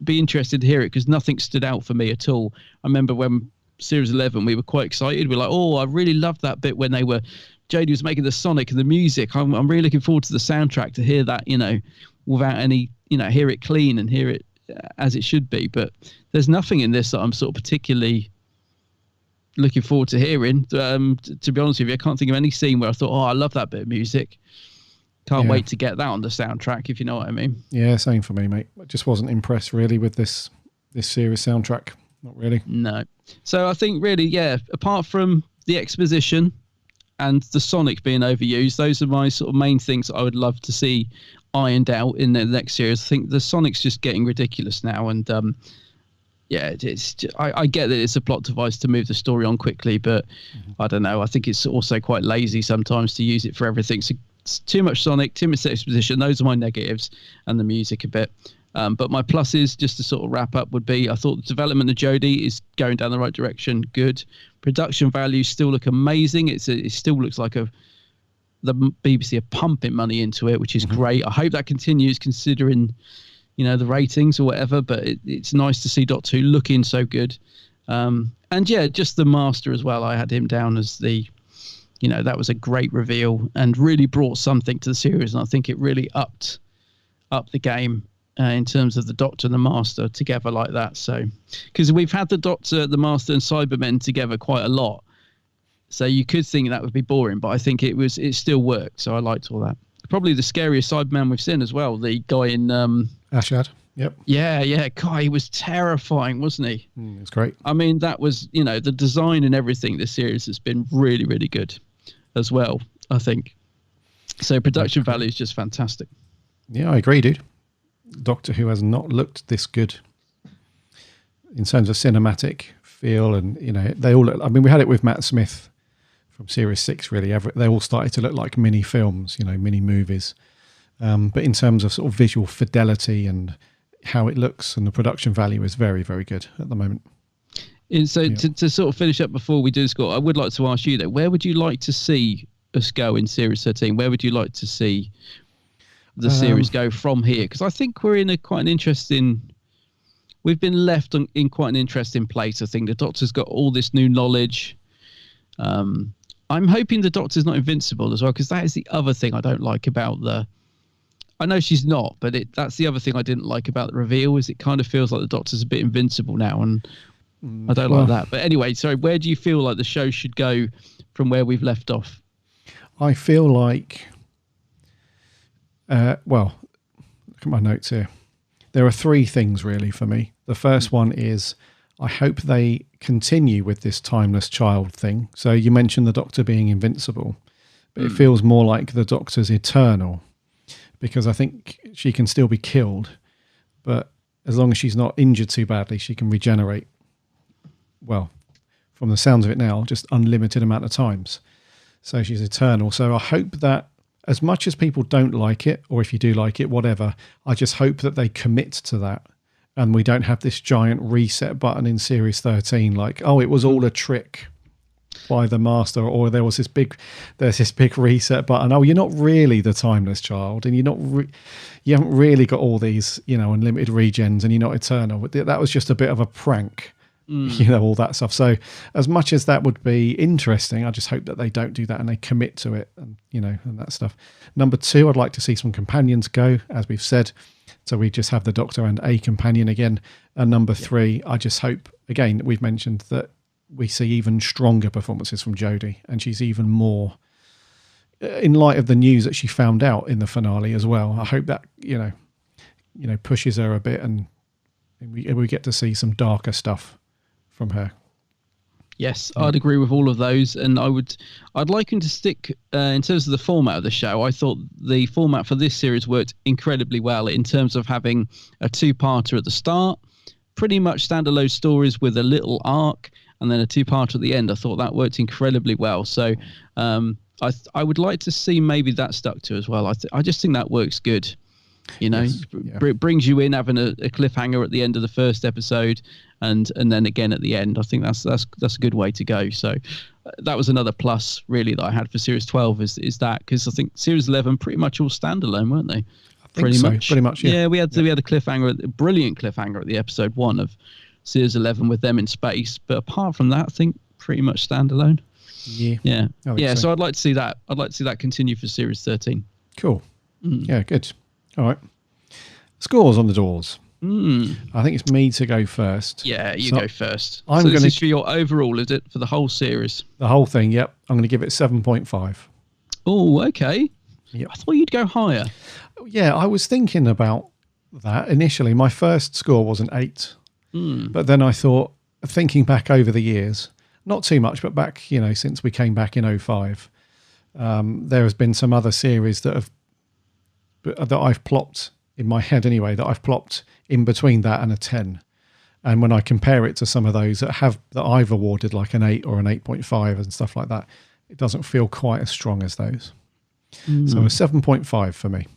be interested to hear it because nothing stood out for me at all. I remember when Series 11, we were quite excited. We're like, oh, I really loved that bit when Jodie was making the Sonic and the music. I'm really looking forward to the soundtrack to hear that, you know, without any, you know, hear it clean and hear it as it should be. But there's nothing in this that I'm sort of particularly looking forward to hearing. To be honest with you, I can't think of any scene where I thought, oh, I love that bit of music. Can't wait to get that on the soundtrack, if you know what I mean. Yeah, same for me, mate. I just wasn't impressed really with this series soundtrack. Not really. No. So I think really, yeah, apart from the exposition and the Sonic being overused, those are my sort of main things I would love to see ironed out in the next series. I think the Sonic's just getting ridiculous now. And yeah, it's just, I get that it's a plot device to move the story on quickly, but I don't know. I think it's also quite lazy sometimes to use it for everything. So it's too much Sonic, too much exposition. Those are my negatives, and the music a bit. But my pluses, just to sort of wrap up, would be I thought the development of Jodie is going down the right direction. Good. Production values still look amazing. It still looks like the BBC are pumping money into it, which is great. I hope that continues considering, you know, the ratings or whatever. But it's nice to see Doctor Who looking so good. And yeah, just the Master as well. I had him down as the, you know, that was a great reveal and really brought something to the series. And I think it really upped the game. In terms of the Doctor and the Master together like that. So, because we've had the Doctor, the Master and Cybermen together quite a lot So you could think that would be boring, but I think it still worked. So I liked all that. Probably the scariest Cyberman we've seen as well. The guy in Ashad. Yep. Yeah. God, he was terrifying, wasn't he? It's great. I mean, that was, the design and everything. This series has been really, really good as well, I think. So production value is just fantastic. Yeah, I agree, dude. Doctor Who has not looked this good in terms of cinematic feel, and they all look. I mean, we had it with Matt Smith from Series 6. Really, they all started to look like mini films, mini movies. But in terms of sort of visual fidelity and how it looks, and the production value is very, very good at the moment. And so to sort of finish up before we do score, I would like to ask you though, where would you like to see us go in Series 13? Where would you like to see the series go from here? Because I think we're in quite an interesting. We've been left in quite an interesting place. I think the Doctor's got all this new knowledge. I'm hoping the Doctor's not invincible as well, because that is the other thing I don't like about the. I know she's not, but that's the other thing I didn't like about the reveal, is it kind of feels like the Doctor's a bit invincible now, and I don't like that. But anyway, sorry, where do you feel like the show should go from where we've left off? I feel like, look at my notes here. There are three things really for me. The first one is I hope they continue with this timeless child thing. So you mentioned the Doctor being invincible, but it feels more like the Doctor's eternal, because I think she can still be killed, but as long as she's not injured too badly, she can regenerate. Well, from the sounds of it now, just unlimited amount of times. So she's eternal. So I hope that, as much as people don't like it, or if you do like it, whatever, I just hope that they commit to that, and we don't have this giant reset button in Series 13, like, oh, it was all a trick by the Master, or there's this big reset button. Oh, you're not really the timeless child, and you haven't really got all these, unlimited regens, and you're not eternal. That was just a bit of a prank. All that stuff. So as much as that would be interesting, I just hope that they don't do that and they commit to it, and and that stuff. Number two, I'd like to see some companions go, as we've said. So we just have the Doctor and a companion again. And number three, I just hope, again, we've mentioned that we see even stronger performances from Jodie, and she's even more, in light of the news that she found out in the finale as well. I hope that, pushes her a bit, and we get to see some darker stuff from her. Yes, I'd agree with all of those, and I'd like him to stick in terms of the format of the show. I thought the format for this series worked incredibly well in terms of having a two-parter at the start, pretty much standalone stories with a little arc, and then a two-parter at the end. I thought that worked incredibly well. So I would like to see maybe that stuck to as well. I just think that works good. It brings you in, having a cliffhanger at the end of the first episode, and then again at the end. I think that's a good way to go. So that was another plus really that I had for Series 12 is that, because I think Series 11 pretty much all standalone, weren't they? Pretty much. Yeah, we had a cliffhanger, a brilliant cliffhanger at the episode 1 of Series 11 with them in space. But apart from that, I think pretty much standalone. Yeah. So I'd like to see that. I'd like to see that continue for Series 13. Cool. Yeah, good. All right. Scores on the doors. I think it's me to go first. Yeah, you go first. This is for your overall, is it? For the whole series? The whole thing, yep. I'm going to give it 7.5. Oh, okay. Yep. I thought you'd go higher. Yeah, I was thinking about that initially. My first score was an 8. But then I thought, thinking back over the years, not too much, but back, since we came back in 2005, there has been some other series that I've plopped in my head anyway, that I've plopped in between that and a 10. And when I compare it to some of those that I've awarded like an 8 or an 8.5 and stuff like that, it doesn't feel quite as strong as those. So a 7.5 for me.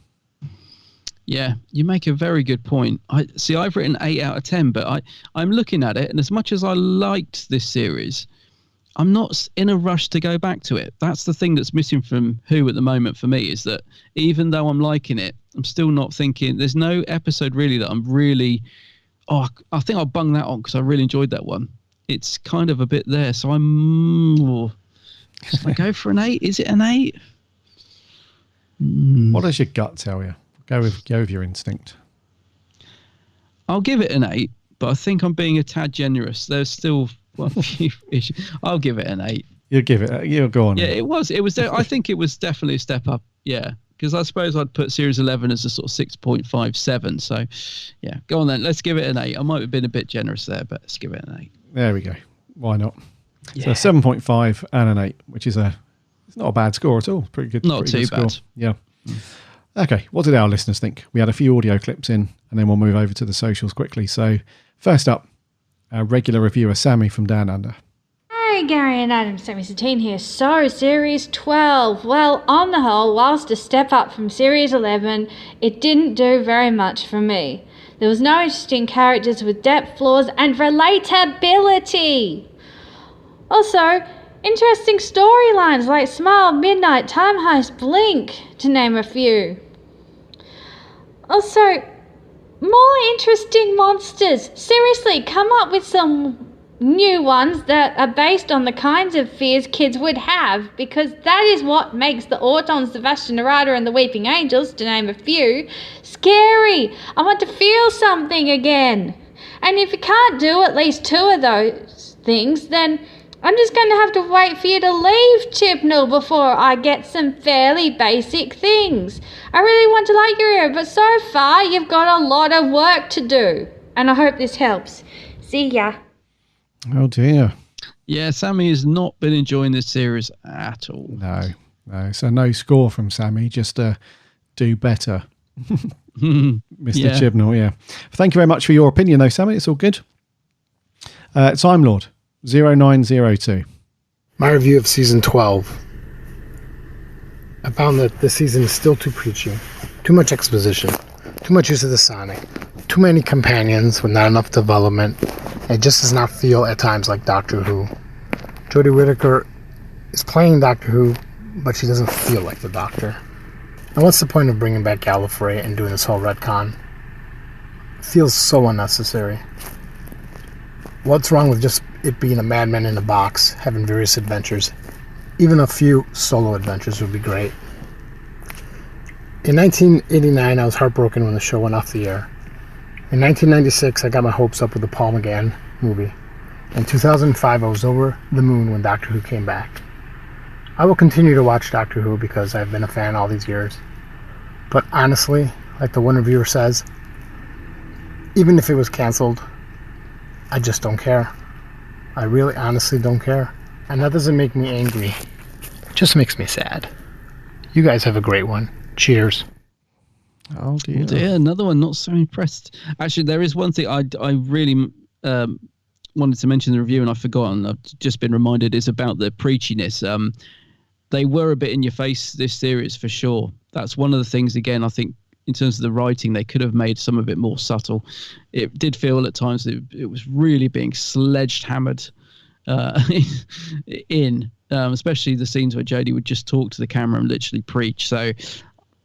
Yeah, you make a very good point. I've written 8 out of 10, but I'm looking at it, and as much as I liked this series, I'm not in a rush to go back to it. That's the thing that's missing from Who at the moment for me, is that even though I'm liking it, I'm still not thinking, there's no episode really that I'm really, I think I'll bung that on because I really enjoyed that one. It's kind of a bit there. So should I go for an 8? Is it an 8? What does your gut tell you? Go with your instinct. I'll give it an 8, but I think I'm being a tad generous. There's still I'll give it an 8. You'll give it. You'll go on. Yeah, it was. I think it was definitely a step up. Yeah, because I suppose I'd put Series 11 as a sort of 6.57. So, yeah, go on then. Let's give it an 8. I might have been a bit generous there, but let's give it an 8. There we go. Why not? Yeah. So 7.5 and an 8, which is it's not a bad score at all. Pretty good. Not pretty too good bad. Score. Yeah. Okay. What did our listeners think? We had a few audio clips in, and then we'll move over to the socials quickly. So first up, our regular reviewer Sammy from Down Under. Hey Gary and Adam, Sammy Satine here. So, Series 12. Well, on the whole, whilst a step up from Series 11, it didn't do very much for me. There was no interesting characters with depth, flaws, and relatability. Also, interesting storylines like Smile, Midnight, Time Heist, Blink, to name a few. Also, more interesting monsters. Seriously, come up with some new ones that are based on the kinds of fears kids would have, because that is what makes the Autons, the Vashnarada, and the Weeping Angels, to name a few, scary. I want to feel something again. And if you can't do at least 2 of those things, then I'm just going to have to wait for you to leave Chibnall before I get some fairly basic things. I really want to like your hero, but so far you've got a lot of work to do. And I hope this helps. See ya. Oh dear. Yeah, Sammy has not been enjoying this series at all. No. So no score from Sammy, just do better. Mr. Chibnall, yeah. Thank you very much for your opinion though, Sammy. It's all good. Time Lord 0902. My review of season 12. I found that this season is still too preachy. Too much exposition. Too much use of the Sonic. Too many companions with not enough development. It just does not feel at times like Doctor Who. Jodie Whittaker is playing Doctor Who, but she doesn't feel like the Doctor. And what's the point of bringing back Gallifrey and doing this whole retcon? It feels so unnecessary. What's wrong with just it being a madman in a box, having various adventures? Even a few solo adventures would be great. In 1989, I was heartbroken when the show went off the air. In 1996, I got my hopes up with the Paul McGann movie. In 2005, I was over the moon when Doctor Who came back. I will continue to watch Doctor Who because I've been a fan all these years. But honestly, like the one reviewer says, even if it was cancelled, I just don't care. I really honestly don't care. And that doesn't make me angry. It just makes me sad. You guys have a great one. Cheers. Oh dear. Another one not so impressed. Actually, there is one thing I really wanted to mention in the review and I've forgotten. I've just been reminded. It's about the preachiness. They were a bit in your face this series for sure. That's one of the things, again, I think in terms of the writing, they could have made some of it more subtle. It did feel at times that it was really being sledgehammered in, especially the scenes where Jodie would just talk to the camera and literally preach. So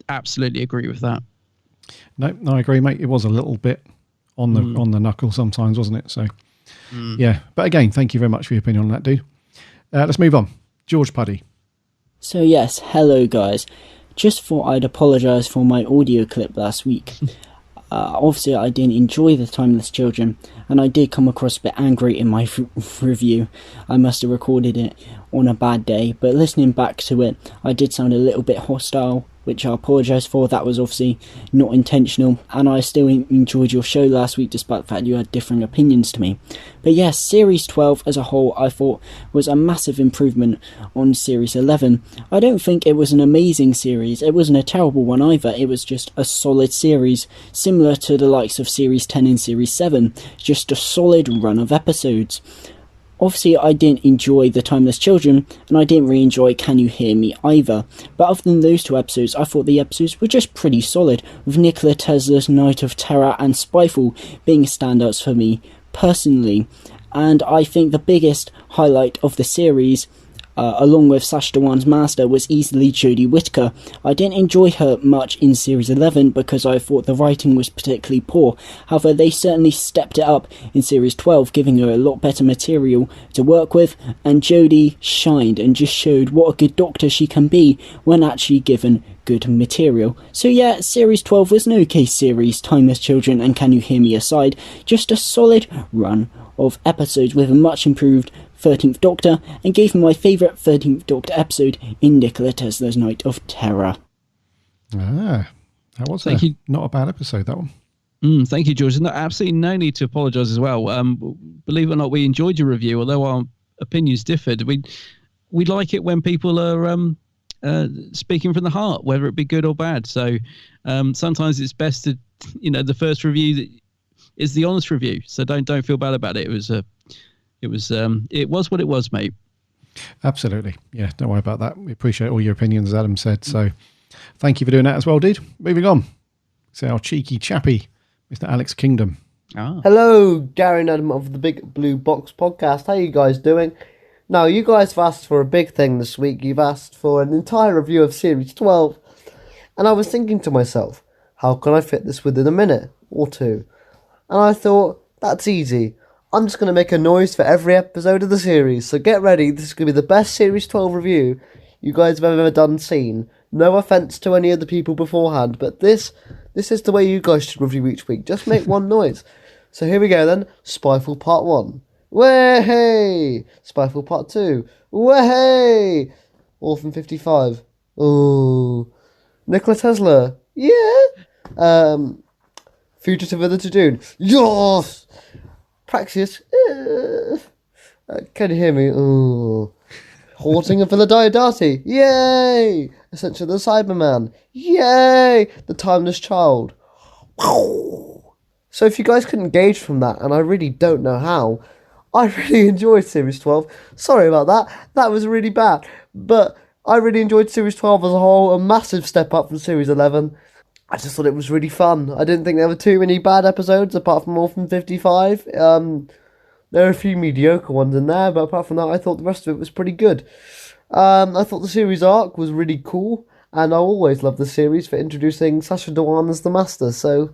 absolutely agree with that. No, I agree, mate. It was a little bit on the knuckle sometimes, wasn't it? So, yeah. But again, thank you very much for your opinion on that, dude. Let's move on. George Puddy. So yes, hello guys. Just thought I'd apologise for my audio clip last week. Obviously, I didn't enjoy The Timeless Children, and I did come across a bit angry in my review. I must have recorded it on a bad day, but listening back to it, I did sound a little bit hostile, which I apologise for. That was obviously not intentional, and I still enjoyed your show last week despite the fact you had differing opinions to me. But yes, Series 12 as a whole I thought was a massive improvement on Series 11. I don't think it was an amazing series, it wasn't a terrible one either, it was just a solid series, similar to the likes of Series 10 and Series 7, just a solid run of episodes. Obviously, I didn't enjoy The Timeless Children, and I didn't really enjoy Can You Hear Me either. But other than those 2 episodes, I thought the episodes were just pretty solid, with Nikola Tesla's Night of Terror and Spyfall being standouts for me, personally. And I think the biggest highlight of the series, along with Sacha Dhawan's master, was easily Jodie Whittaker. I didn't enjoy her much in Series 11 because I thought the writing was particularly poor. However, they certainly stepped it up in Series 12, giving her a lot better material to work with, and Jodie shined and just showed what a good Doctor she can be when actually given good material. So yeah, Series 12 was an okay series, Timeless Children and Can You Hear Me aside, just a solid run of episodes with a much improved 13th Doctor, and gave me my favourite 13th Doctor episode in Nikola Tesla's Night of Terror. That was not a bad episode, that one. Thank you, George. No, absolutely no need to apologise as well. Believe it or not, we enjoyed your review, although our opinions differed. We like it when people are speaking from the heart, whether it be good or bad. So sometimes it's best to, the first review is the honest review. So don't feel bad about it. It was what it was, mate. Absolutely. Yeah, don't worry about that. We appreciate all your opinions, as Adam said. So thank you for doing that as well, dude. Moving on. It's our cheeky chappy, Mr. Alex Kingdom. Hello, Gary and Adam of the Big Blue Box podcast. How you guys doing? Now, you guys have asked for a big thing this week. You've asked for an entire review of Series 12. And I was thinking to myself, how can I fit this within a minute or two? And I thought, that's easy. I'm just going to make a noise for every episode of the series. So get ready. This is going to be the best Series 12 review you guys have ever done seen. No offence to any of the people beforehand, but this is the way you guys should review each week. Just make one noise. So here we go then. Spyfall Part 1. Way! Spyfall Part 2. Way! Orphan 55. Ooh. Nikola Tesla. Yeah! Fugitive of the Tadoon. Yes! Praxeus. Can you hear me? Ooh. Haunting of Villa Diodati. Yay! Ascension of the Cyberman. Yay! The Timeless Child. So if you guys couldn't gauge from that, and I really don't know how, I really enjoyed Series 12. Sorry about that. That was really bad. But I really enjoyed Series 12 as a whole. A massive step up from Series 11. I just thought it was really fun. I didn't think there were too many bad episodes, apart from Orphan 55. There are a few mediocre ones in there, but apart from that, I thought the rest of it was pretty good. I thought the series arc was really cool, and I always love the series for introducing Sacha Dhawan as the Master, so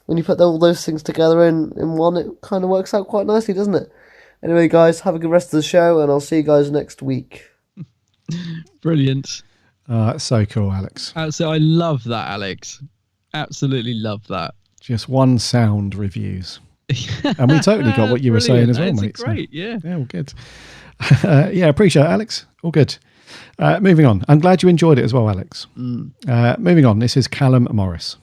when you put all those things together in one, it kind of works out quite nicely, doesn't it? Anyway, guys, have a good rest of the show, and I'll see you guys next week. Brilliant. That's so cool, Alex. So I love that, Alex. Absolutely love that. Just one sound reviews. And we totally got what you were saying as well, mate. Great, yeah. Yeah, all good. Yeah, appreciate it, Alex. All good. Moving on. I'm glad you enjoyed it as well, Alex. Moving on. This is Callum Morris.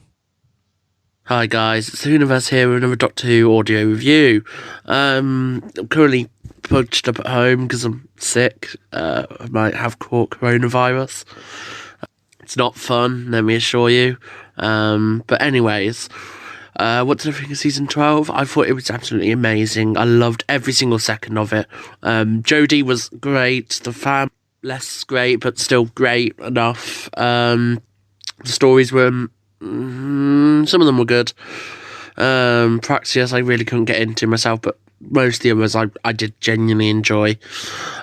Hi guys, it's the Universe here with another Doctor Who audio review. I'm currently punched up at home because I'm sick. I might have caught coronavirus. It's not fun, let me assure you. But anyways, what did I think of season 12? I thought it was absolutely amazing. I loved every single second of it. Jodie was great. The fam, less great, but still great enough. The stories were... some of them were good. Praxeus I really couldn't get into myself, but most of the others I did genuinely enjoy.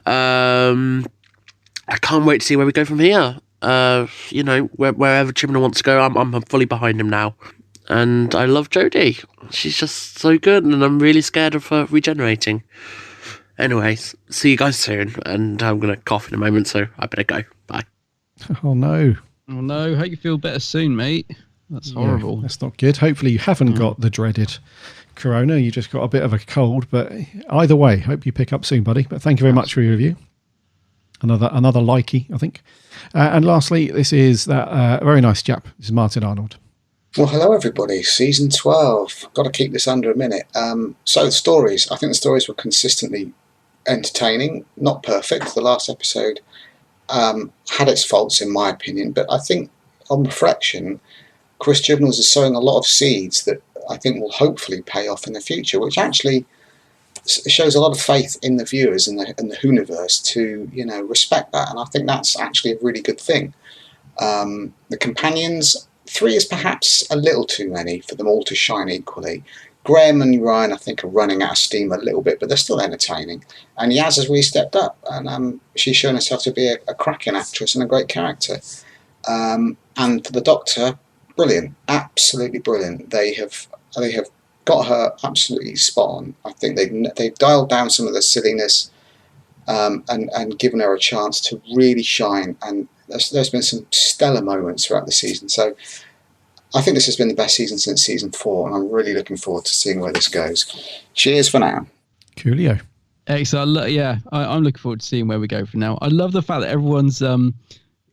I can't wait to see where we go from here. Wherever Chibnall wants to go, I'm fully behind him now. And I love Jodie. She's just so good, and I'm really scared of her regenerating. Anyways, see you guys soon, and I'm going to cough in a moment, so I better go. Bye. Oh no. Oh no, hope you feel better soon, mate. That's horrible. That's not good. Hopefully you haven't got the dreaded corona. You just got a bit of a cold, but either way, hope you pick up soon, buddy. But thank you very much for your review. Another likey, I think. And lastly, this is that very nice chap. This is Martin Arnold. Well, hello everybody. Season 12. Got to keep this under a minute. So the stories. I think the stories were consistently entertaining. Not perfect. The last episode had its faults in my opinion, but I think on reflection, Chris Chibnall is sowing a lot of seeds that I think will hopefully pay off in the future, which actually shows a lot of faith in the viewers and the Whoniverse to respect that, and I think that's actually a really good thing. The companions, 3 is perhaps a little too many for them all to shine equally. Graham and Ryan, I think, are running out of steam a little bit, but they're still entertaining. And Yaz has really stepped up, and she's shown herself to be a cracking actress and a great character. And for the Doctor, brilliant, absolutely brilliant. They have got her absolutely spot on. I think they've dialed down some of the silliness and given her a chance to really shine. And there's been some stellar moments throughout the season. So I think this has been the best season since season 4, and I'm really looking forward to seeing where this goes. Cheers for now. Coolio. Excellent. Yeah, I'm looking forward to seeing where we go from now. I love the fact that everyone's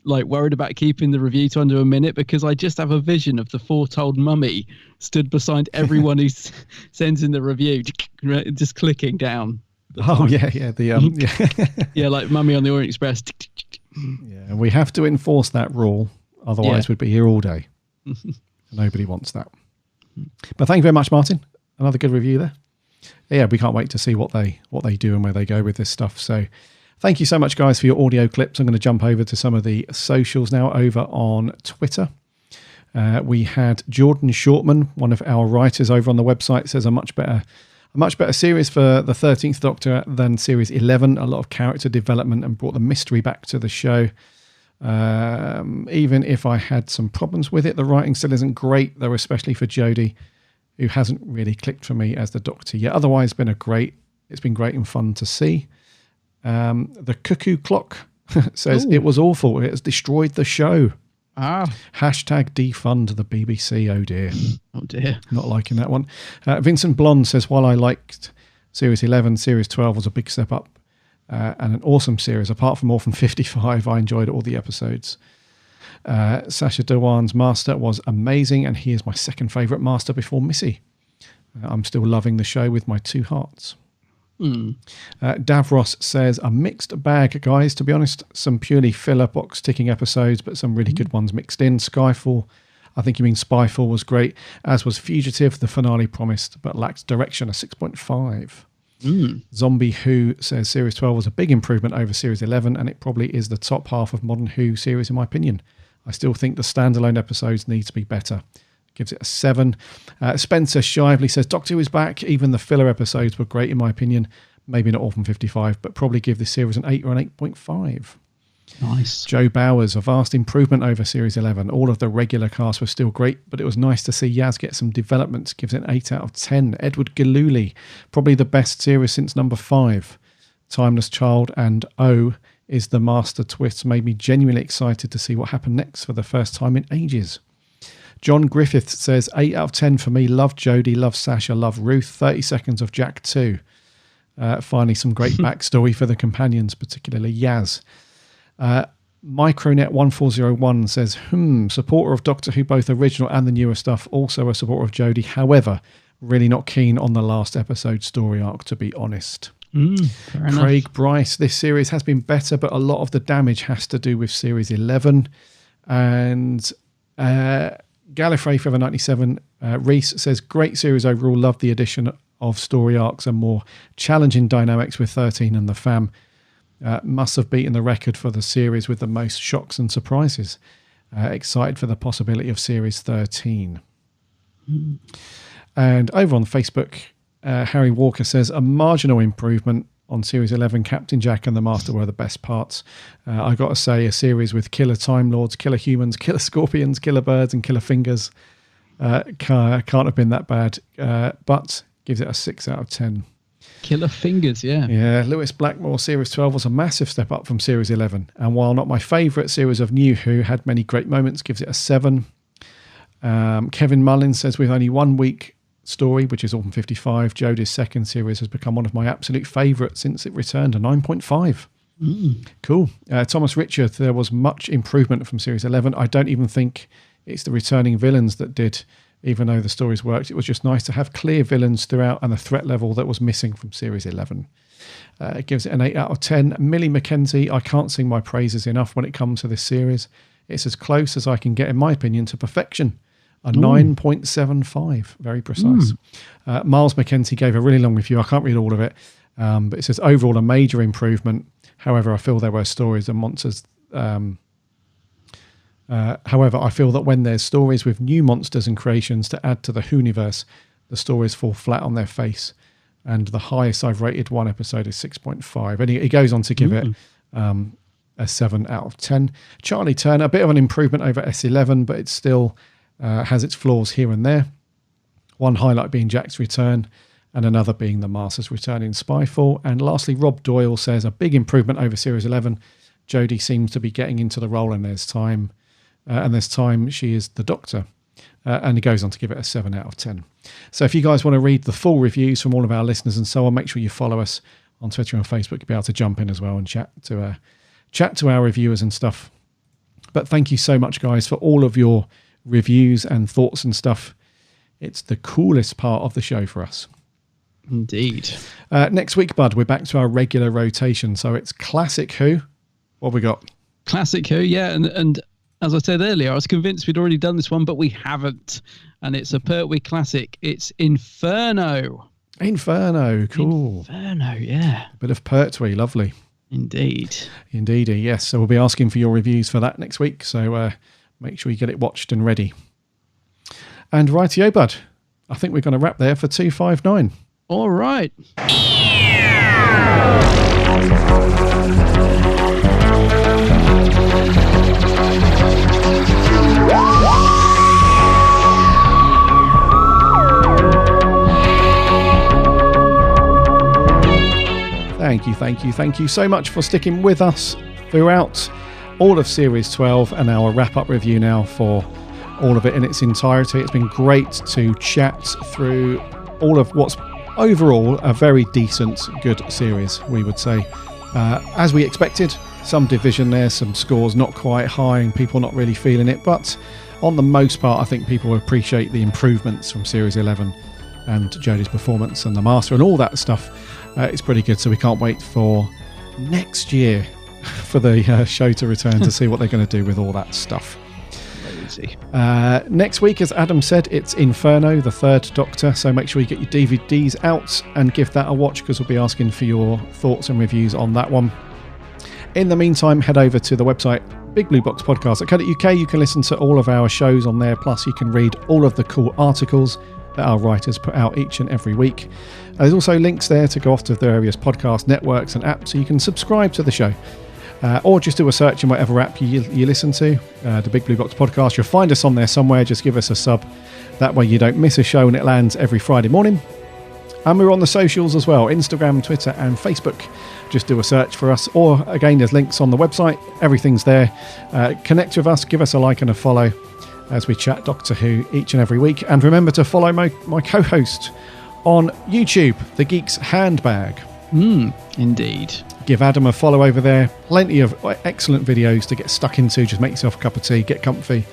like worried about keeping the review to under a minute, because I just have a vision of the foretold mummy stood beside everyone who sends in the review, just clicking down. Oh yeah. Yeah, like Mummy on the Orient Express. Yeah, we have to enforce that rule, otherwise we'd be here all day. Nobody wants that. But thank you very much, Martin. Another good review there. Yeah, we can't wait to see what they do and where they go with this stuff. So thank you so much, guys, for your audio clips. I'm going to jump over to some of the socials now over on Twitter. We had Jordan Shortman, one of our writers over on the website, says a much better series for the 13th Doctor than Series 11. A lot of character development and brought the mystery back to the show. Even if I had some problems with it, the writing still isn't great, though, especially for Jodie, who hasn't really clicked for me as the Doctor yet. Otherwise, it's been great and fun to see. The Cuckoo Clock says, It was awful. It has destroyed the show. Hashtag defund the BBC. Oh dear. Oh dear. Not liking that one. Vincent Blonde says, while I liked Series 11, Series 12 was a big step up. And an awesome series. Apart from Orphan 55, I enjoyed all the episodes. Sacha Dhawan's Master was amazing, and he is my second favourite Master before Missy. I'm still loving the show with my 2 hearts. Davros says, a mixed bag, guys, to be honest. Some purely filler box ticking episodes, but some really good ones mixed in. Skyfall, I think you mean Spyfall, was great, as was Fugitive. The finale promised, but lacked direction, a 6.5. Zombie Who says Series 12 was a big improvement over Series 11, and it probably is the top half of modern Who series in my opinion. I still think the standalone episodes need to be better. Gives it a 7. Spencer Shively says Doctor Who is back. Even the filler episodes were great in my opinion. Maybe not Orphan 55, but probably give this series an 8 or an 8.5. Nice. Joe Bowers, a vast improvement over Series 11. All of the regular cast were still great, but it was nice to see Yaz get some development. Gives it an 8 out of 10. Edward Galuli, probably the best series since number 5. Timeless Child and O is the master twist. Made me genuinely excited to see what happened next for the first time in ages. John Griffith says 8 out of 10 for me. Love Jodie, love Sasha, love Ruth. 30 seconds of Jack 2. Finally, some great backstory for the companions, particularly Yaz. Micronet1401 says, supporter of Doctor Who, both original and the newer stuff, also a supporter of Jodie. However, really not keen on the last episode story arc, to be honest. Craig Bryce, this series has been better, but a lot of the damage has to do with Series 11. And Gallifrey Forever 97, Reese says, great series overall, love the addition of story arcs and more challenging dynamics with 13 and the fam. Must have beaten the record for the series with the most shocks and surprises. Excited for the possibility of Series 13. And over on Facebook, Harry Walker says, a marginal improvement on Series 11. Captain Jack and the Master were the best parts. I got to say, a series with killer Time Lords, killer humans, killer scorpions, killer birds and killer fingers can't have been that bad, but gives it a 6 out of 10. Killer fingers, yeah. Yeah, Lewis Blackmore, Series 12 was a massive step up from Series 11. And while not my favourite series of New Who, had many great moments, gives it a 7. Kevin Mullins says, with only 1 week story, which is Orphan 55, Jodie's second series has become one of my absolute favourites since it returned, a 9.5. Cool. Thomas Richard, there was much improvement from Series 11. I don't even think it's the returning villains that did, even though the stories worked. It was just nice to have clear villains throughout and a threat level that was missing from Series 11. It gives it an 8 out of 10. Millie Mackenzie, I can't sing my praises enough when it comes to this series. It's as close as I can get, in my opinion, to perfection. A 9.75, very precise. Miles Mackenzie gave a really long review. I can't read all of it, but it says, overall, a major improvement. However, I feel there were stories and monsters. However, I feel that when there's stories with new monsters and creations to add to the Whoniverse, the stories fall flat on their face. And the highest I've rated one episode is 6.5. And he goes on to give it a 7 out of 10. Charlie Turner, a bit of an improvement over S11, but it still has its flaws here and there. One highlight being Jack's return, and another being the Master's return in Spyfall. And lastly, Rob Doyle says a big improvement over Series 11. Jodie seems to be getting into the role, and there's time she is the Doctor. And he goes on to give it a 7 out of 10. So if you guys want to read the full reviews from all of our listeners and so on, make sure you follow us on Twitter and Facebook. You'll be able to jump in as well and chat to our reviewers and stuff. But thank you so much, guys, for all of your reviews and thoughts and stuff. It's the coolest part of the show for us. Indeed. Next week, Bud, we're back to our regular rotation. So it's Classic Who. What have we got? Classic Who, yeah. And as I said earlier, I was convinced we'd already done this one, but we haven't. And it's a Pertwee classic. It's Inferno. Inferno, cool. Inferno, yeah. A bit of Pertwee, lovely. Indeed. Indeedy, yes. So we'll be asking for your reviews for that next week. So make sure you get it watched and ready. And rightio, Bud. I think we're going to wrap there for 259. All right. Thank you so much for sticking with us throughout all of Series 12 and our wrap-up review now for all of it in its entirety. It's been great to chat through all of what's overall a very decent, good series, we would say. As we expected, some division there, some scores not quite high and people not really feeling it, but on the most part I think people appreciate the improvements from Series 11 and Jodie's performance and the Master and all that stuff. It's pretty good, so we can't wait for next year for the show to return to see what they're going to do with all that stuff. Next week, as Adam said, it's Inferno, the third Doctor, so make sure you get your DVDs out and give that a watch, because we'll be asking for your thoughts and reviews on that one. In the meantime, head over to the website bigblueboxpodcast.co.uk. You can listen to all of our shows on there, plus you can read all of the cool articles that our writers put out each and every week. There's also links there to go off to the various podcast networks and apps, so you can subscribe to the show. Or just do a search in whatever app you listen to, the Big Blue Box Podcast. You'll find us on there somewhere. Just give us a sub. That way you don't miss a show and it lands every Friday morning. And we're on the socials as well, Instagram, Twitter and Facebook. Just do a search for us. Or again, there's links on the website. Everything's there. Connect with us. Give us a like and a follow as we chat Doctor Who each and every week. And remember to follow my co-host on YouTube, The Geek's Handbag. Indeed. Give Adam a follow over there. Plenty of excellent videos to get stuck into. Just make yourself a cup of tea, get comfy,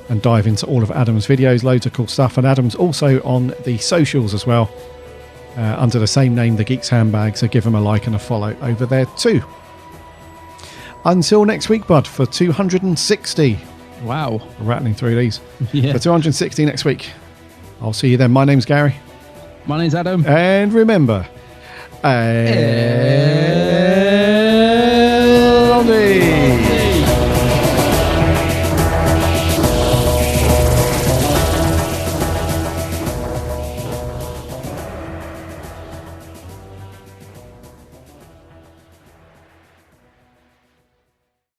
and dive into all of Adam's videos. Loads of cool stuff. And Adam's also on the socials as well, under the same name, The Geek's Handbag. So give him a like and a follow over there too. Until next week, Bud, for 260. Wow. We're rattling through these. Yeah. For 260 next week. I'll see you then. My name's Gary. My name's Adam. And remember... Allons-y.